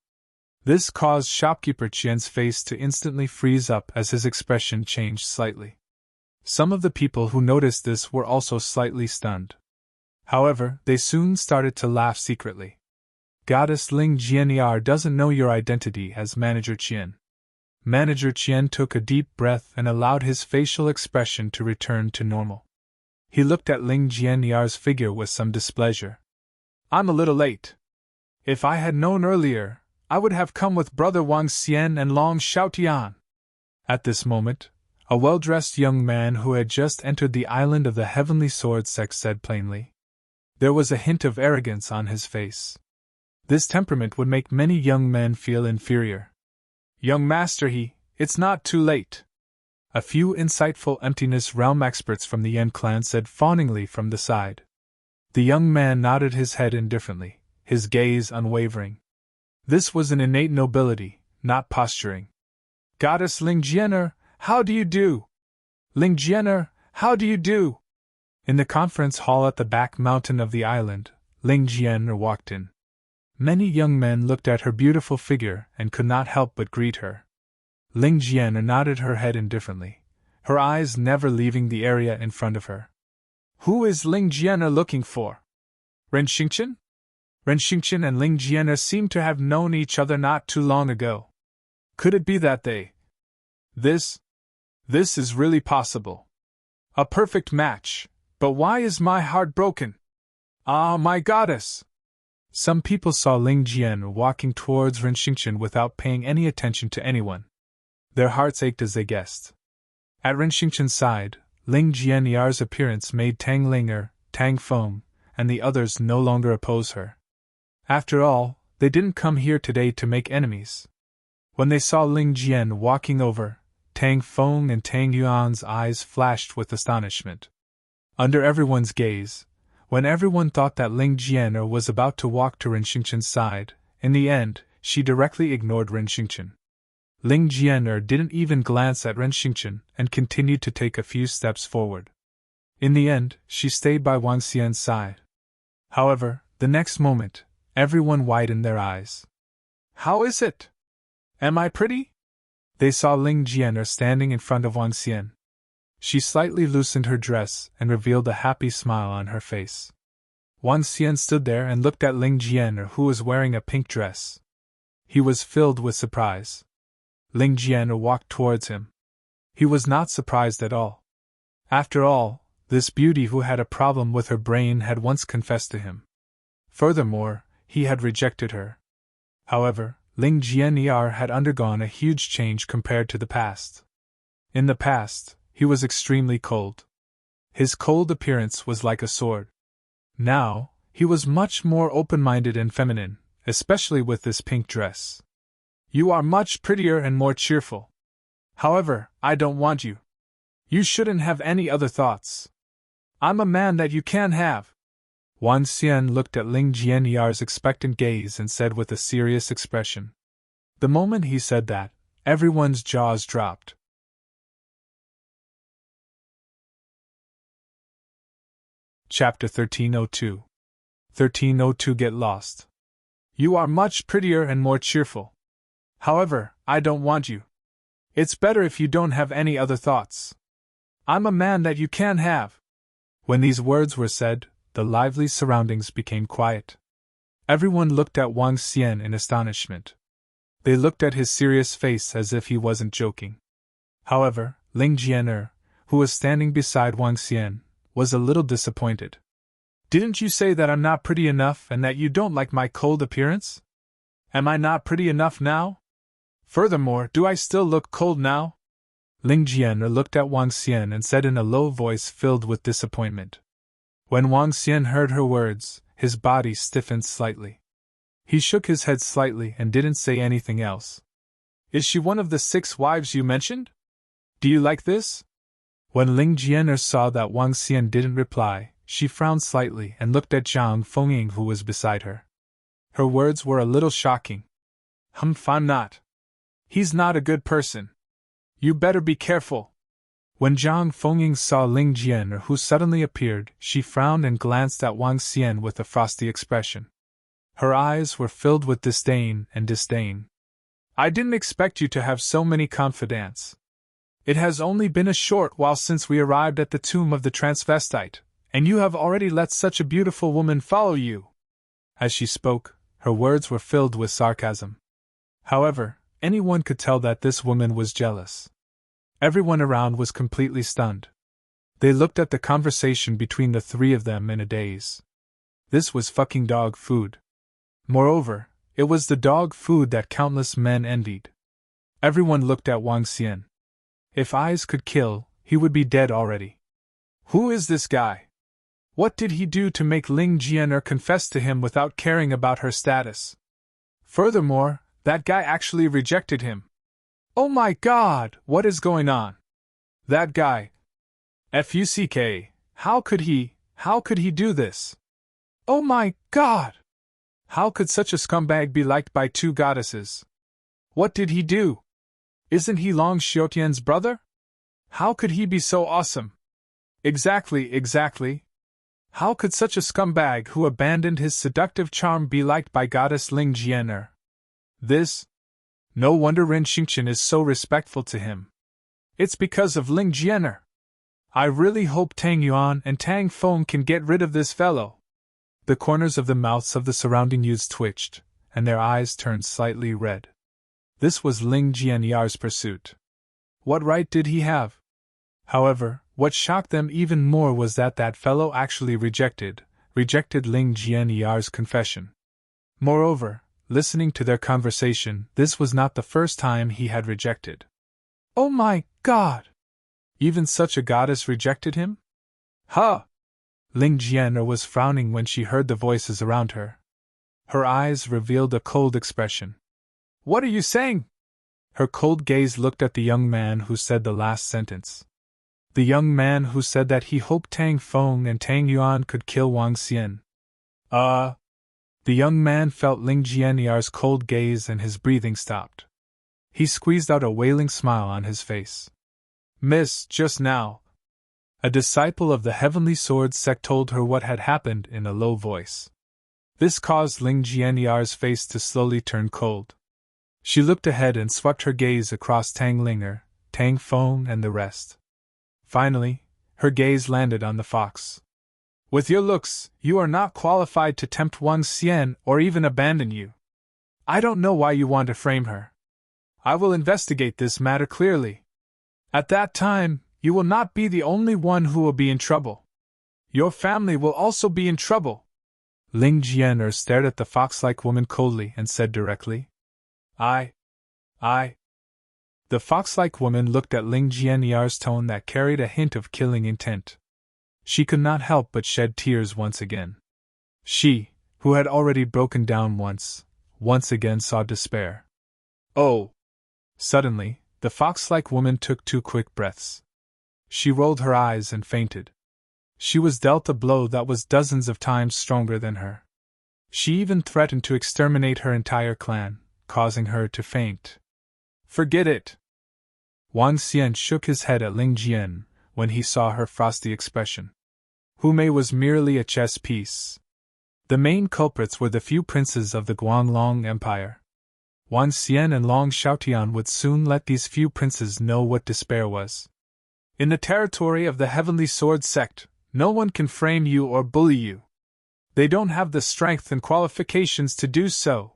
This caused Shopkeeper Qian's face to instantly freeze up as his expression changed slightly. Some of the people who noticed this were also slightly stunned. However, they soon started to laugh secretly. Goddess Ling Jianiar doesn't know your identity as Manager Qian. Manager Qian took a deep breath and allowed his facial expression to return to normal. He looked at Ling Jianiar's figure with some displeasure. I'm a little late. If I had known earlier, I would have come with Brother Wang Xian and Long Xiaotian. At this moment, a well-dressed young man who had just entered the island of the Heavenly Sword Sect said plainly. There was a hint of arrogance on his face. This temperament would make many young men feel inferior. Young master, it's not too late. A few insightful Emptiness Realm experts from the Yen clan said fawningly from the side. The young man nodded his head indifferently, his gaze unwavering. This was an innate nobility, not posturing. Goddess Ling Jianer, how do you do? Ling Jianer, how do you do? In the conference hall at the back mountain of the island, Ling Jianer walked in. Many young men looked at her beautiful figure and could not help but greet her. Ling Jianer nodded her head indifferently, her eyes never leaving the area in front of her. Who is Ling Jianer looking for? Ren Xingqian? Ren Xingqian and Ling Jianer seem to have known each other not too long ago. Could it be that they... This is really possible. A perfect match, but why is my heart broken? Ah, my goddess! Some people saw Ling Jianer walking towards Ren Xingqian without paying any attention to anyone. Their hearts ached as they guessed. At Ren Xingqian's side, Ling Jian'er's appearance made Tang Linger, Tang Feng, and the others no longer oppose her. After all, they didn't come here today to make enemies. When they saw Ling Jian walking over, Tang Feng and Tang Yuan's eyes flashed with astonishment. Under everyone's gaze, when everyone thought that Ling Jianer was about to walk to Ren Xingqian's side, in the end, she directly ignored Ren Xingqian. Ling Jianer didn't even glance at Ren Xingqian and continued to take a few steps forward. In the end, she stayed by Wang Xian's side. However, the next moment, everyone widened their eyes. How is it? Am I pretty? They saw Ling Jianer standing in front of Wang Xian. She slightly loosened her dress and revealed a happy smile on her face. Wang Xian stood there and looked at Ling Jianer, who was wearing a pink dress. He was filled with surprise. Ling Jianer walked towards him. He was not surprised at all. After all, this beauty who had a problem with her brain had once confessed to him. Furthermore, he had rejected her. However, Ling Jianer had undergone a huge change compared to the past. In the past, he was extremely cold. His cold appearance was like a sword. Now, he was much more open-minded and feminine, especially with this pink dress. You are much prettier and more cheerful. However, I don't want you. You shouldn't have any other thoughts. I'm a man that you can have. Wang Xian looked at Ling Jianer's expectant gaze and said with a serious expression. The moment he said that, everyone's jaws dropped. Chapter 1302. 1302 Get Lost. You are much prettier and more cheerful. However, I don't want you. It's better if you don't have any other thoughts. I'm a man that you can have. When these words were said, the lively surroundings became quiet. Everyone looked at Wang Xian in astonishment. They looked at his serious face as if he wasn't joking. However, Ling Jianer, who was standing beside Wang Xian, was a little disappointed. Didn't you say that I'm not pretty enough and that you don't like my cold appearance? Am I not pretty enough now? Furthermore, do I still look cold now? Ling Jianer looked at Wang Xian and said in a low voice filled with disappointment. When Wang Xian heard her words, his body stiffened slightly. He shook his head slightly and didn't say anything else. Is she one of the 6 wives you mentioned? Do you like this? When Ling Jian'er saw that Wang Xian didn't reply, she frowned slightly and looked at Zhang Fengying, who was beside her. Her words were a little shocking. I'm not. He's not a good person. You better be careful. When Zhang Fengying saw Ling Jian'er, who suddenly appeared, she frowned and glanced at Wang Xian with a frosty expression. Her eyes were filled with disdain. I didn't expect you to have so many confidants. It has only been a short while since we arrived at the tomb of the transvestite, and you have already let such a beautiful woman follow you. As she spoke, her words were filled with sarcasm. However, anyone could tell that this woman was jealous. Everyone around was completely stunned. They looked at the conversation between the 3 of them in a daze. This was fucking dog food. Moreover, it was the dog food that countless men envied. Everyone looked at Wang Xian. If eyes could kill, he would be dead already. Who is this guy? What did he do to make Ling Jian'er confess to him without caring about her status? Furthermore, that guy actually rejected him. Oh my god, what is going on? That guy. FUCK, how could he do this? Oh my god! How could such a scumbag be liked by 2 goddesses? What did he do? Isn't he Long Xiutian's brother? How could he be so awesome? Exactly. How could such a scumbag who abandoned his seductive charm be liked by goddess Ling Jian'er? This? No wonder Ren Xingqian is so respectful to him. It's because of Ling Jian'er. I really hope Tang Yuan and Tang Feng can get rid of this fellow. The corners of the mouths of the surrounding youths twitched, and their eyes turned slightly red. This was Ling Jianyar's pursuit. What right did he have? However, what shocked them even more was that that fellow actually rejected Ling Jianyar's confession. Moreover, listening to their conversation, this was not the first time he had rejected. Oh my god! Even such a goddess rejected him? Huh! Ling Jian'er was frowning when she heard the voices around her. Her eyes revealed a cold expression. What are you saying? Her cold gaze looked at the young man who said the last sentence. The young man who said that he hoped Tang Feng and Tang Yuan could kill Wang Xian. The young man felt Ling Jianyar's cold gaze and his breathing stopped. He squeezed out a wailing smile on his face. Miss, just now. A disciple of the Heavenly Sword sect told her what had happened in a low voice. This caused Ling Jianyar's face to slowly turn cold. She looked ahead and swept her gaze across Tang Linger, Tang Feng, and the rest. Finally, her gaze landed on the fox. With your looks, you are not qualified to tempt Wang Xian or even abandon you. I don't know why you want to frame her. I will investigate this matter clearly. At that time, you will not be the only one who will be in trouble. Your family will also be in trouble. Ling Jian'er stared at the fox-like woman coldly and said directly. I. The fox-like woman looked at Ling Jianyar's tone that carried a hint of killing intent. She could not help but shed tears once again. She, who had already broken down once again saw despair. Oh! Suddenly, the fox-like woman took 2 quick breaths. She rolled her eyes and fainted. She was dealt a blow that was dozens of times stronger than her. She even threatened to exterminate her entire clan, causing her to faint. Forget it! Wang Xian shook his head at Ling Jian when he saw her frosty expression. Hu Mei was merely a chess piece. The main culprits were the few princes of the Guanglong Empire. Wang Xian and Long Xiaotian would soon let these few princes know what despair was. In the territory of the Heavenly Sword sect, no one can frame you or bully you. They don't have the strength and qualifications to do so.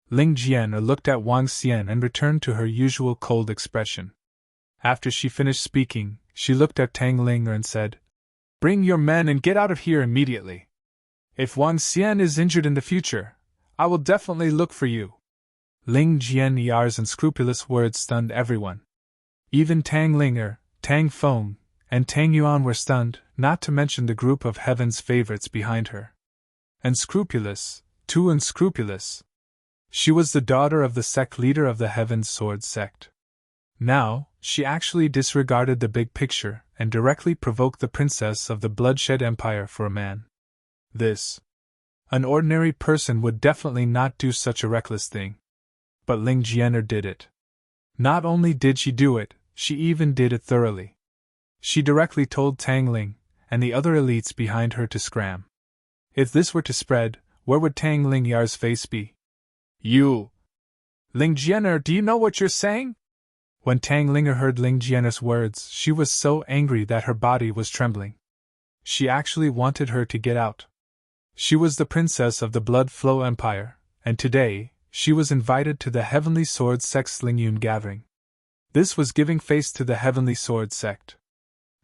Ling Jian looked at Wang Xian and returned to her usual cold expression. After she finished speaking, she looked at Tang Linger and said, Bring your men and get out of here immediately. If Wang Xian is injured in the future, I will definitely look for you. Ling Jianyar's unscrupulous words stunned everyone. Even Tang Linger, Tang Feng, and Tang Yuan were stunned, not to mention the group of heaven's favorites behind her. Unscrupulous, too unscrupulous. She was the daughter of the sect leader of the Heaven's Sword sect. Now, she actually disregarded the big picture and directly provoked the princess of the Bloodshed Empire for a man. An ordinary person would definitely not do such a reckless thing. But Ling Jianer did it. Not only did she do it, she even did it thoroughly. She directly told Tang Ling and the other elites behind her to scram. If this were to spread, where would Tang Ling Yar's face be? You! Ling Jianer, do you know what you're saying? When Tang Linger heard Ling Jianer's words, she was so angry that her body was trembling. She actually wanted her to get out. She was the princess of the Blood Flow Empire, and today, she was invited to the Heavenly Sword Sect's Lingyun gathering. This was giving face to the Heavenly Sword Sect.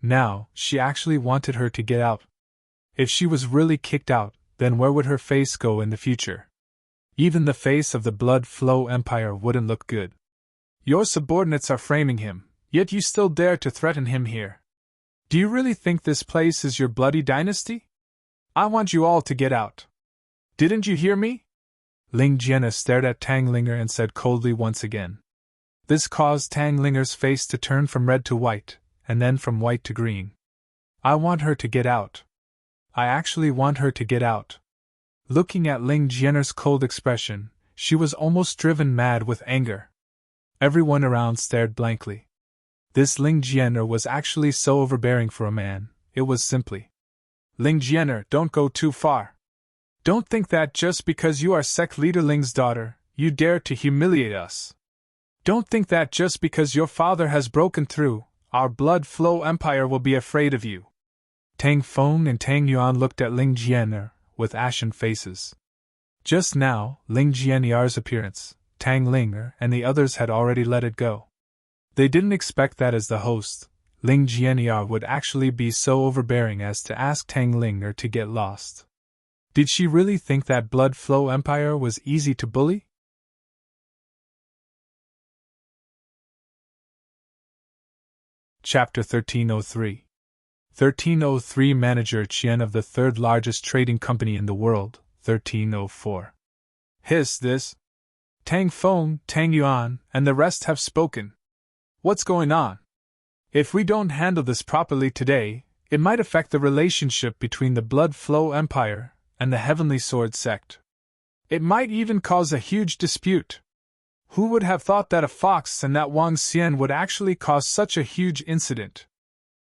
Now, she actually wanted her to get out. If she was really kicked out, then where would her face go in the future? Even the face of the Blood Flow Empire wouldn't look good. Your subordinates are framing him, yet you still dare to threaten him here. Do you really think this place is your bloody dynasty? I want you all to get out. Didn't you hear me? Ling Jianer stared at Tang Linger and said coldly once again. This caused Tang Linger's face to turn from red to white, and then from white to green. I want her to get out. I actually want her to get out. Looking at Ling Jianer's cold expression, she was almost driven mad with anger. Everyone around stared blankly. This Ling Jianer was actually so overbearing for a man, it was simply. Ling Jianer, don't go too far. Don't think that just because you are sect leader Ling's daughter, you dare to humiliate us. Don't think that just because your father has broken through, our Blood Flow Empire will be afraid of you. Tang Feng and Tang Yuan looked at Ling Jianer with ashen faces. Just now, Ling Jianyar's appearance, Tang Linger and the others had already let it go. They didn't expect that as the host, Ling Jianyar would actually be so overbearing as to ask Tang Linger to get lost. Did she really think that Blood Flow Empire was easy to bully? Chapter 1303. 1303 Manager Qian of the third largest trading company in the world, 1304. This. Tang Feng, Tang Yuan, and the rest have spoken. What's going on? If we don't handle this properly today, it might affect the relationship between the Blood Flow Empire and the Heavenly Sword Sect. It might even cause a huge dispute. Who would have thought that a fox and that Wang Xian would actually cause such a huge incident?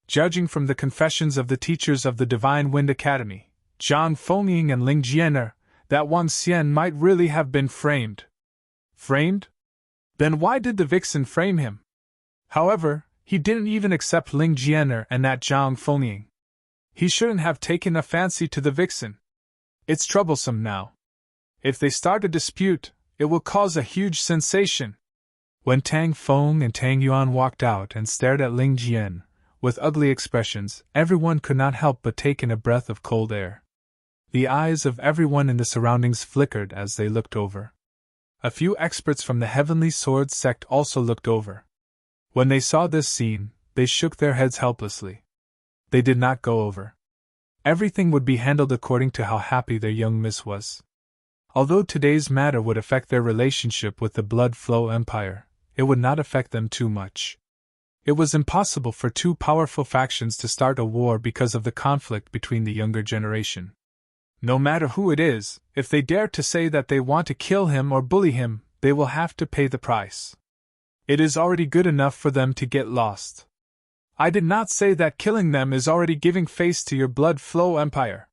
Judging from the confessions of the teachers of the Divine Wind Academy, Zhang Fengying and Ling Jianer, that Wang Xian might really have been framed. Framed? Then why did the vixen frame him? However, he didn't even accept Ling Jianer and that Zhang Fengying. He shouldn't have taken a fancy to the vixen. It's troublesome now. If they start a dispute, it will cause a huge sensation. When Tang Feng and Tang Yuan walked out and stared at Ling Jian, with ugly expressions, everyone could not help but take in a breath of cold air. The eyes of everyone in the surroundings flickered as they looked over. A few experts from the Heavenly Sword Sect also looked over. When they saw this scene, they shook their heads helplessly. They did not go over. Everything would be handled according to how happy their young miss was. Although today's matter would affect their relationship with the Blood Flow Empire, it would not affect them too much. It was impossible for two powerful factions to start a war because of the conflict between the younger generation. No matter who it is, if they dare to say that they want to kill him or bully him, they will have to pay the price. It is already good enough for them to get lost. I did not say that killing them is already giving face to your Blood Flow Empire.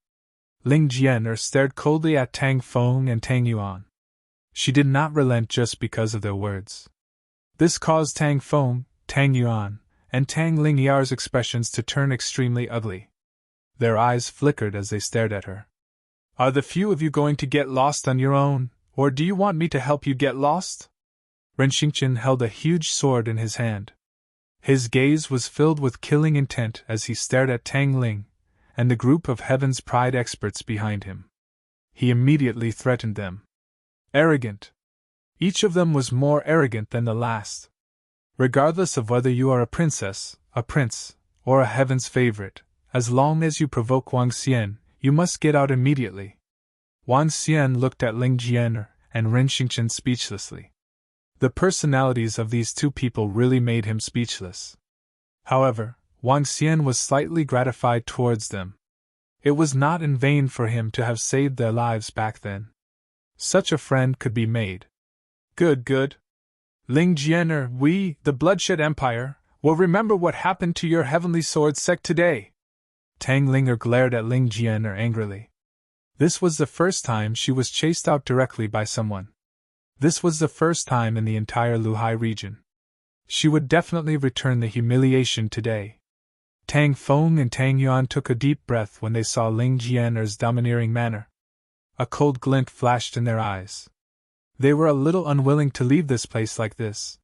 Ling Jianer stared coldly at Tang Feng and Tang Yuan. She did not relent just because of their words. This caused Tang Feng, Tang Yuan, and Tang Lingyar's expressions to turn extremely ugly. Their eyes flickered as they stared at her. Are the few of you going to get lost on your own, or do you want me to help you get lost? Ren Xingqian held a huge sword in his hand. His gaze was filled with killing intent as he stared at Tang Ling and the group of Heaven's Pride experts behind him. He immediately threatened them. Arrogant. Each of them was more arrogant than the last. Regardless of whether you are a princess, a prince, or a Heaven's favorite, as long as you provoke Wang Xian, you must get out immediately. Wang Xian looked at Ling Jian and Ren Xingchen speechlessly. The personalities of these two people really made him speechless. However, Wang Xian was slightly gratified towards them. It was not in vain for him to have saved their lives back then. Such a friend could be made. Good, good. Ling Jian, we, the Bloodshed Empire, will remember what happened to your Heavenly Sword sect today. Tang Linger glared at Ling Jian angrily. This was the first time she was chased out directly by someone. This was the first time in the entire Luhai region. She would definitely return the humiliation today. Tang Feng and Tang Yuan took a deep breath when they saw Ling Jian's domineering manner. A cold glint flashed in their eyes. They were a little unwilling to leave this place like this.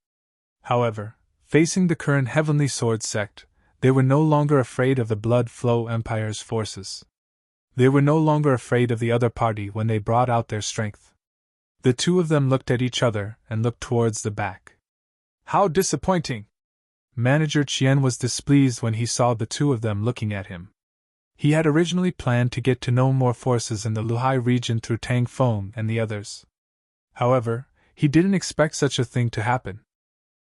However, facing the current Heavenly Sword sect, they were no longer afraid of the Blood Flow Empire's forces. They were no longer afraid of the other party when they brought out their strength. The two of them looked at each other and looked towards the back. How disappointing! Manager Qian was displeased when he saw the two of them looking at him. He had originally planned to get to know more forces in the Luhai region through Tang Feng and the others. However, he didn't expect such a thing to happen.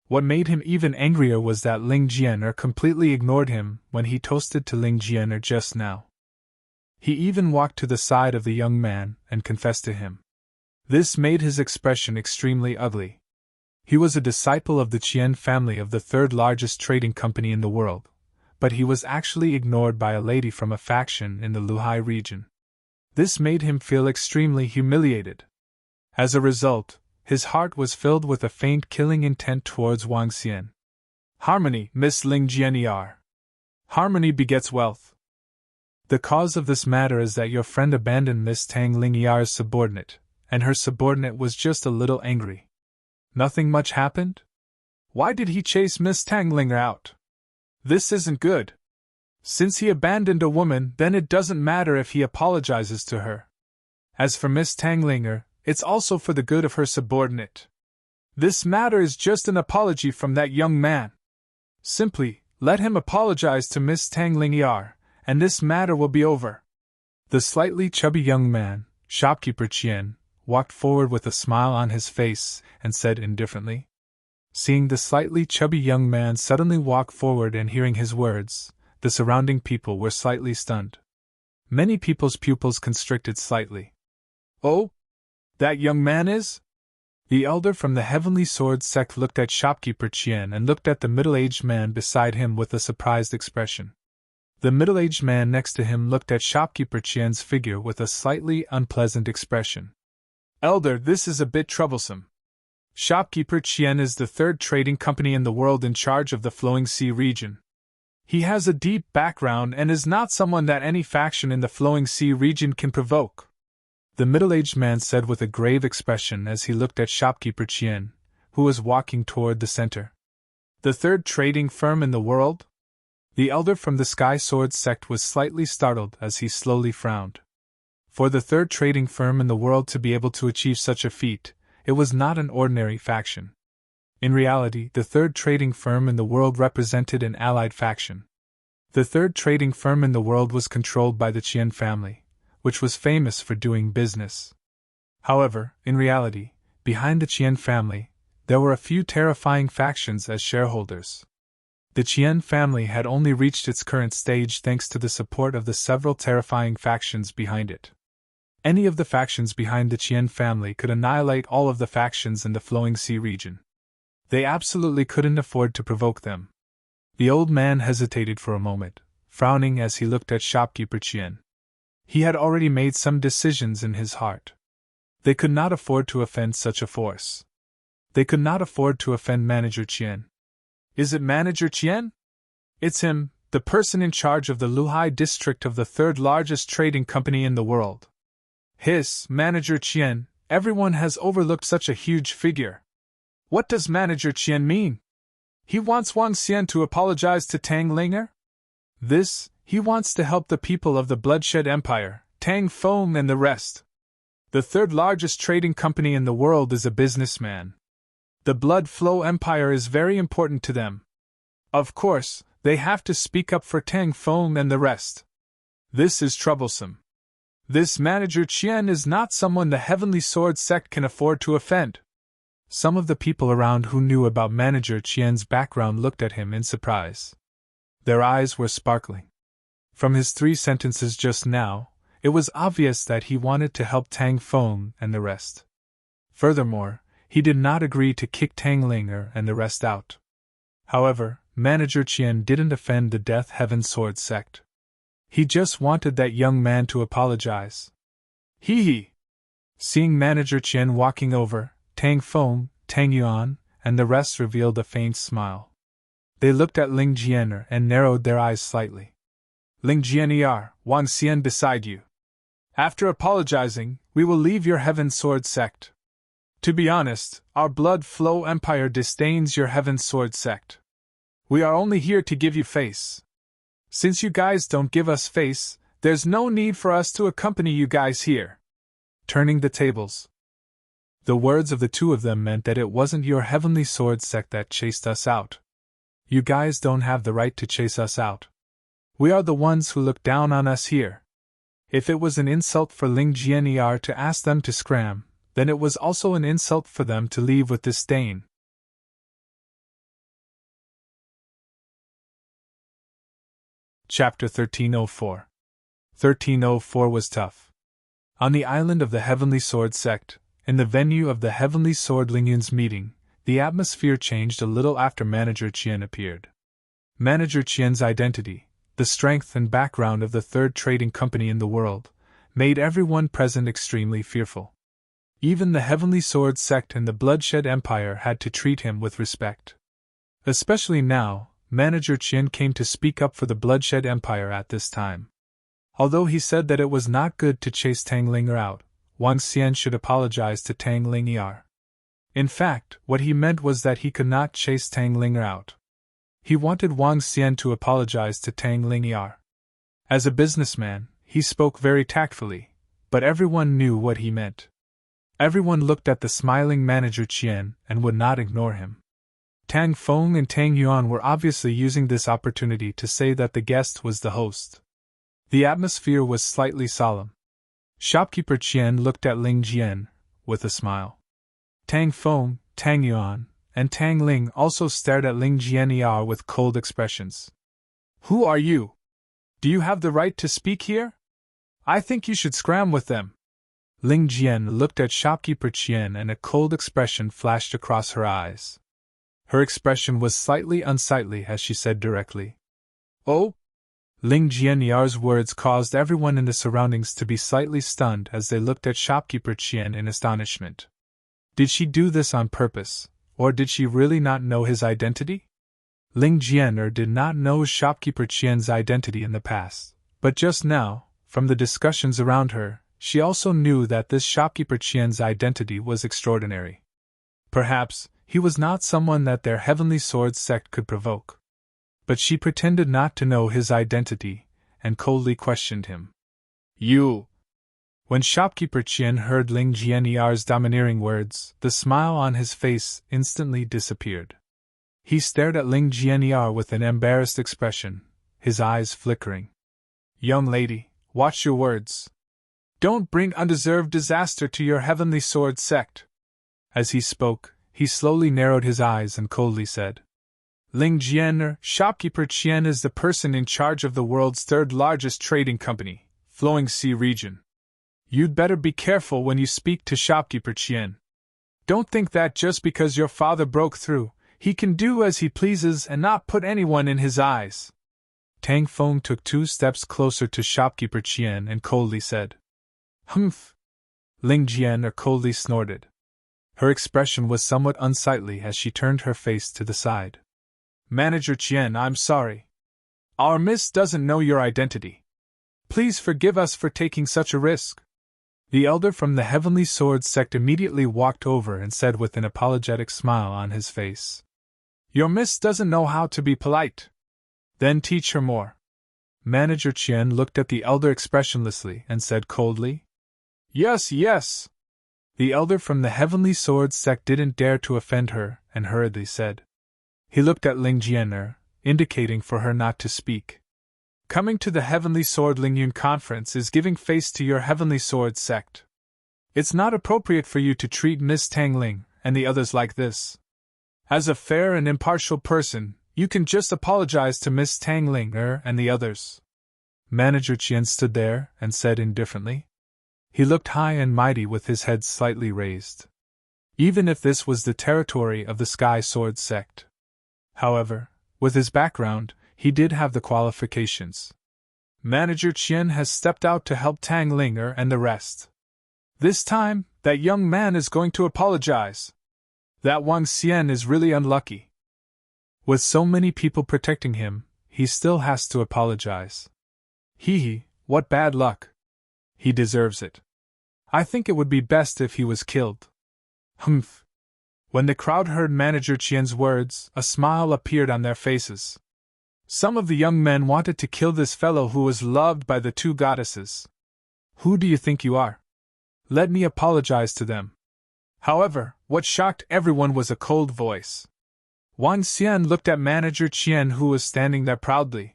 What made him even angrier was that Ling Jian completely ignored him when he toasted to Ling Jian just now. He even walked to the side of the young man and confessed to him. This made his expression extremely ugly. He was a disciple of the Qian family of the third largest trading company in the world, but he was actually ignored by a lady from a faction in the Luhai region. This made him feel extremely humiliated. As a result, his heart was filled with a faint killing intent towards Wang Xian. Harmony, Miss Ling Jian. Harmony begets wealth. The cause of this matter is that your friend abandoned Miss Tang Ling'er's subordinate, and her subordinate was just a little angry. Nothing much happened? Why did he chase Miss Tang Linger out? This isn't good. Since he abandoned a woman, then it doesn't matter if he apologizes to her. As for Miss Tang Linger, it's also for the good of her subordinate. This matter is just an apology from that young man. Simply, let him apologize to Miss Tang Ling'er, and this matter will be over. The slightly chubby young man, shopkeeper Qian, walked forward with a smile on his face and said indifferently. Seeing the slightly chubby young man suddenly walk forward and hearing his words, the surrounding people were slightly stunned. Many people's pupils constricted slightly. Oh? That young man is? The elder from the Heavenly Sword sect looked at shopkeeper Qian and looked at the middle-aged man beside him with a surprised expression. The middle-aged man next to him looked at shopkeeper Qian's figure with a slightly unpleasant expression. Elder, this is a bit troublesome. Shopkeeper Qian is the third trading company in the world in charge of the Flowing Sea region. He has a deep background and is not someone that any faction in the Flowing Sea region can provoke. The middle-aged man said with a grave expression as he looked at shopkeeper Qian, who was walking toward the center. The third trading firm in the world? The elder from the Sky Sword sect was slightly startled as he slowly frowned. For the third trading firm in the world to be able to achieve such a feat, it was not an ordinary faction. In reality, the third trading firm in the world represented an allied faction. The third trading firm in the world was controlled by the Qian family, which was famous for doing business. However, in reality, behind the Qian family, there were a few terrifying factions as shareholders. The Qian family had only reached its current stage thanks to the support of the several terrifying factions behind it. Any of the factions behind the Qian family could annihilate all of the factions in the Flowing Sea region. They absolutely couldn't afford to provoke them. The old man hesitated for a moment, frowning as he looked at shopkeeper Qian. He had already made some decisions in his heart. They could not afford to offend such a force. They could not afford to offend Manager Qian. Is it Manager Qian? It's him, the person in charge of the Luhai district of the third largest trading company in the world. Hiss, Manager Qian, everyone has overlooked such a huge figure. What does Manager Qian mean? He wants Wang Xian to apologize to Tang Linger? He wants to help the people of the Bloodshed Empire, Tang Feng and the rest. The third largest trading company in the world is a businessman. The Blood Flow Empire is very important to them. Of course, they have to speak up for Tang Feng and the rest. This is troublesome. This Manager Qian is not someone the Heavenly Sword sect can afford to offend. Some of the people around who knew about Manager Qian's background looked at him in surprise. Their eyes were sparkling. From his 3 sentences just now, it was obvious that he wanted to help Tang Feng and the rest. Furthermore, he did not agree to kick Tang Linger and the rest out. However, Manager Qian didn't offend the Death Heaven Sword sect. He just wanted that young man to apologize. Hee. Seeing Manager Qian walking over, Tang Feng, Tang Yuan, and the rest revealed a faint smile. They looked at Ling Jianer and narrowed their eyes slightly. Ling Jianer, Wang Xian beside you. After apologizing, we will leave your Heaven Sword sect. To be honest, our Blood Flow Empire disdains your Heaven Sword sect. We are only here to give you face. Since you guys don't give us face, there's no need for us to accompany you guys here. Turning the tables. The words of the 2 of them meant that it wasn't your Heavenly Sword sect that chased us out. You guys don't have the right to chase us out. We are the ones who look down on us here. If it was an insult for Ling Jianer to ask them to scram, then it was also an insult for them to leave with disdain. Chapter 1304. 1304 was tough. On the island of the Heavenly Sword sect, in the venue of the Heavenly Sword Lingyun's meeting, the atmosphere changed a little after Manager Qian appeared. Manager Qian's identity, the strength and background of the 3rd trading company in the world, made everyone present extremely fearful. Even the Heavenly Sword sect and the Bloodshed Empire had to treat him with respect. Especially now, Manager Qian came to speak up for the Bloodshed Empire at this time. Although he said that it was not good to chase Tang Linger out, Wang Xian should apologize to Tang Linger. In fact, what he meant was that he could not chase Tang Linger out. He wanted Wang Xian to apologize to Tang Linger. As a businessman, he spoke very tactfully, but everyone knew what he meant. Everyone looked at the smiling Manager Qian and would not ignore him. Tang Feng and Tang Yuan were obviously using this opportunity to say that the guest was the host. The atmosphere was slightly solemn. Shopkeeper Qian looked at Ling Jian with a smile. Tang Feng, Tang Yuan, and Tang Ling also stared at Ling Jianer with cold expressions. Who are you? Do you have the right to speak here? I think you should scram with them. Ling Jian looked at Shopkeeper Qian and a cold expression flashed across her eyes. Her expression was slightly unsightly as she said directly. Oh? Ling Jianer's words caused everyone in the surroundings to be slightly stunned as they looked at Shopkeeper Qian in astonishment. Did she do this on purpose, or did she really not know his identity? Ling Jianer did not know Shopkeeper Qian's identity in the past, but just now, from the discussions around her, she also knew that this Shopkeeper Qian's identity was extraordinary. Perhaps he was not someone that their Heavenly Sword sect could provoke. But she pretended not to know his identity, and coldly questioned him. You! When Shopkeeper Qian heard Ling Jianer's domineering words, the smile on his face instantly disappeared. He stared at Ling Jianer with an embarrassed expression, his eyes flickering. Young lady, watch your words. Don't bring undeserved disaster to your Heavenly Sword sect. As he spoke, he slowly narrowed his eyes and coldly said, Ling Jianer, Shopkeeper Qian is the person in charge of the world's 3rd largest trading company, Flowing Sea Region. You'd better be careful when you speak to Shopkeeper Qian. Don't think that just because your father broke through, he can do as he pleases and not put anyone in his eyes. Tang Feng took 2 steps closer to Shopkeeper Qian and coldly said, Humph! Ling Jianer coldly snorted. Her expression was somewhat unsightly as she turned her face to the side. Manager Qian, I'm sorry. Our miss doesn't know your identity. Please forgive us for taking such a risk. The elder from the Heavenly Sword sect immediately walked over and said with an apologetic smile on his face, Your miss doesn't know how to be polite. Then teach her more. Manager Qian looked at the elder expressionlessly and said coldly, Yes, yes. The elder from the Heavenly Sword sect didn't dare to offend her and hurriedly said. He looked at Ling Jianer, indicating for her not to speak. Coming to the Heavenly Sword Lingyun Conference is giving face to your Heavenly Sword sect. It's not appropriate for you to treat Miss Tangling and the others like this. As a fair and impartial person, you can just apologize to Miss Tangling and the others. Manager Qian stood there and said indifferently. He looked high and mighty with his head slightly raised. Even if this was the territory of the Sky Sword sect. However, with his background, he did have the qualifications. Manager Qian has stepped out to help Tang Linger and the rest. This time, that young man is going to apologize. That Wang Xian is really unlucky. With so many people protecting him, he still has to apologize. Hee, what bad luck. He deserves it. I think it would be best if he was killed. Humph. When the crowd heard Manager Qian's words, a smile appeared on their faces. Some of the young men wanted to kill this fellow who was loved by the two goddesses. Who do you think you are? Let me apologize to them. However, what shocked everyone was a cold voice. Wang Xian looked at Manager Qian, who was standing there proudly.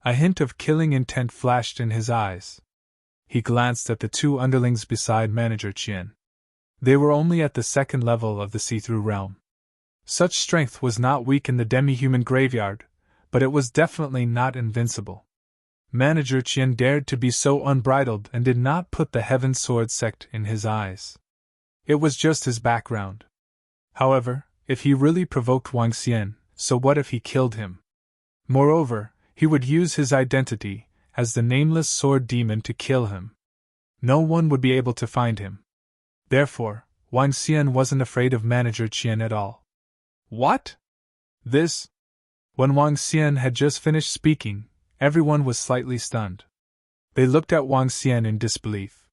A hint of killing intent flashed in his eyes. He glanced at the two underlings beside Manager Qian. They were only at the second level of the see-through realm. Such strength was not weak in the demi-human graveyard, but it was definitely not invincible. Manager Qian dared to be so unbridled and did not put the Heaven Sword sect in his eyes. It was just his background. However, if he really provoked Wang Xian, so what if he killed him? Moreover, he would use his identity as the nameless sword demon to kill him. No one would be able to find him. Therefore, Wang Xian wasn't afraid of Manager Qian at all. What? This? When Wang Xian had just finished speaking, everyone was slightly stunned. They looked at Wang Xian in disbelief.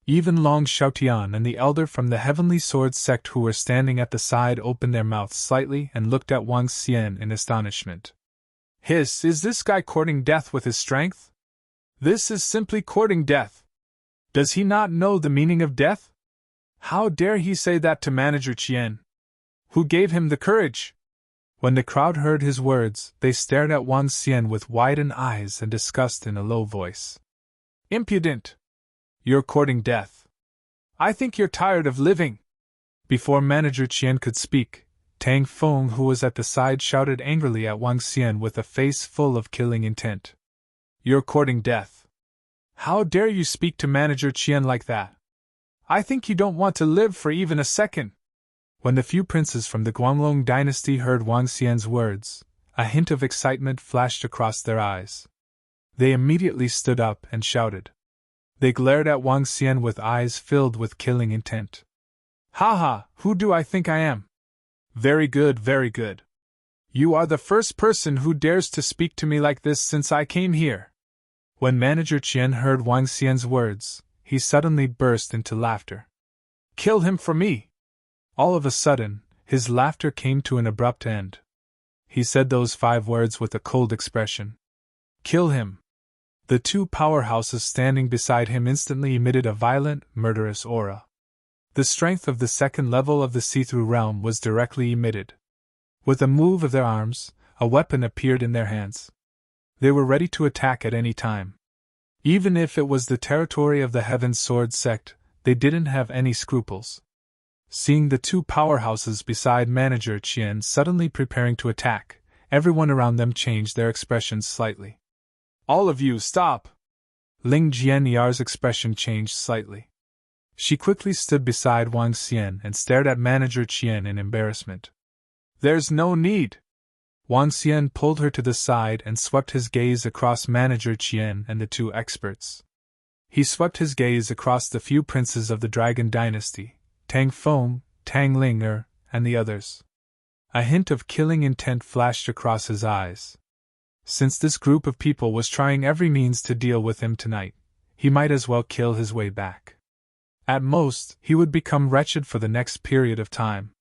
Even Long Xiaotian and the elder from the Heavenly Sword sect who were standing at the side opened their mouths slightly and looked at Wang Xian in astonishment. Is this guy courting death with his strength? This is simply courting death. Does he not know the meaning of death? How dare he say that to Manager Qian? Who gave him the courage? When the crowd heard his words, they stared at Wang Xian with widened eyes and disgust in a low voice. Impudent! You're courting death. I think you're tired of living. Before Manager Qian could speak, Tang Feng, who was at the side, shouted angrily at Wang Xian with a face full of killing intent. You're courting death. How dare you speak to Manager Qian like that? I think you don't want to live for even a second. When the few princes from the Guanglong dynasty heard Wang Xian's words, a hint of excitement flashed across their eyes. They immediately stood up and shouted. They glared at Wang Xian with eyes filled with killing intent. Ha ha, who do I think I am? Very good, very good. You are the first person who dares to speak to me like this since I came here. When Manager Qian heard Wang Xian's words, he suddenly burst into laughter. Kill him for me! All of a sudden, his laughter came to an abrupt end. He said those 5 words with a cold expression. Kill him! The 2 powerhouses standing beside him instantly emitted a violent, murderous aura. The strength of the second level of the see-through realm was directly emitted. With a move of their arms, a weapon appeared in their hands. They were ready to attack at any time. Even if it was the territory of the Heaven Sword sect, they didn't have any scruples. Seeing the 2 powerhouses beside Manager Qian suddenly preparing to attack, everyone around them changed their expressions slightly. All of you, stop! Ling Jianyar's expression changed slightly. She quickly stood beside Wang Xian and stared at Manager Qian in embarrassment. There's no need! Wang Xian pulled her to the side and swept his gaze across Manager Qian and the 2 experts. He swept his gaze across the few princes of the Dragon Dynasty, Tang Feng, Tang Linger, and the others. A hint of killing intent flashed across his eyes. Since this group of people was trying every means to deal with him tonight, he might as well kill his way back. At most, he would become wretched for the next period of time.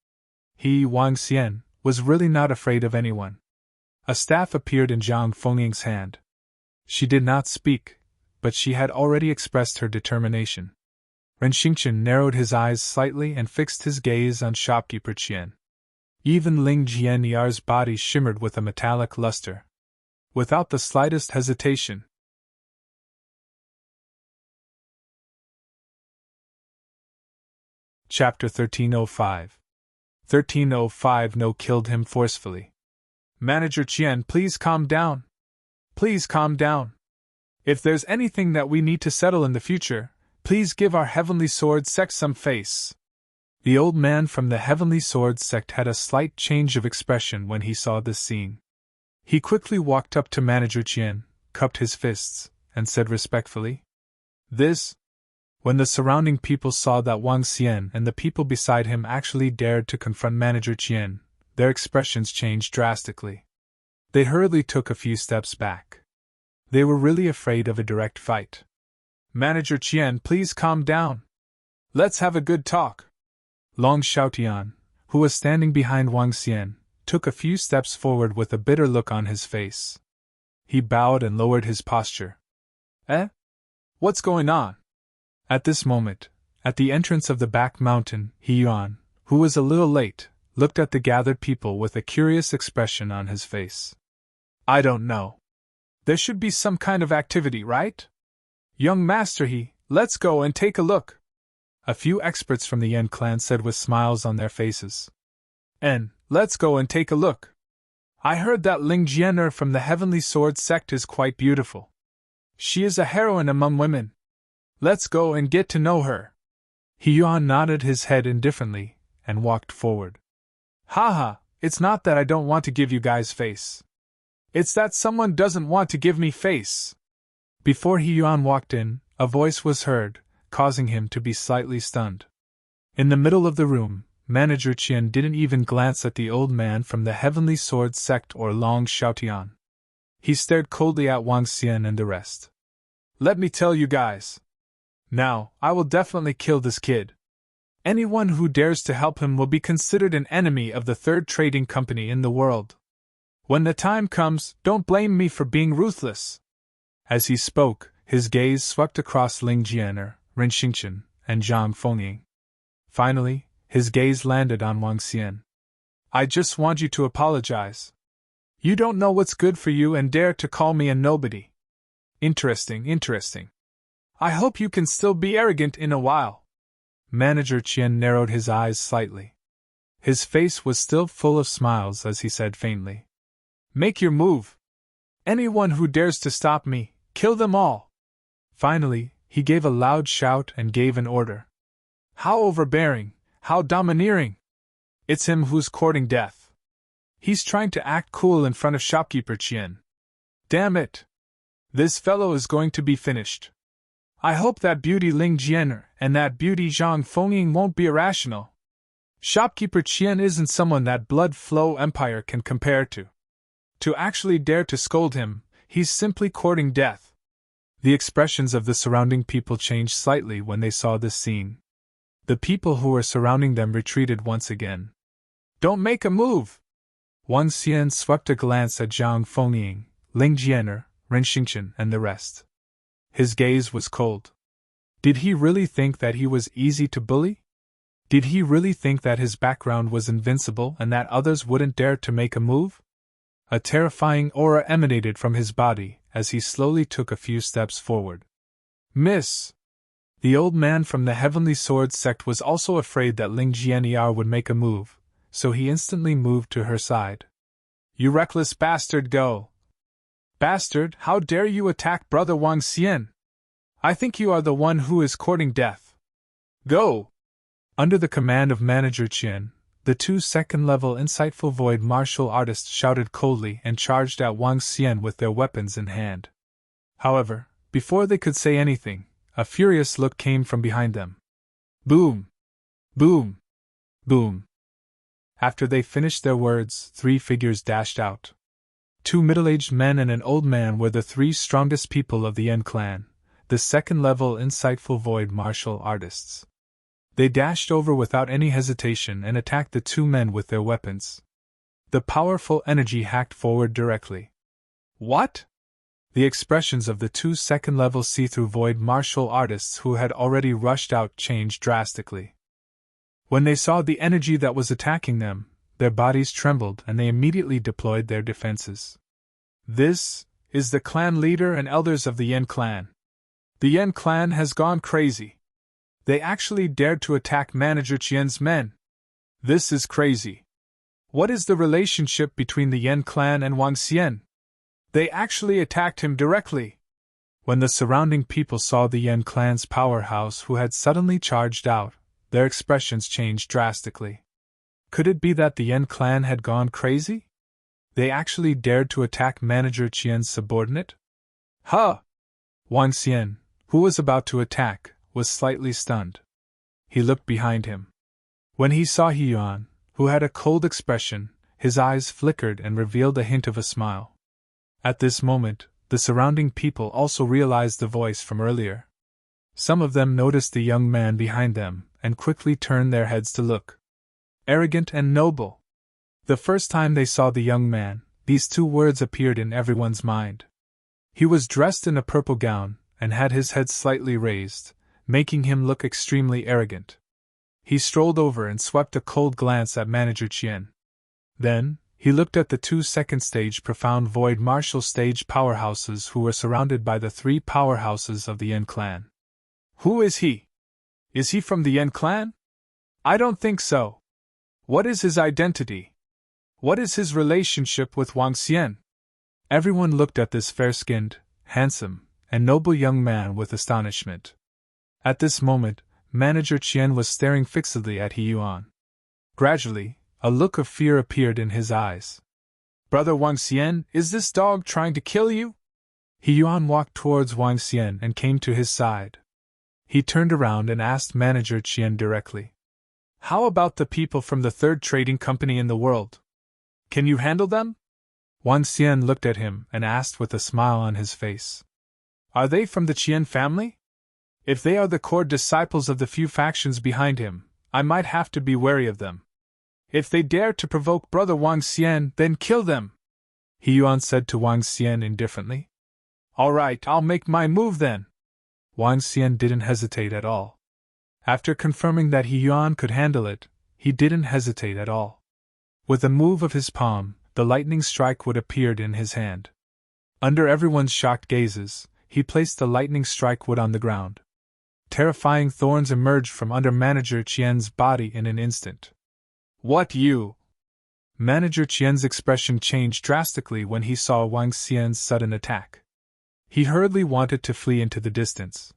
He, Wang Xian, was really not afraid of anyone. A staff appeared in Zhang Fengying's hand. She did not speak, but she had already expressed her determination. Ren Xingchen narrowed his eyes slightly and fixed his gaze on shopkeeper Qian. Even Ling Jianyar's body shimmered with a metallic luster. without the slightest hesitation. Chapter 1305. 1305 No killed him forcefully. Manager Qian, please calm down. Please calm down. If there's anything that we need to settle in the future, please give our Heavenly Sword sect some face. The old man from the Heavenly Sword sect had a slight change of expression when he saw this scene. He quickly walked up to Manager Qian, cupped his fists, and said respectfully, "This?" When the surrounding people saw that Wang Xian and the people beside him actually dared to confront Manager Qian, their expressions changed drastically. They hurriedly took a few steps back. They were really afraid of a direct fight. "Manager Qian, please calm down. Let's have a good talk." Long Xiaotian, who was standing behind Wang Xian, took a few steps forward with a bitter look on his face. He bowed and lowered his posture. "Eh? What's going on?" At this moment, at the entrance of the back mountain, He Yuan, who was a little late, looked at the gathered people with a curious expression on his face. "I don't know. There should be some kind of activity, right? Young Master He, let's go and take a look," a few experts from the Yan clan said with smiles on their faces. "And, let's go and take a look. I heard that Ling Jianer from the Heavenly Sword sect is quite beautiful. She is a heroine among women. Let's go and get to know her." He Yuan nodded his head indifferently and walked forward. "Haha, it's not that I don't want to give you guys face. It's that someone doesn't want to give me face." Before He Yuan walked in, a voice was heard, causing him to be slightly stunned. In the middle of the room, Manager Qian didn't even glance at the old man from the Heavenly Sword sect or Long Xiaotian. He stared coldly at Wang Xian and the rest. "Let me tell you guys. Now, I will definitely kill this kid. Anyone who dares to help him will be considered an enemy of the third trading company in the world. When the time comes, don't blame me for being ruthless." As he spoke, his gaze swept across Ling Jianer, Ren Xingchen, and Zhang Fengying. Finally, his gaze landed on Wang Xian. "I just want you to apologize. You don't know what's good for you and dare to call me a nobody. Interesting. I hope you can still be arrogant in a while." Manager Qian narrowed his eyes slightly. His face was still full of smiles as he said faintly, "Make your move. Anyone who dares to stop me, kill them all." Finally, he gave a loud shout and gave an order. "How overbearing, how domineering! It's him who's courting death. He's trying to act cool in front of shopkeeper Qian. Damn it! This fellow is going to be finished. I hope that beauty Ling Jianer and that beauty Zhang Fengying won't be irrational. Shopkeeper Qian isn't someone that Blood Flow Empire can compare to. To actually dare to scold him, he's simply courting death." The expressions of the surrounding people changed slightly when they saw this scene. The people who were surrounding them retreated once again. "Don't make a move!" Wang Xian swept a glance at Zhang Fengying, Ling Jianer, Ren Xingchen, and the rest. His gaze was cold. Did he really think that he was easy to bully? Did he really think that his background was invincible and that others wouldn't dare to make a move? A terrifying aura emanated from his body as he slowly took a few steps forward. "Miss!" The old man from the Heavenly Sword sect was also afraid that Ling Jianiar would make a move, so he instantly moved to her side. "You reckless bastard, go!" "Bastard, how dare you attack Brother Wang Xian? I think you are the one who is courting death. Go!" Under the command of Manager Qian, the two second-level insightful void martial artists shouted coldly and charged at Wang Xian with their weapons in hand. However, before they could say anything, a furious look came from behind them. Boom! Boom! Boom! After they finished their words, three figures dashed out. Two middle-aged men and an old man were the three strongest people of the Yan clan, the second-level insightful void martial artists. They dashed over without any hesitation and attacked the two men with their weapons. The powerful energy hacked forward directly. What? The expressions of the two second-level see-through void martial artists who had already rushed out changed drastically. When they saw the energy that was attacking them, their bodies trembled and they immediately deployed their defenses. This is the clan leader and elders of the Yen clan. The Yen clan has gone crazy. They actually dared to attack Manager Qian's men. This is crazy. What is the relationship between the Yen clan and Wang Xian? They actually attacked him directly. When the surrounding people saw the Yen clan's powerhouse who had suddenly charged out, their expressions changed drastically. Could it be that the Yen clan had gone crazy? They actually dared to attack Manager Qian's subordinate? Huh! Wang Xian, who was about to attack, was slightly stunned. He looked behind him. When he saw He Yuan, who had a cold expression, his eyes flickered and revealed a hint of a smile. At this moment, the surrounding people also realized the voice from earlier. Some of them noticed the young man behind them and quickly turned their heads to look. Arrogant and noble. The first time they saw the young man, these two words appeared in everyone's mind. He was dressed in a purple gown and had his head slightly raised, making him look extremely arrogant. He strolled over and swept a cold glance at Manager Qian. Then, he looked at the two second-stage Profound Void martial stage powerhouses who were surrounded by the three powerhouses of the Yen clan. Who is he? Is he from the Yen clan? I don't think so. What is his identity? What is his relationship with Wang Xian? Everyone looked at this fair-skinned, handsome, and noble young man with astonishment. At this moment, Manager Qian was staring fixedly at He Yuan. Gradually, a look of fear appeared in his eyes. Brother Wang Xian, is this dog trying to kill you? He Yuan walked towards Wang Xian and came to his side. He turned around and asked Manager Qian directly. How about the people from the third trading company in the world? Can you handle them? Wang Xian looked at him and asked with a smile on his face. Are they from the Qian family? If they are the core disciples of the few factions behind him, I might have to be wary of them. If they dare to provoke Brother Wang Xian, then kill them, He Yuan said to Wang Xian indifferently. All right, I'll make my move then. Wang Xian didn't hesitate at all. After confirming that He Yuan could handle it, he didn't hesitate at all. With a move of his palm, the lightning strike wood appeared in his hand. Under everyone's shocked gazes, he placed the lightning strike wood on the ground. Terrifying thorns emerged from under Manager Qian's body in an instant. What you? Manager Qian's expression changed drastically when he saw Wang Xian's sudden attack. He hurriedly wanted to flee into the distance.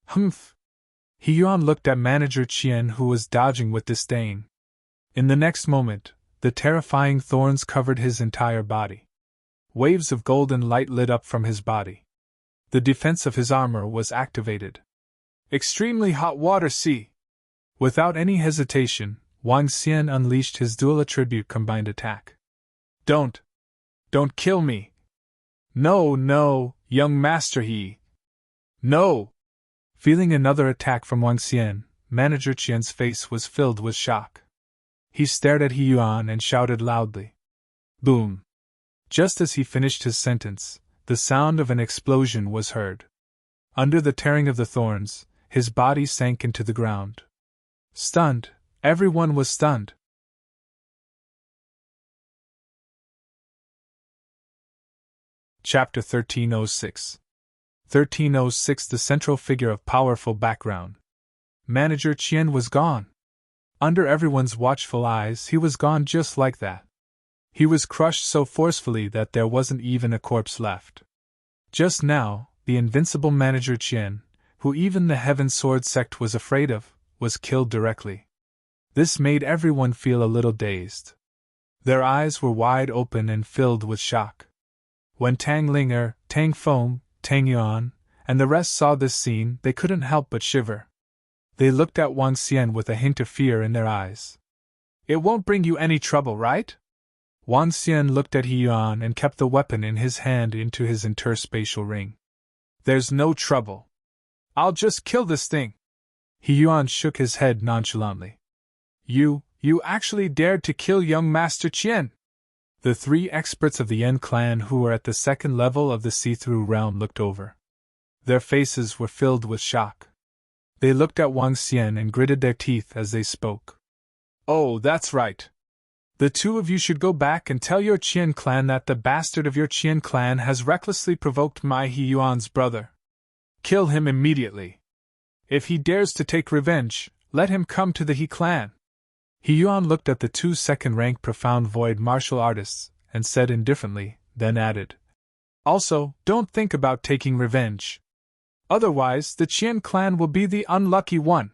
Humph! He Yuan looked at Manager Qian, who was dodging with disdain. In the next moment, the terrifying thorns covered his entire body. Waves of golden light lit up from his body. The defense of his armor was activated. Extremely hot water sea! Without any hesitation, Wang Xian unleashed his dual attribute combined attack. Don't kill me! No, young master He! No! Feeling another attack from Wang Xian, Manager Qian's face was filled with shock. He stared at He Yuan and shouted loudly. Boom! Just as he finished his sentence, the sound of an explosion was heard. Under the tearing of the thorns, his body sank into the ground. Stunned, everyone was stunned. Chapter 1306. 1306. The central figure of powerful background. Manager Qian was gone. Under everyone's watchful eyes, he was gone just like that. He was crushed so forcefully that there wasn't even a corpse left. Just now, the invincible Manager Qian, who even the Heaven Sword sect was afraid of, was killed directly. This made everyone feel a little dazed. Their eyes were wide open and filled with shock. When Tang Linger, Tang Feng, Tang Yuan, and the rest saw this scene, they couldn't help but shiver. They looked at Wang Xian with a hint of fear in their eyes. It won't bring you any trouble, right? Wang Xian looked at He Yuan and kept the weapon in his hand into his interspatial ring. There's no trouble. I'll just kill this thing. He Yuan shook his head nonchalantly. You actually dared to kill young Master Qian? The three experts of the Yen clan who were at the second level of the see-through realm looked over. Their faces were filled with shock. They looked at Wang Xian and gritted their teeth as they spoke. Oh, that's right. The two of you should go back and tell your Qian clan that the bastard of your Qian clan has recklessly provoked my He Yuan's brother. Kill him immediately. If he dares to take revenge, let him come to the He clan. He Yuan looked at the two second-rank profound void martial artists and said indifferently, then added, Also, don't think about taking revenge. Otherwise, the Qian clan will be the unlucky one.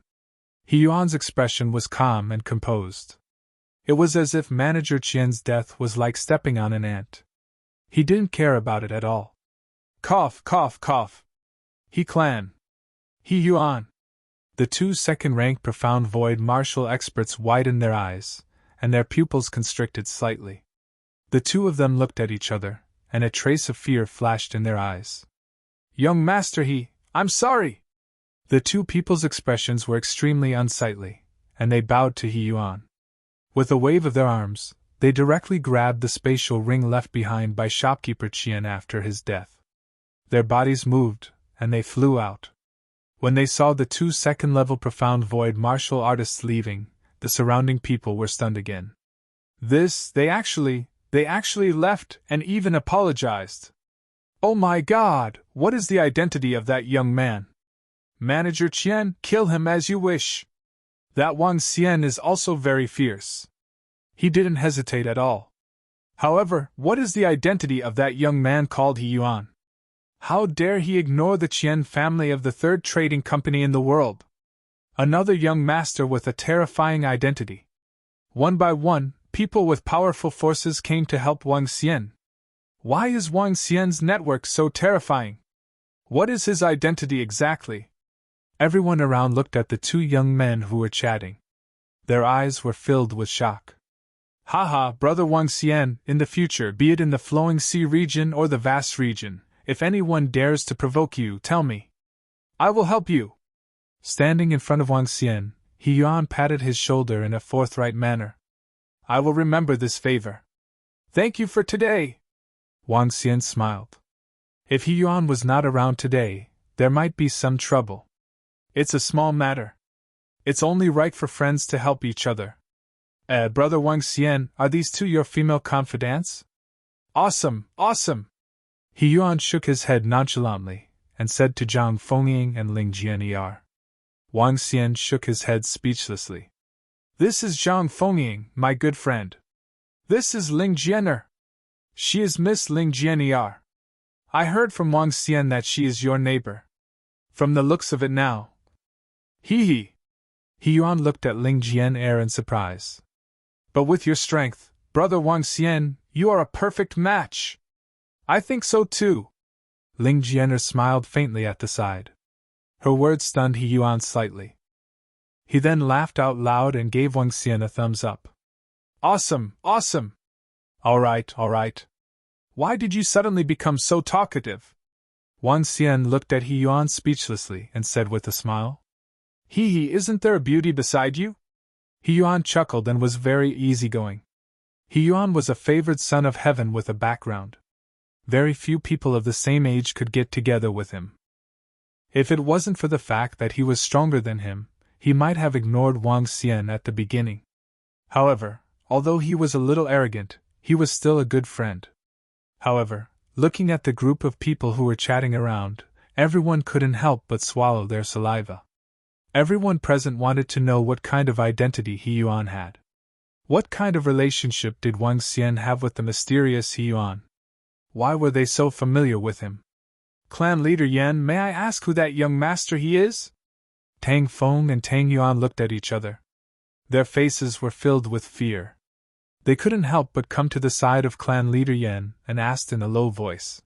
He Yuan's expression was calm and composed. It was as if Manager Qian's death was like stepping on an ant. He didn't care about it at all. Cough, cough, cough. He clan. He Yuan. The two second-rank profound void martial experts widened their eyes, and their pupils constricted slightly. The two of them looked at each other, and a trace of fear flashed in their eyes. Young Master I'm sorry! The two people's expressions were extremely unsightly, and they bowed to He Yuan. With a wave of their arms, they directly grabbed the spatial ring left behind by shopkeeper Qian after his death. Their bodies moved, and they flew out. When they saw the two second-level profound void martial artists leaving, the surrounding people were stunned again. They actually left and even apologized. Oh my God, what is the identity of that young man? Manager Qian, kill him as you wish. That Wang Xian is also very fierce. He didn't hesitate at all. However, what is the identity of that young man called He Yuan? How dare he ignore the Qian family of the third trading company in the world? Another young master with a terrifying identity. One by one, people with powerful forces came to help Wang Xian. Why is Wang Xian's network so terrifying? What is his identity exactly? Everyone around looked at the two young men who were chatting. Their eyes were filled with shock. Haha, brother Wang Xian, in the future, be it in the flowing sea region or the vast region, if anyone dares to provoke you, tell me. I will help you. Standing in front of Wang Xian, He Yuan patted his shoulder in a forthright manner. I will remember this favor. Thank you for today. Wang Xian smiled. If He Yuan was not around today, there might be some trouble. It's a small matter. It's only right for friends to help each other. Brother Wang Xian, are these two your female confidants? Awesome, awesome! He Yuan shook his head nonchalantly, and said to Zhang Fengying and Ling Jian. Wang Xian shook his head speechlessly. This is Zhang Fengying, my good friend. This is Ling Jian. She is Miss Ling Jian. I heard from Wang Xian that she is your neighbor. From the looks of it now. He Yuan looked at Ling Jian in surprise. But with your strength, brother Wang Xian, you are a perfect match. I think so too. Ling Jian smiled faintly at the side. Her words stunned He Yuan slightly. He then laughed out loud and gave Wang Xian a thumbs up. Awesome, awesome! All right. Why did you suddenly become so talkative? Wang Xian looked at He Yuan speechlessly and said with a smile. Isn't there a beauty beside you? He Yuan chuckled and was very easygoing. He Yuan was a favored son of heaven with a background. Very few people of the same age could get together with him. If it wasn't for the fact that he was stronger than him, he might have ignored Wang Xian at the beginning. However, although he was a little arrogant, he was still a good friend. However, looking at the group of people who were chatting around, everyone couldn't help but swallow their saliva. Everyone present wanted to know what kind of identity He Yuan had. What kind of relationship did Wang Xian have with the mysterious He Yuan? Why were they so familiar with him? Clan leader Yan, may I ask who that young master he is? Tang Feng and Tang Yuan looked at each other. Their faces were filled with fear. They couldn't help but come to the side of clan leader Yan and asked in a low voice.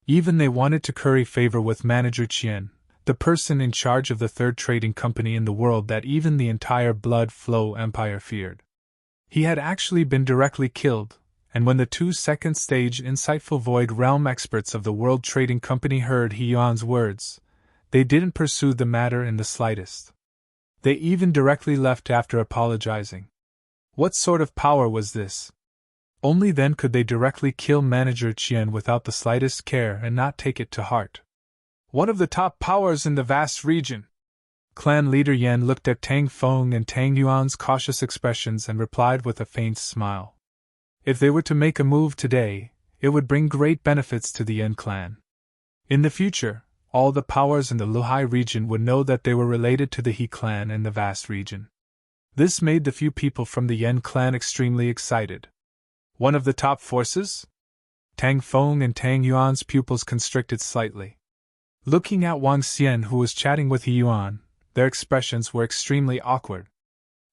Even they wanted to curry favor with Manager Qian, the person in charge of the third trading company in the world that even the entire Blood Flow Empire feared. He had actually been directly killed, and when the two second-stage insightful Void Realm experts of the World Trading Company heard He Yuan's words, they didn't pursue the matter in the slightest. They even directly left after apologizing. What sort of power was this? Only then could they directly kill Manager Qian without the slightest care and not take it to heart. One of the top powers in the vast region. Clan leader Yan looked at Tang Feng and Tang Yuan's cautious expressions and replied with a faint smile. If they were to make a move today, it would bring great benefits to the Yin clan. In the future, all the powers in the Luhai region would know that they were related to the He clan in the vast region. This made the few people from the Yin clan extremely excited. One of the top forces? Tang Feng and Tang Yuan's pupils constricted slightly. Looking at Wang Xian, who was chatting with He Yuan, their expressions were extremely awkward.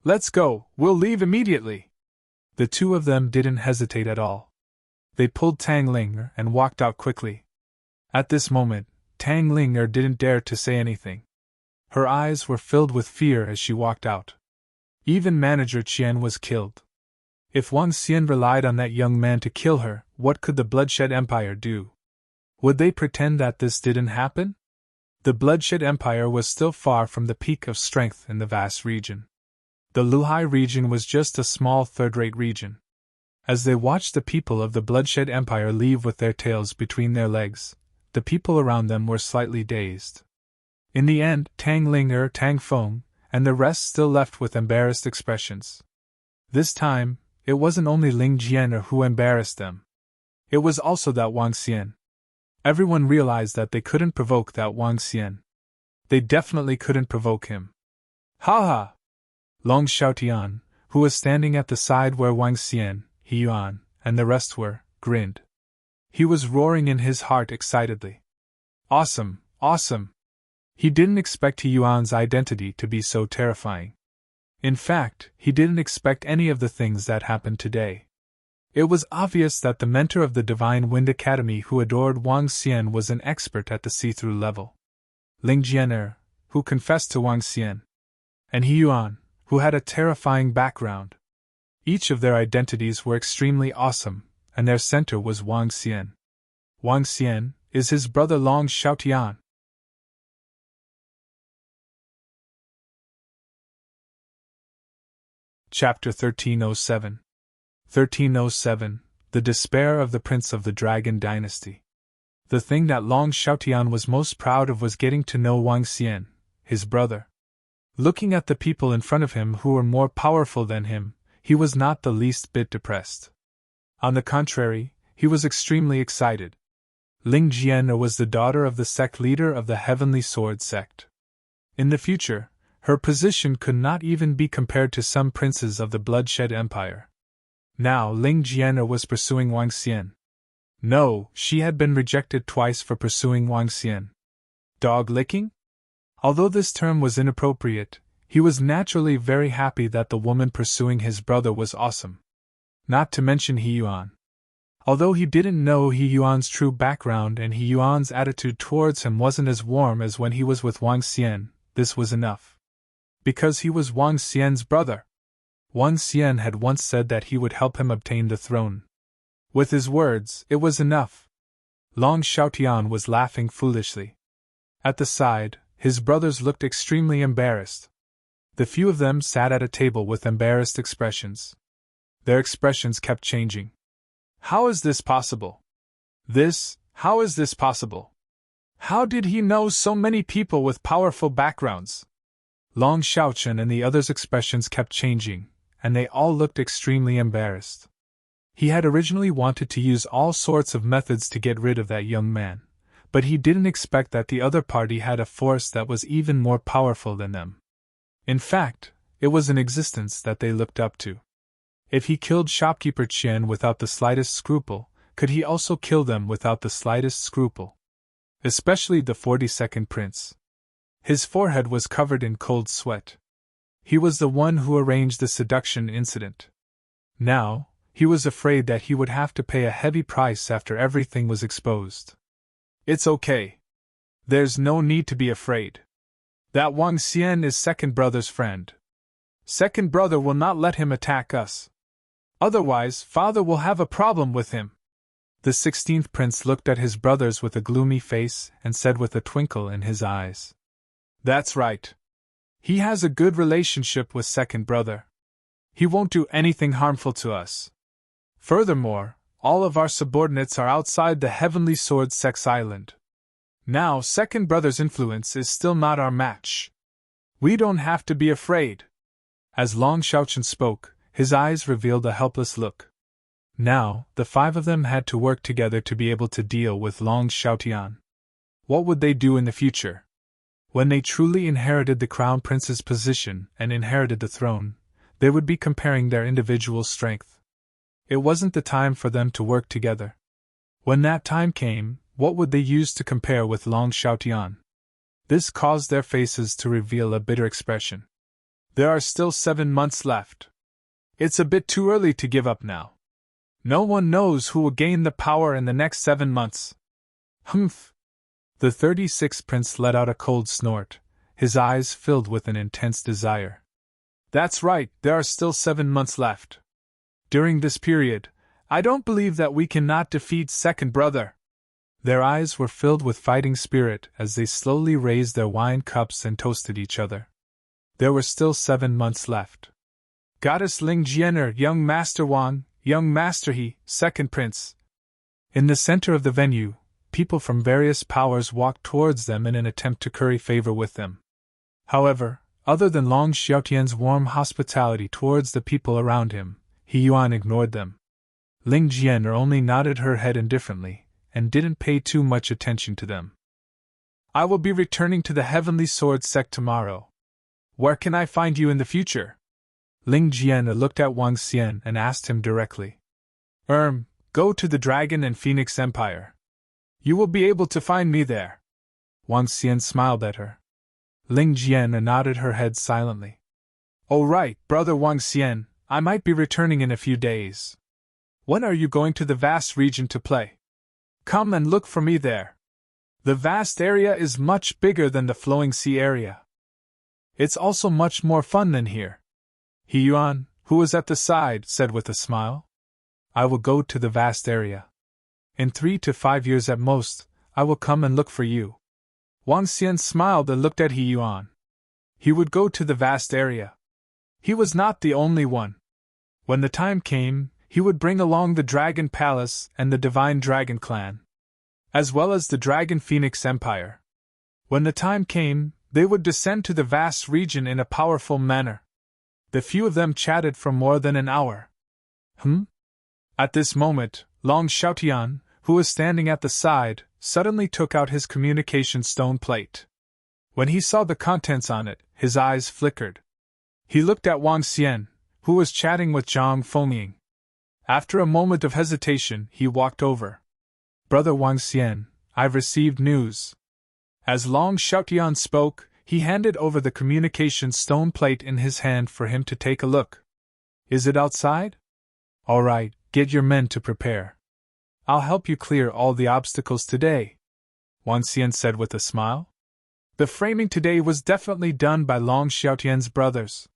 Let's go, we'll leave immediately. The two of them didn't hesitate at all. They pulled Tang Ling'er and walked out quickly. At this moment, Tang Ling'er didn't dare to say anything. Her eyes were filled with fear as she walked out. Even Manager Qian was killed. If Wang Xian relied on that young man to kill her, what could the Bloodshed Empire do? Would they pretend that this didn't happen? The Bloodshed Empire was still far from the peak of strength in the vast region. The Luhai region was just a small third-rate region. As they watched the people of the Bloodshed Empire leave with their tails between their legs, the people around them were slightly dazed. In the end, Tang Ling'er, Tang Feng, and the rest still left with embarrassed expressions. This time, it wasn't only Ling Jian who embarrassed them. It was also that Wang Xian. Everyone realized that they couldn't provoke that Wang Xian. They definitely couldn't provoke him. Ha ha! Long Xiaotian, who was standing at the side where Wang Xian, He Yuan, and the rest were, grinned. He was roaring in his heart excitedly. Awesome, awesome! He didn't expect He Yuan's identity to be so terrifying. In fact, he didn't expect any of the things that happened today. It was obvious that the mentor of the Divine Wind Academy who adored Wang Xian was an expert at the see-through level. Ling Jianer, who confessed to Wang Xian, and He Yuan, who had a terrifying background. Each of their identities were extremely awesome, and their center was Wang Xian. Wang Xian is his brother Long Xiaotian. Chapter 1307. 1307, The Despair of the Prince of the Dragon Dynasty. The thing that Long Xiaotian was most proud of was getting to know Wang Xian, his brother. Looking at the people in front of him who were more powerful than him, he was not the least bit depressed. On the contrary, he was extremely excited. Ling Jian was the daughter of the sect leader of the Heavenly Sword sect. In the future, her position could not even be compared to some princes of the Bloodshed Empire. Now Ling Jian was pursuing Wang Xian. No, she had been rejected twice for pursuing Wang Xian. Dog licking? Although this term was inappropriate, he was naturally very happy that the woman pursuing his brother was awesome. Not to mention He Yuan. Although he didn't know He Yuan's true background and He Yuan's attitude towards him wasn't as warm as when he was with Wang Xian, this was enough. Because he was Wang Xian's brother. Wang Xian had once said that he would help him obtain the throne. With his words, it was enough. Long Xiaotian was laughing foolishly. At the side, his brothers looked extremely embarrassed. The few of them sat at a table with embarrassed expressions. Their expressions kept changing. How is this possible? How is this possible? How did he know so many people with powerful backgrounds? Long Xiaochen and the others' expressions kept changing, and they all looked extremely embarrassed. He had originally wanted to use all sorts of methods to get rid of that young man, but he didn't expect that the other party had a force that was even more powerful than them. In fact, it was an existence that they looked up to. If he killed shopkeeper Qian without the slightest scruple, could he also kill them without the slightest scruple? Especially the 42nd prince. His forehead was covered in cold sweat. He was the one who arranged the seduction incident. Now, he was afraid that he would have to pay a heavy price after everything was exposed. It's okay. There's no need to be afraid. That Wang Xian is second brother's friend. Second brother will not let him attack us. Otherwise, father will have a problem with him. The 16th prince looked at his brothers with a gloomy face and said with a twinkle in his eyes. That's right. He has a good relationship with second brother. He won't do anything harmful to us. Furthermore, all of our subordinates are outside the Heavenly Sword Sex Island. Now, second brother's influence is still not our match. We don't have to be afraid. As Long Xiaochen spoke, his eyes revealed a helpless look. Now, the five of them had to work together to be able to deal with Long Xiaotian. What would they do in the future? When they truly inherited the crown prince's position and inherited the throne, they would be comparing their individual strength. It wasn't the time for them to work together. When that time came, what would they use to compare with Long Xiaotian? This caused their faces to reveal a bitter expression. There are still 7 months left. It's a bit too early to give up now. No one knows who will gain the power in the next 7 months. Humph! The 36th prince let out a cold snort, his eyes filled with an intense desire. That's right, there are still 7 months left. During this period, I don't believe that we cannot defeat second brother. Their eyes were filled with fighting spirit as they slowly raised their wine cups and toasted each other. There were still 7 months left. Goddess Ling Jianer, young Master Wang, young Master He, second prince. In the center of the venue, people from various powers walked towards them in an attempt to curry favor with them. However, other than Long Xiaotian's warm hospitality towards the people around him, He Yuan ignored them. Ling Jianer only nodded her head indifferently, and didn't pay too much attention to them. I will be returning to the Heavenly Sword sect tomorrow. Where can I find you in the future? Ling Jianer looked at Wang Xian and asked him directly. Go to the Dragon and Phoenix Empire. You will be able to find me there. Wang Xian smiled at her. Ling Jianer nodded her head silently. Oh right, brother Wang Xian, I might be returning in a few days. When are you going to the vast region to play? Come and look for me there. The vast area is much bigger than the flowing sea area. It's also much more fun than here. He Yuan, who was at the side, said with a smile. I will go to the vast area. In 3 to 5 years at most, I will come and look for you. Wang Xian smiled and looked at He Yuan. He would go to the vast area. He was not the only one. When the time came, he would bring along the Dragon Palace and the Divine Dragon Clan, as well as the Dragon Phoenix Empire. When the time came, they would descend to the vast region in a powerful manner. The few of them chatted for more than an hour. At this moment, Long Xiaotian, who was standing at the side, suddenly took out his communication stone plate. When he saw the contents on it, his eyes flickered. He looked at Wang Xian, who was chatting with Zhang Fengying. After a moment of hesitation, he walked over. Brother Wang Xian, I've received news. As Long Xiaotian spoke, he handed over the communication stone plate in his hand for him to take a look. Is it outside? All right, get your men to prepare. I'll help you clear all the obstacles today, Wang Xian said with a smile. The framing today was definitely done by Long Xiaotian's brothers.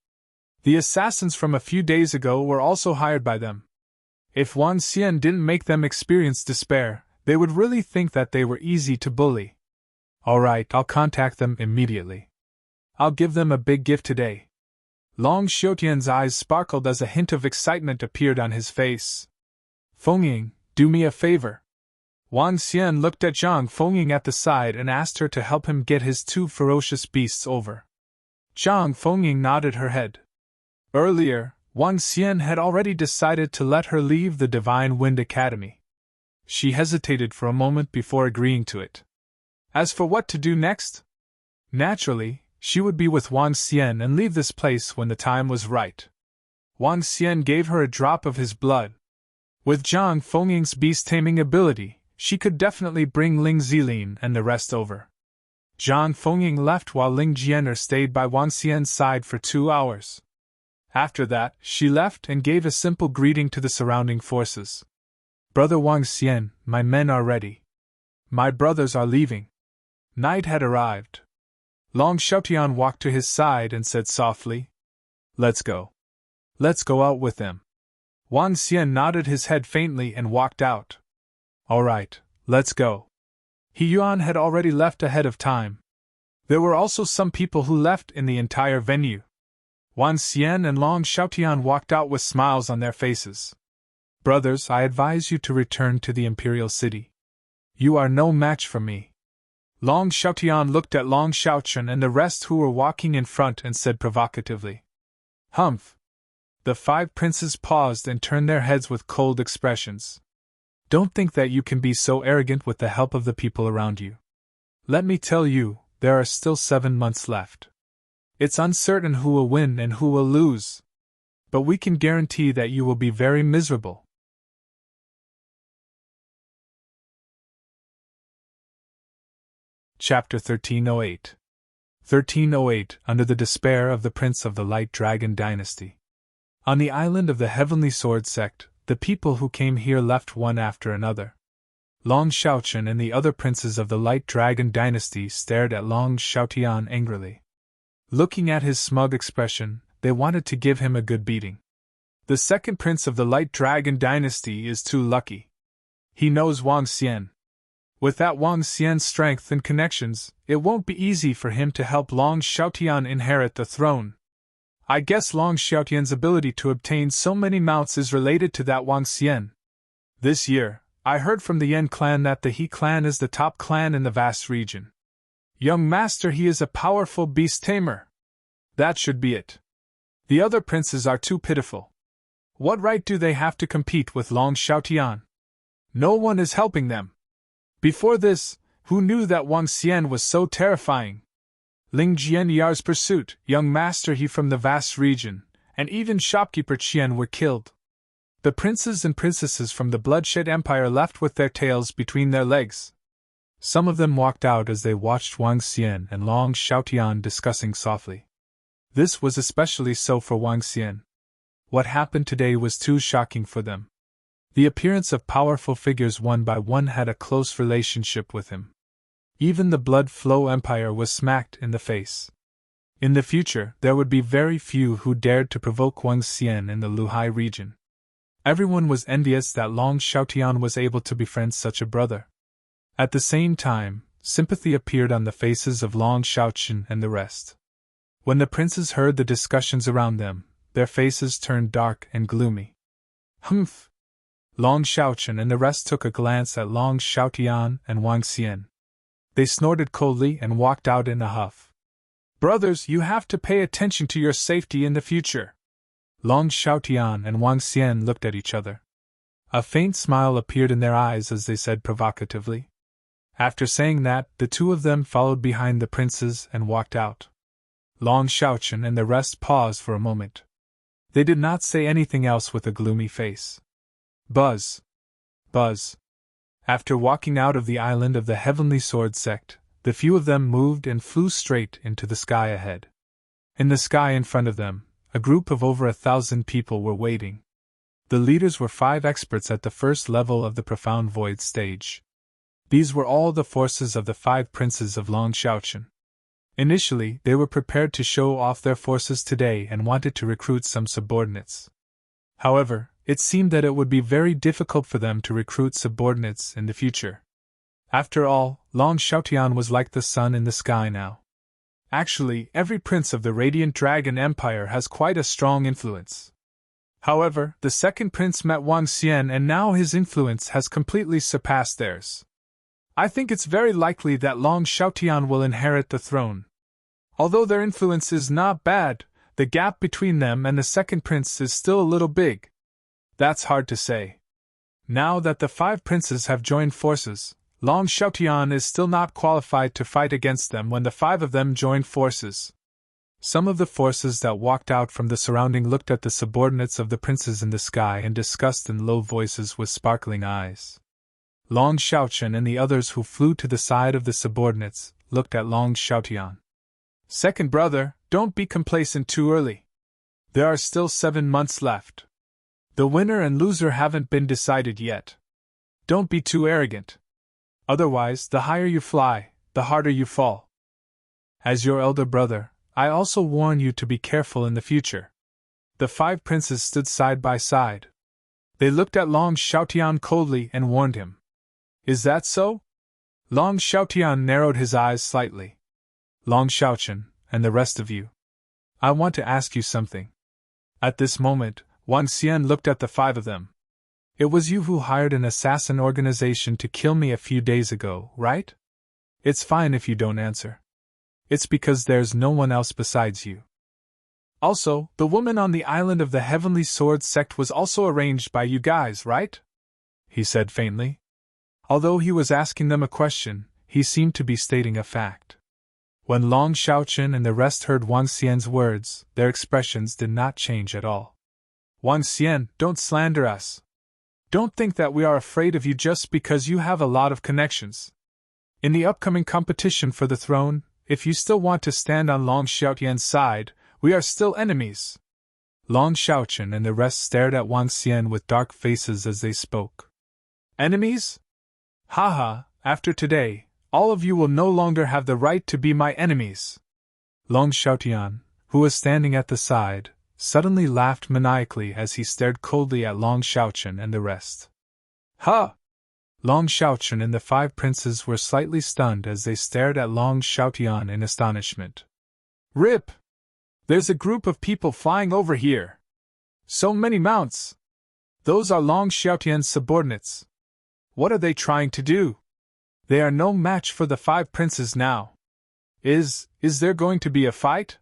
The assassins from a few days ago were also hired by them. If Wang Xian didn't make them experience despair, they would really think that they were easy to bully. All right, I'll contact them immediately. I'll give them a big gift today. Long Xiaotian's eyes sparkled as a hint of excitement appeared on his face. Fengying, do me a favor. Wang Xian looked at Zhang Fengying at the side and asked her to help him get his 2 ferocious beasts over. Zhang Fengying nodded her head. Earlier, Wang Xian had already decided to let her leave the Divine Wind Academy. She hesitated for a moment before agreeing to it. As for what to do next? Naturally, she would be with Wang Xian and leave this place when the time was right. Wang Xian gave her a drop of his blood. With Zhang Fengying's beast-taming ability, she could definitely bring Ling Zilin and the rest over. Zhang Fengying left while Ling Jianer stayed by Wang Xian's side for 2 hours. After that, she left and gave a simple greeting to the surrounding forces. Brother Wang Xian, my men are ready. My brothers are leaving. Night had arrived. Long Xiaotian walked to his side and said softly, Let's go. Let's go out with them. Wang Xian nodded his head faintly and walked out. All right, let's go. He Yuan had already left ahead of time. There were also some people who left in the entire venue. Wang Xian and Long Xiaotian walked out with smiles on their faces. Brothers, I advise you to return to the Imperial City. You are no match for me. Long Xiaotian looked at Long Xiaochen and the rest who were walking in front and said provocatively. Humph! The 5 princes paused and turned their heads with cold expressions. Don't think that you can be so arrogant with the help of the people around you. Let me tell you, there are still 7 months left. It's uncertain who will win and who will lose. But we can guarantee that you will be very miserable. Chapter 1308. 1308, under the despair of the Prince of the Light Dragon Dynasty. On the island of the Heavenly Sword Sect, the people who came here left one after another. Long Xiaoqian and the other princes of the Light Dragon Dynasty stared at Long Xiaotian angrily. Looking at his smug expression, they wanted to give him a good beating. The second prince of the Light Dragon Dynasty is too lucky. He knows Wang Xian. With that Wang Xian's strength and connections, it won't be easy for him to help Long Xiaotian inherit the throne. I guess Long Xiaotian's ability to obtain so many mounts is related to that Wang Xian. This year, I heard from the Yan clan that the He clan is the top clan in the vast region. Young master, he is a powerful beast tamer. That should be it. The other princes are too pitiful. What right do they have to compete with Long Xiaotian? No one is helping them. Before this, who knew that Wang Xian was so terrifying? Ling Jianyar's pursuit, young master, he from the vast region, and even shopkeeper Qian were killed. The princes and princesses from the Bloodshed Empire left with their tails between their legs. Some of them walked out as they watched Wang Xian and Long Xiaotian discussing softly. This was especially so for Wang Xian. What happened today was too shocking for them. The appearance of powerful figures one by one had a close relationship with him. Even the Blood Flow Empire was smacked in the face. In the future, there would be very few who dared to provoke Wang Xian in the Luhai region. Everyone was envious that Long Xiaotian was able to befriend such a brother. At the same time, sympathy appeared on the faces of Long Xiaoqian and the rest. When the princes heard the discussions around them, their faces turned dark and gloomy. Humph! Long Xiaoqian and the rest took a glance at Long Xiaotian and Wang Xian. They snorted coldly and walked out in a huff. Brothers, you have to pay attention to your safety in the future. Long Xiaotian and Wang Xian looked at each other. A faint smile appeared in their eyes as they said provocatively. After saying that, the two of them followed behind the princes and walked out. Long Xiaoqian and the rest paused for a moment. They did not say anything else with a gloomy face. Buzz! Buzz! After walking out of the island of the Heavenly Sword Sect, the few of them moved and flew straight into the sky ahead. In the sky in front of them, a group of over 1,000 people were waiting. The leaders were 5 experts at the first level of the Profound Void stage. These were all the forces of the 5 princes of Long Xiaoqian. Initially, they were prepared to show off their forces today and wanted to recruit some subordinates. However, it seemed that it would be very difficult for them to recruit subordinates in the future. After all, Long Xiaotian was like the sun in the sky now. Actually, every prince of the Radiant Dragon Empire has quite a strong influence. However, the second prince met Wang Xian and now his influence has completely surpassed theirs. I think it's very likely that Long Xiaotian will inherit the throne. Although their influence is not bad, the gap between them and the second prince is still a little big. That's hard to say. Now that the 5 princes have joined forces, Long Xiaotian is still not qualified to fight against them when the 5 of them joined forces. Some of the forces that walked out from the surrounding looked at the subordinates of the princes in the sky and discussed in low voices with sparkling eyes. Long Xiaoqian and the others who flew to the side of the subordinates looked at Long Xiaotian. Second brother, don't be complacent too early. There are still 7 months left. The winner and loser haven't been decided yet. Don't be too arrogant. Otherwise, the higher you fly, the harder you fall. As your elder brother, I also warn you to be careful in the future. The 5 princes stood side by side. They looked at Long Xiaotian coldly and warned him. Is that so? Long Xiaotian narrowed his eyes slightly. Long Xiaoqian, and the rest of you. I want to ask you something. At this moment, Wang Xian looked at the 5 of them. It was you who hired an assassin organization to kill me a few days ago, right? It's fine if you don't answer. It's because there's no one else besides you. Also, the woman on the island of the Heavenly Sword sect was also arranged by you guys, right? He said faintly. Although he was asking them a question, he seemed to be stating a fact. When Long Xiaochen and the rest heard Wang Xian's words, their expressions did not change at all. Wang Xian, don't slander us. Don't think that we are afraid of you just because you have a lot of connections. In the upcoming competition for the throne, if you still want to stand on Long Xiaotian's side, we are still enemies. Long Xiaochen and the rest stared at Wang Xian with dark faces as they spoke. Enemies? Haha, after today, all of you will no longer have the right to be my enemies. Long Xiaotian, who was standing at the side, suddenly laughed maniacally as he stared coldly at Long Xiaochen and the rest. Ha! Long Xiaochen and the 5 princes were slightly stunned as they stared at Long Xiaotian in astonishment. Rip! There's a group of people flying over here. So many mounts! Those are Long Xiaotian's subordinates. What are they trying to do? They are no match for the 5 princes now. Is there going to be a fight?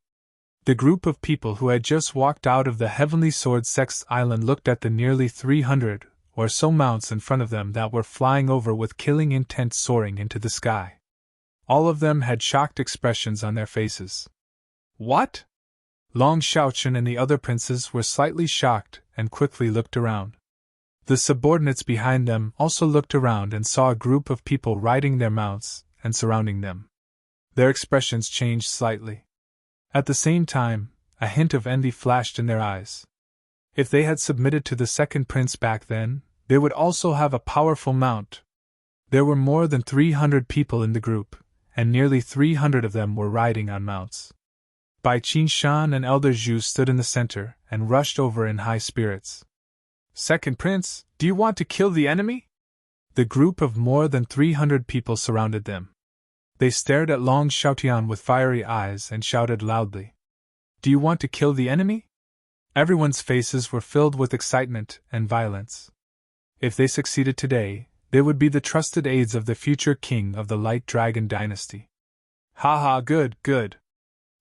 The group of people who had just walked out of the Heavenly Sword Sect's island looked at the nearly 300 or so mounts in front of them that were flying over with killing intent soaring into the sky. All of them had shocked expressions on their faces. What? Long Xiaochen and the other princes were slightly shocked and quickly looked around. The subordinates behind them also looked around and saw a group of people riding their mounts and surrounding them. Their expressions changed slightly. At the same time, a hint of envy flashed in their eyes. If they had submitted to the second prince back then, they would also have a powerful mount. There were more than 300 people in the group, and nearly 300 of them were riding on mounts. Bai Qinshan and Elder Zhu stood in the center and rushed over in high spirits. Second prince, do you want to kill the enemy? The group of more than 300 people surrounded them. They stared at Long Xiaotian with fiery eyes and shouted loudly. Do you want to kill the enemy? Everyone's faces were filled with excitement and violence. If they succeeded today, they would be the trusted aides of the future king of the Light Dragon dynasty. Haha, good, good.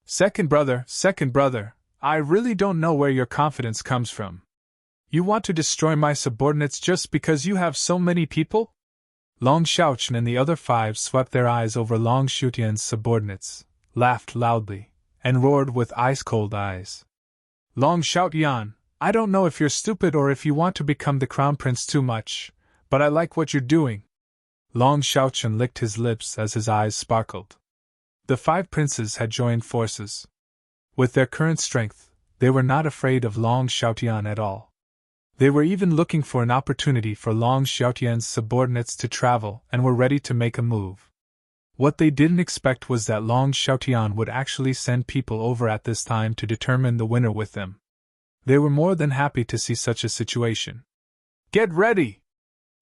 Second brother, I really don't know where your confidence comes from. You want to destroy my subordinates just because you have so many people? Long Xiaochen and the other 5 swept their eyes over Long Xiaotian's subordinates, laughed loudly, and roared with ice-cold eyes. Long Xiaotian, I don't know if you're stupid or if you want to become the crown prince too much, but I like what you're doing. Long Xiaochen licked his lips as his eyes sparkled. The 5 princes had joined forces. With their current strength, they were not afraid of Long Xiaotian at all. They were even looking for an opportunity for Long Xiaotian's subordinates to travel and were ready to make a move. What they didn't expect was that Long Xiaotian would actually send people over at this time to determine the winner with them. They were more than happy to see such a situation. Get ready!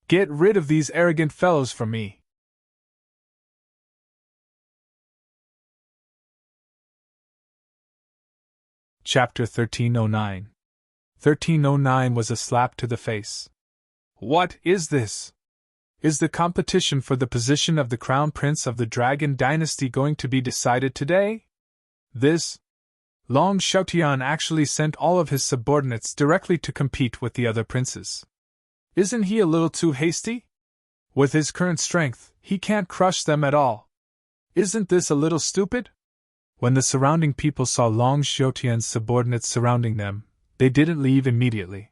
Get rid of these arrogant fellows from me! Chapter 1309. 1309 was a slap to the face. What is this? Is the competition for the position of the Crown Prince of the Dragon Dynasty going to be decided today? This? Long Xiaotian actually sent all of his subordinates directly to compete with the other princes. Isn't he a little too hasty? With his current strength, he can't crush them at all. Isn't this a little stupid? When the surrounding people saw Long Xiaotian's subordinates surrounding them, they didn't leave immediately.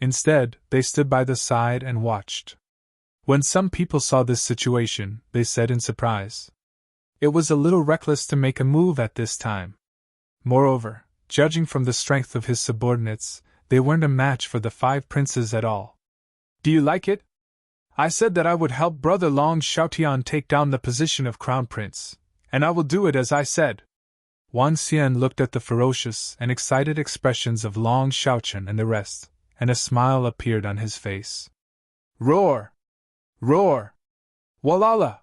Instead, they stood by the side and watched. When some people saw this situation, they said in surprise, it was a little reckless to make a move at this time. Moreover, judging from the strength of his subordinates, they weren't a match for the 5 princes at all. Do you like it? I said that I would help brother Long Xiaotian take down the position of Crown Prince, and I will do it as I said. Wang Xian looked at the ferocious and excited expressions of Long Xiaochen and the rest, and a smile appeared on his face. Roar! Roar! Walala!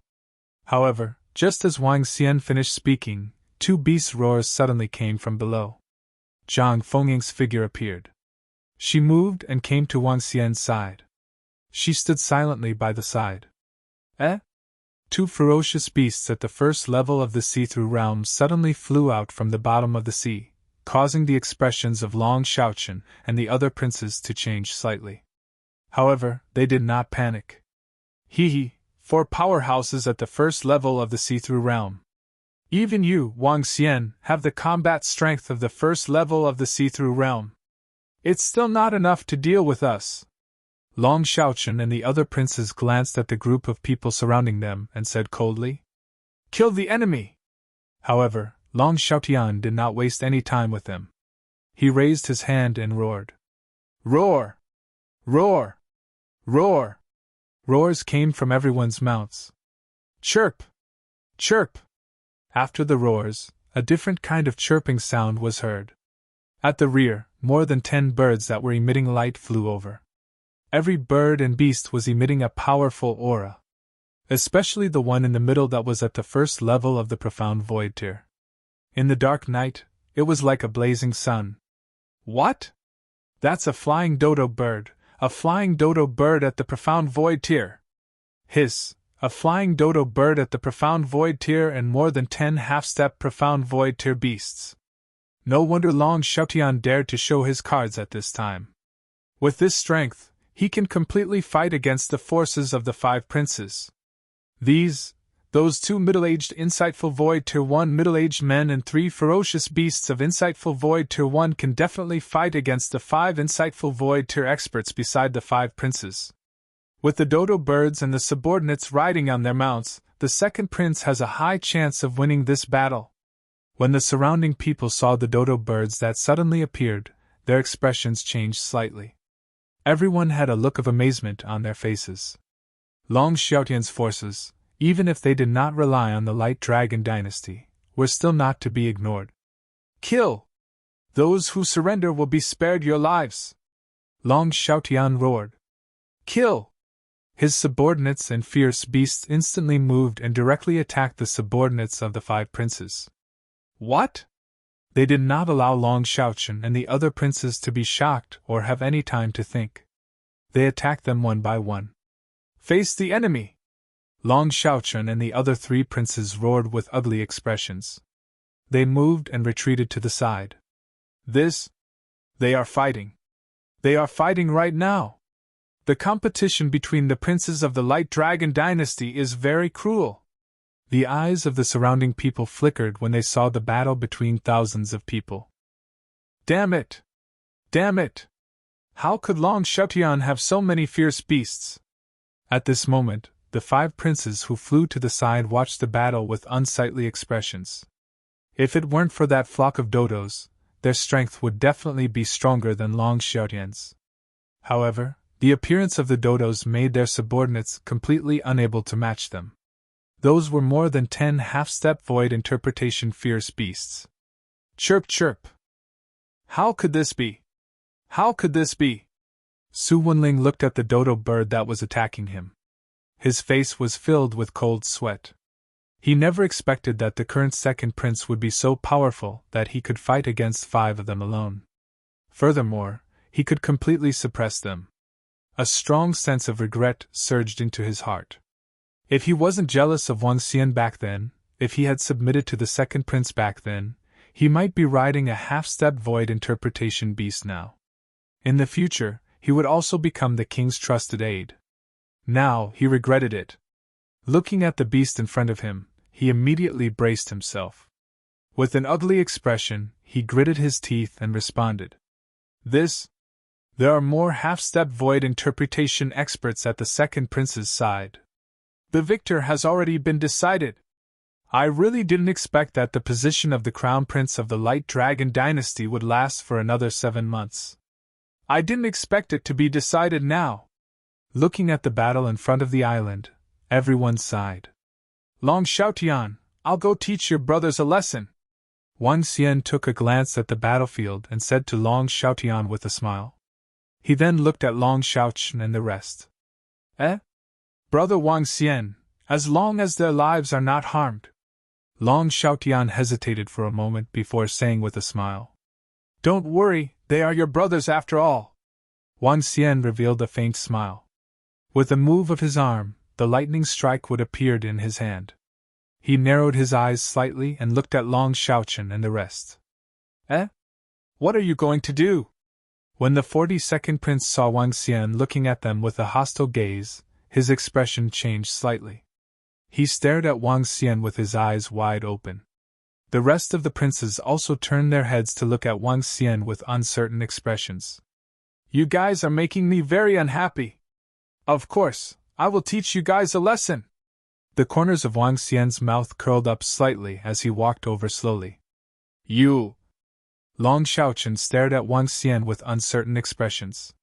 However, just as Wang Xian finished speaking, 2 beast roars suddenly came from below. Zhang Fengying's figure appeared. She moved and came to Wang Xian's side. She stood silently by the side. 2 ferocious beasts at the first level of the see-through realm suddenly flew out from the bottom of the sea, causing the expressions of Long Xiaoqian and the other princes to change slightly. However, they did not panic. Hee, 4 powerhouses at the first level of the see-through realm. Even you, Wang Xian, have the combat strength of the first level of the see-through realm. It's still not enough to deal with us. Long Xiaoqian and the other princes glanced at the group of people surrounding them and said coldly, "Kill the enemy!" However, Long Xiaotian did not waste any time with them. He raised his hand and roared. Roar! Roar! Roar! Roars came from everyone's mouths. Chirp! Chirp! After the roars, a different kind of chirping sound was heard. At the rear, more than 10 birds that were emitting light flew over. Every bird and beast was emitting a powerful aura. Especially the one in the middle that was at the first level of the profound void tier. In the dark night, it was like a blazing sun. What? That's a flying dodo bird, a flying dodo bird at the profound void tier. Hiss, a flying dodo bird at the profound void tier and more than 10 half-step profound void tier beasts. No wonder Long Xiaotian dared to show his cards at this time. With this strength, he can completely fight against the forces of the 5 princes. Those 2 middle-aged insightful Void Tier 1 middle-aged men and 3 ferocious beasts of insightful Void Tier 1 can definitely fight against the 5 insightful Void Tier experts beside the 5 princes. With the dodo birds and the subordinates riding on their mounts, the second prince has a high chance of winning this battle. When the surrounding people saw the dodo birds that suddenly appeared, their expressions changed slightly. Everyone had a look of amazement on their faces. Long Xiaotian's forces, even if they did not rely on the Light Dragon dynasty, were still not to be ignored. Kill! Those who surrender will be spared your lives! Long Xiaotian roared. Kill! His subordinates and fierce beasts instantly moved and directly attacked the subordinates of the 5 princes. What? They did not allow Long Xiaoqian and the other princes to be shocked or have any time to think. They attacked them one by one. Face the enemy! Long Xiaoqian and the other 3 princes roared with ugly expressions. They moved and retreated to the side. They are fighting. They are fighting right now. The competition between the princes of the Light Dragon dynasty is very cruel. The eyes of the surrounding people flickered when they saw the battle between thousands of people. Damn it! Damn it! How could Long Xiaotian have so many fierce beasts? At this moment, the 5 princes who flew to the side watched the battle with unsightly expressions. If it weren't for that flock of dodos, their strength would definitely be stronger than Long Xiaotian's. However, the appearance of the dodos made their subordinates completely unable to match them. Those were more than 10 half-step void interpretation fierce beasts. Chirp chirp! How could this be? How could this be? Su Wenling looked at the dodo bird that was attacking him. His face was filled with cold sweat. He never expected that the current second prince would be so powerful that he could fight against 5 of them alone. Furthermore, he could completely suppress them. A strong sense of regret surged into his heart. If he wasn't jealous of Wang Xian back then, if he had submitted to the second prince back then, he might be riding a half-step void interpretation beast now. In the future, he would also become the king's trusted aide. Now, he regretted it. Looking at the beast in front of him, he immediately braced himself. With an ugly expression, he gritted his teeth and responded. There are more half-step void interpretation experts at the second prince's side. The victor has already been decided. I really didn't expect that the position of the crown prince of the Light Dragon dynasty would last for another 7 months. I didn't expect it to be decided now. Looking at the battle in front of the island, everyone sighed. Long Xiaotian, I'll go teach your brothers a lesson. Wang Xian took a glance at the battlefield and said to Long Xiaotian with a smile. He then looked at Long Xiaoqian and the rest. Brother Wang Xian, as long as their lives are not harmed. Long Xiaotian hesitated for a moment before saying with a smile. Don't worry, they are your brothers after all. Wang Xian revealed a faint smile. With a move of his arm, the lightning strike would appeared in his hand. He narrowed his eyes slightly and looked at Long Xiaoqian and the rest. What are you going to do? When the 42nd prince saw Wang Xian looking at them with a hostile gaze, his expression changed slightly. He stared at Wang Xian with his eyes wide open. The rest of the princes also turned their heads to look at Wang Xian with uncertain expressions. You guys are making me very unhappy. Of course, I will teach you guys a lesson. The corners of Wang Xian's mouth curled up slightly as he walked over slowly. You! Long Xiaochen stared at Wang Xian with uncertain expressions.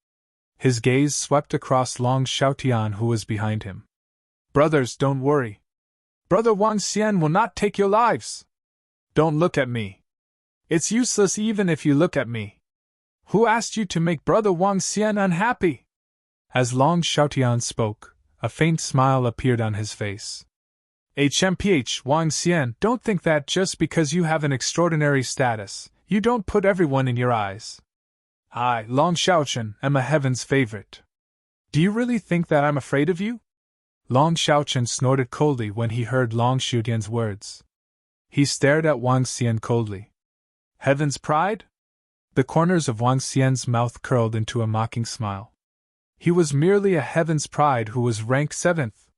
His gaze swept across Long Xiaotian, who was behind him. Brothers, don't worry. Brother Wang Xian will not take your lives. Don't look at me. It's useless even if you look at me. Who asked you to make Brother Wang Xian unhappy? As Long Xiaotian spoke, a faint smile appeared on his face. HMPH, Wang Xian, don't think that just because you have an extraordinary status, you don't put everyone in your eyes. I, Long Xiaochen, am a heaven's favorite. Do you really think that I'm afraid of you? Long Xiaochen snorted coldly when he heard Long Xiutian's words. He stared at Wang Xian coldly. Heaven's pride? The corners of Wang Xian's mouth curled into a mocking smile. He was merely a heaven's pride who was ranked 7th.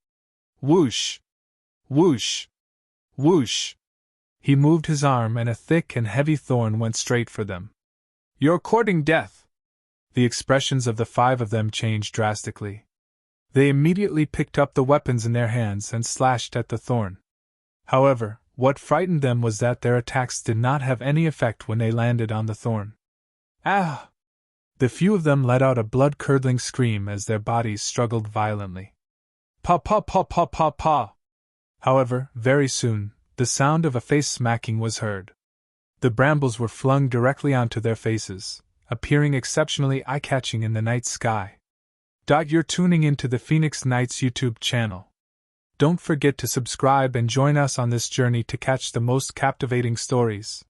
Whoosh! Whoosh! Whoosh! He moved his arm and a thick and heavy thorn went straight for them. You're courting death! The expressions of the 5 of them changed drastically. They immediately picked up the weapons in their hands and slashed at the thorn. However, what frightened them was that their attacks did not have any effect when they landed on the thorn. Ah! The few of them let out a blood-curdling scream as their bodies struggled violently. Pa pa pa pa pa pa! However, very soon, the sound of a face smacking was heard. The brambles were flung directly onto their faces, appearing exceptionally eye-catching in the night sky. You're tuning into the Phoenix Nights YouTube channel. Don't forget to subscribe and join us on this journey to catch the most captivating stories.